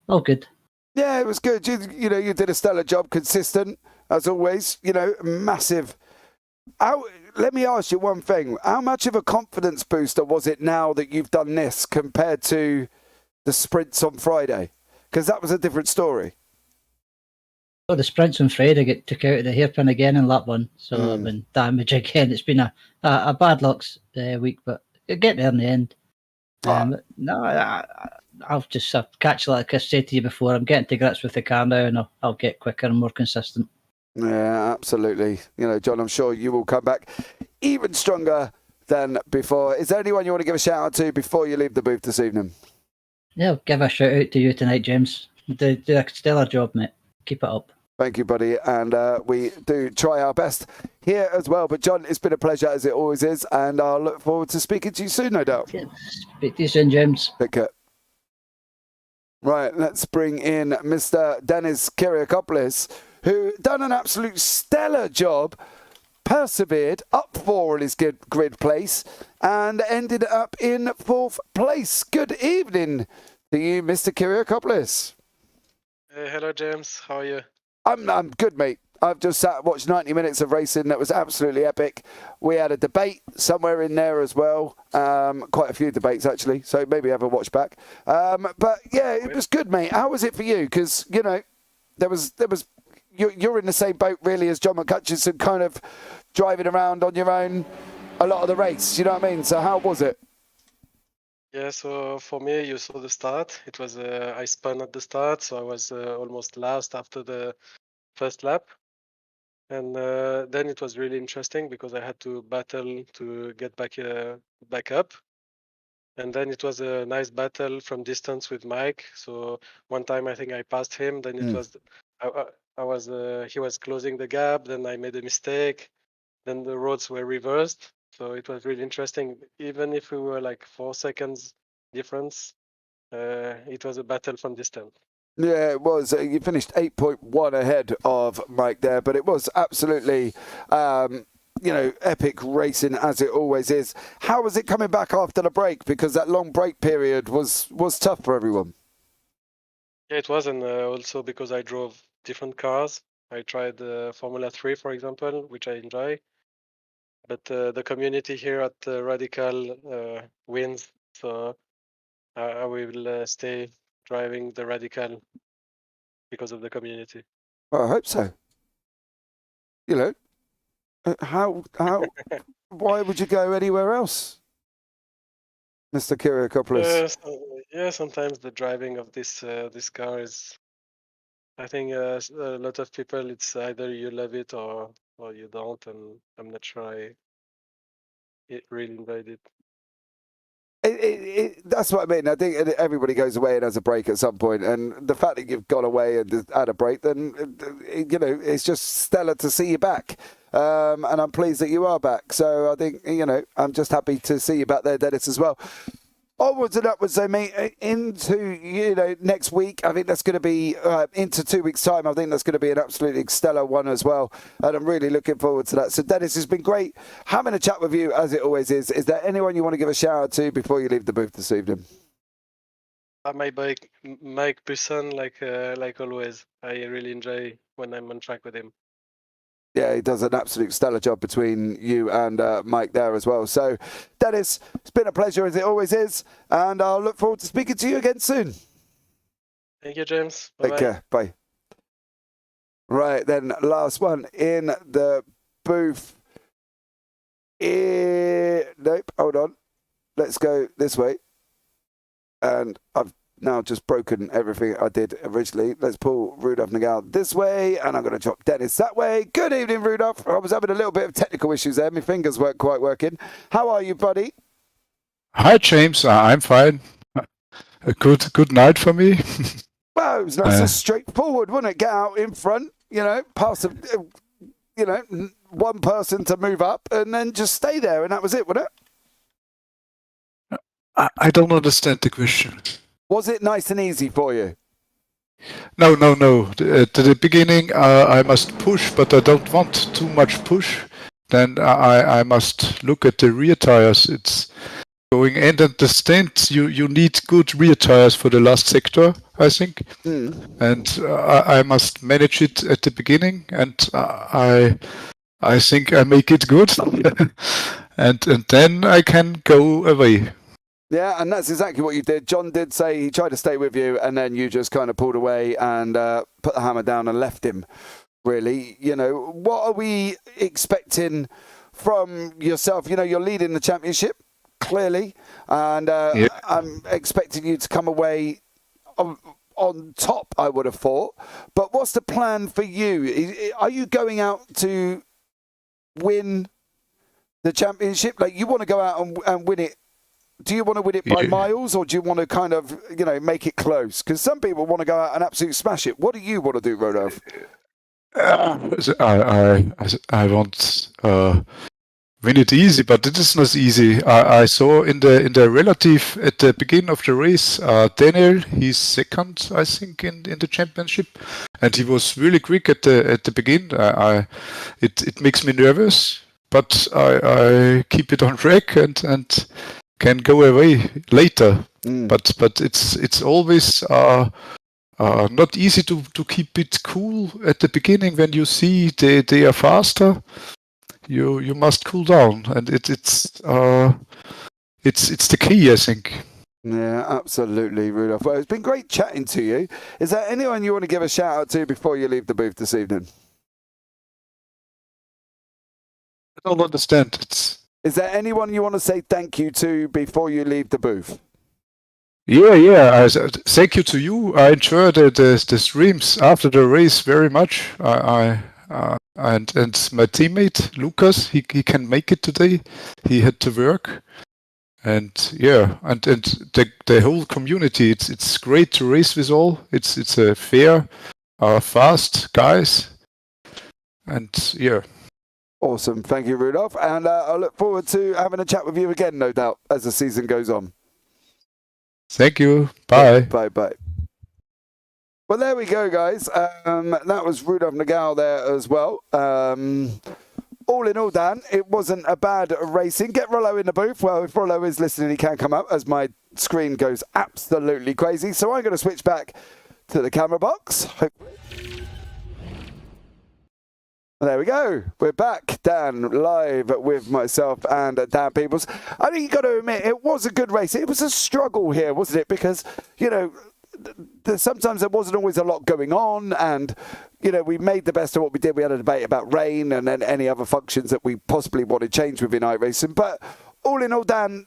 all good. Yeah, it was good. You did a stellar job, consistent, as always. Massive. Let me ask you one thing. How much of a confidence booster was it now that you've done this compared to the sprints on Friday? Because that was a different story. Well, the sprints on Friday took out of the hairpin again in lap 1. So I've been damaged again. It's been a bad luck week, but you'll get there in the end. I'll catch, like I said to you before, I'm getting to grips with the car now, and I'll get quicker and more consistent. Yeah, absolutely. John, I'm sure you will come back even stronger than before. Is there anyone you want to give a shout out to before you leave the booth this evening? Yeah, I'll give a shout out to you tonight, James. Do a stellar job, mate. Keep it up. Thank you, buddy. And we do try our best here as well. But John, it's been a pleasure as it always is. And I'll look forward to speaking to you soon, no doubt. Yeah, speak to you soon, James. Take care. Right, let's bring in Mr. Dennis Kiriakopoulos, who done an absolute stellar job, persevered up 4 in his grid place, and ended up in 4th place. Good evening to you, Mr. Kiriakopoulos. Hello, James. How are you? I'm good, mate. I've just watched 90 minutes of racing. That was absolutely epic. We had a debate somewhere in there as well. Quite a few debates, actually. So maybe have a watch back. But yeah, it was good, mate. How was it for you? Because, there was you're in the same boat, really, as John McHutchinson, kind of driving around on your own a lot of the race. You know what I mean? So how was it? Yeah, so for me, you saw the start. It was I spun at the start, so I was almost last after the first lap. And then it was really interesting because I had to battle to get back up. And then it was a nice battle from distance with Mike. So one time I think I passed him. Then it was he was closing the gap. Then I made a mistake. Then the roads were reversed. So it was really interesting. Even if we were like 4 seconds difference, it was a battle from distance. Yeah, it was. You finished 8.1 ahead of Mike there, but it was absolutely, epic racing as it always is. How was it coming back after the break? Because that long break period was tough for everyone. Yeah, it was, and also because I drove different cars. I tried Formula 3, for example, which I enjoy. But the community here at Radical wins, so I will stay driving the Radical because of the community. Well, I hope so. You know, how why would you go anywhere else, Mr. Kyriakopoulos? Yeah, sometimes the driving of this car is, I think a lot of people, it's either you love it or you don't, and I'm not sure I really enjoyed it. That's what I mean. I think everybody goes away and has a break at some point, and the fact that you've gone away and had a break, then you know it's just stellar to see you back. And I'm pleased that you are back. So I think I'm just happy to see you back there, Dennis, as well. Onwards and upwards, so mate, into next week. I think that's going to be into 2 weeks' time. I think that's going to be an absolutely stellar one as well, and I'm really looking forward to that. So, Dennis, it's been great having a chat with you, as it always is. Is there anyone you want to give a shout out to before you leave the booth this evening? My bike, Mike Busson, like always. I really enjoy when I'm on track with him. Yeah, he does an absolute stellar job between you and Mike there as well. So, Dennis, it's been a pleasure as it always is, and I'll look forward to speaking to you again soon. Thank you, James. Bye-bye. Take care. Bye. Right, then, last one in the booth. Nope, hold on. Let's go this way. And I've now just broken everything I did originally. Let's pull Rudolf Nagel this way, and I'm going to drop Dennis that way. Good evening, Rudolf. I was having a little bit of technical issues there. My fingers weren't quite working. How are you, buddy? Hi, James. I'm fine. A good night for me. Well, it was nice and straightforward, wasn't it? Get out in front, pass one person to move up, and then just stay there, and that was it, wasn't it? I don't understand the question. Was it nice and easy for you? No. At the beginning, I must push, but I don't want too much push. Then I must look at the rear tires. It's going and at the stand. You need good rear tires for the last sector, I think. And I must manage it at the beginning, and I think I make it good. and then I can go away. Yeah, and that's exactly what you did. John did say he tried to stay with you, and then you just kind of pulled away and put the hammer down and left him, really. What are we expecting from yourself? You're leading the championship, clearly, and I'm expecting you to come away on top, I would have thought. But what's the plan for you? Are you going out to win the championship? Like, you want to go out and win it? Do you want to win it by miles, or do you want to kind of, make it close? Because some people want to go out and absolutely smash it. What do you want to do, Rodolphe? I want win it easy, but it is not easy. I saw in the relative at the beginning of the race, Daniel, he's second, I think, in the championship, and he was really quick at the beginning. It makes me nervous, but I keep it on track and can go away later, but it's always not easy to keep it cool at the beginning. When you see they are faster, you must cool down, and it's the key, I think. Yeah, absolutely, Rudolph. Well, it's been great chatting to you. Is there anyone you want to give a shout out to before you leave the booth this evening? I don't understand. Is there anyone you want to say thank you to before you leave the booth? Yeah. Thank you to you. I enjoyed the streams after the race very much. And my teammate Lucas, he can make it today. He had to work, and the whole community. It's great to race with all. It's a fair, fast guys, and yeah. Awesome. Thank you, Rudolph. And I look forward to having a chat with you again, no doubt, as the season goes on. Thank you. Bye. Bye. Well, there we go, guys. That was Rudolf Nagel there as well. All in all, Dan, it wasn't a bad racing. Get Rollo in the booth. Well, if Rollo is listening, he can come up as my screen goes absolutely crazy. So I'm going to switch back to the camera box. Hopefully. There we go. We're back, Dan, live with myself and Dan Pepels. I think you got to admit, it was a good race. It was a struggle here, wasn't it? Because, sometimes there wasn't always a lot going on, and, we made the best of what we did. We had a debate about rain and then any other functions that we possibly want to change within iRacing. But all in all, Dan,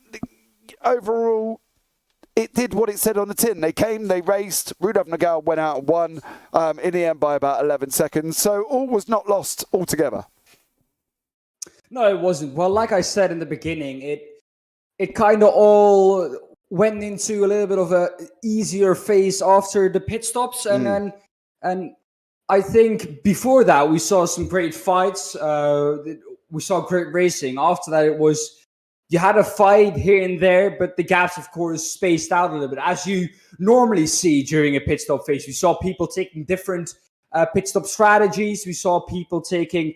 overall, it did what it said on the tin. They came, they raced. Rudolf Nagel went out and won in the end by about 11 seconds. So all was not lost altogether. No, it wasn't. Well, like I said in the beginning, it kind of all went into a little bit of a easier phase after the pit stops, and I think before that we saw some great fights. We saw great racing. After that, it was. You had a fight here and there, but the gaps, of course, spaced out a little bit, as you normally see during a pit stop phase. We saw people taking different pit stop strategies. We saw people taking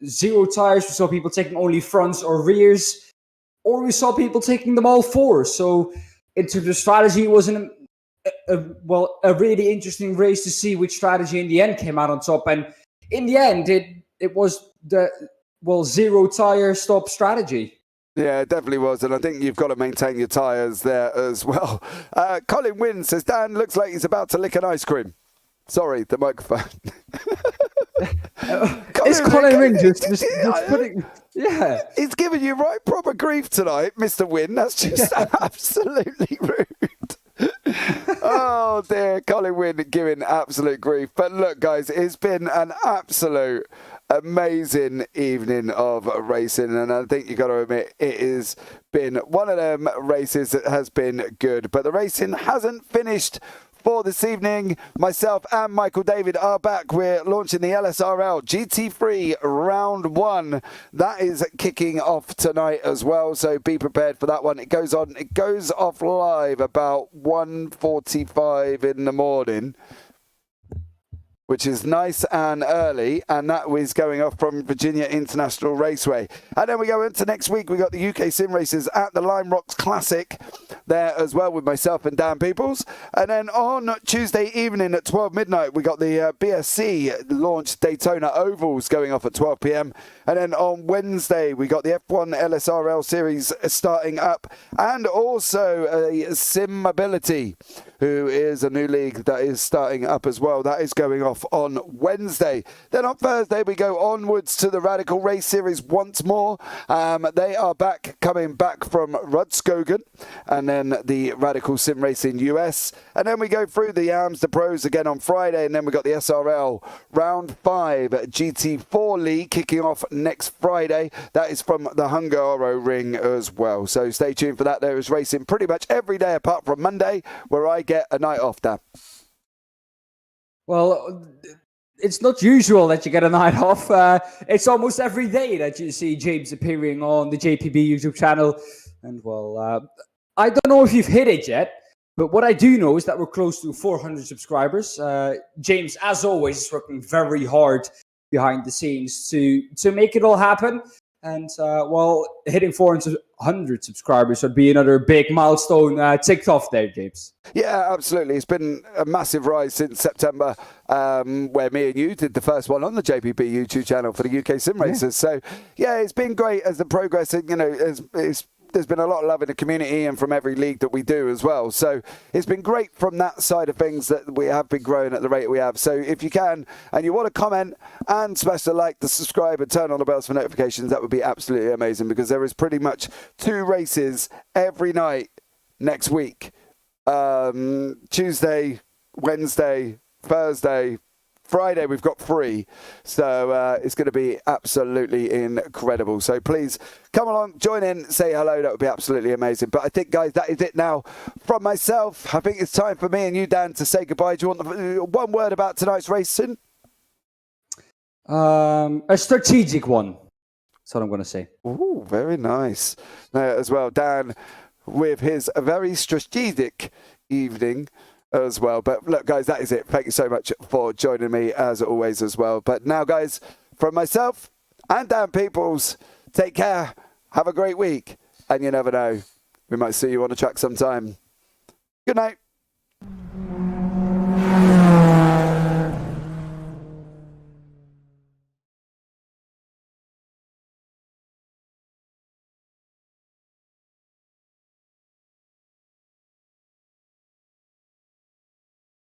zero tires. We saw people taking only fronts or rears, or we saw people taking them all four. So in terms of strategy, it was a really interesting race to see which strategy in the end came out on top. And in the end, it was the zero tire stop strategy. Yeah, it definitely was. And I think you've got to maintain your tyres there as well. Colin Wynn says, Dan looks like he's about to lick an ice cream. Sorry, the microphone. It's Colin Wynn just putting... Yeah. He's giving you right proper grief tonight, Mr. Wynn. That's just absolutely rude. Oh dear, Colin Wynn giving absolute grief. But look, guys, it's been an absolute amazing evening of racing, and I think you got to admit it has been one of them races that has been good. But the racing hasn't finished for this evening. Myself and Michael David are back. We're launching the LSRL GT3 round 1. That is kicking off tonight as well, so be prepared for that one. It goes off live about 1:45 in the morning, which is nice and early, and that was going off from Virginia International Raceway. And then we go into next week. We got the UK Sim Races at the Lime Rocks Classic there as well with myself and Dan Pepels. And then on Tuesday evening at 12 midnight, we got the BSC launch Daytona Ovals going off at 12 p.m. And then on Wednesday, we got the F1 LSRL series starting up, and also a Sim Mobility, who is a new league that is starting up as well. That is going off on Wednesday. Then on Thursday, we go onwards to the Radical Race Series once more. They are coming back from Rudskogen, and then the Radical Sim Racing US. And then we go through the ARMS, the Pros again on Friday, and then we got the SRL Round 5 GT4 League kicking off next Friday. That is from the Hungaro Ring as well. So stay tuned for that. There is racing pretty much every day apart from Monday, where I get a night off, Dan. Well, it's not usual that you get a night off. It's almost every day that you see James appearing on the JPB YouTube channel. And well, I don't know if you've hit it yet, but what I do know is that we're close to 400 subscribers. James, as always, is working very hard behind the scenes to make it all happen. And hitting 400 subscribers would be another big milestone ticked off there, James. Yeah, absolutely. It's been a massive rise since September, where me and you did the first one on the JPB YouTube channel for the UK Sim Racers. So, yeah, it's been great as the progress, there's been a lot of love in the community and from every league that we do as well. So it's been great from that side of things that we have been growing at the rate we have. So if you can, and you want to comment and smash the like, the subscribe, and turn on the bells for notifications, that would be absolutely amazing, because there is pretty much 2 races every night next week. Tuesday, Wednesday, Thursday, Friday, we've got 3. So it's going to be absolutely incredible. So please come along, join in, say hello. That would be absolutely amazing. But I think, guys, that is it now from myself. I think it's time for me and you, Dan, to say goodbye. Do you want one word about tonight's racing? A strategic one. That's what I'm going to say. Ooh, very nice. As well, Dan, with his very strategic evening as well. But look, guys, that is it. Thank you so much for joining me as always as well. But now, guys, from myself and Dan Pepels, take care, have a great week, and you never know, we might see you on the track sometime. Good night.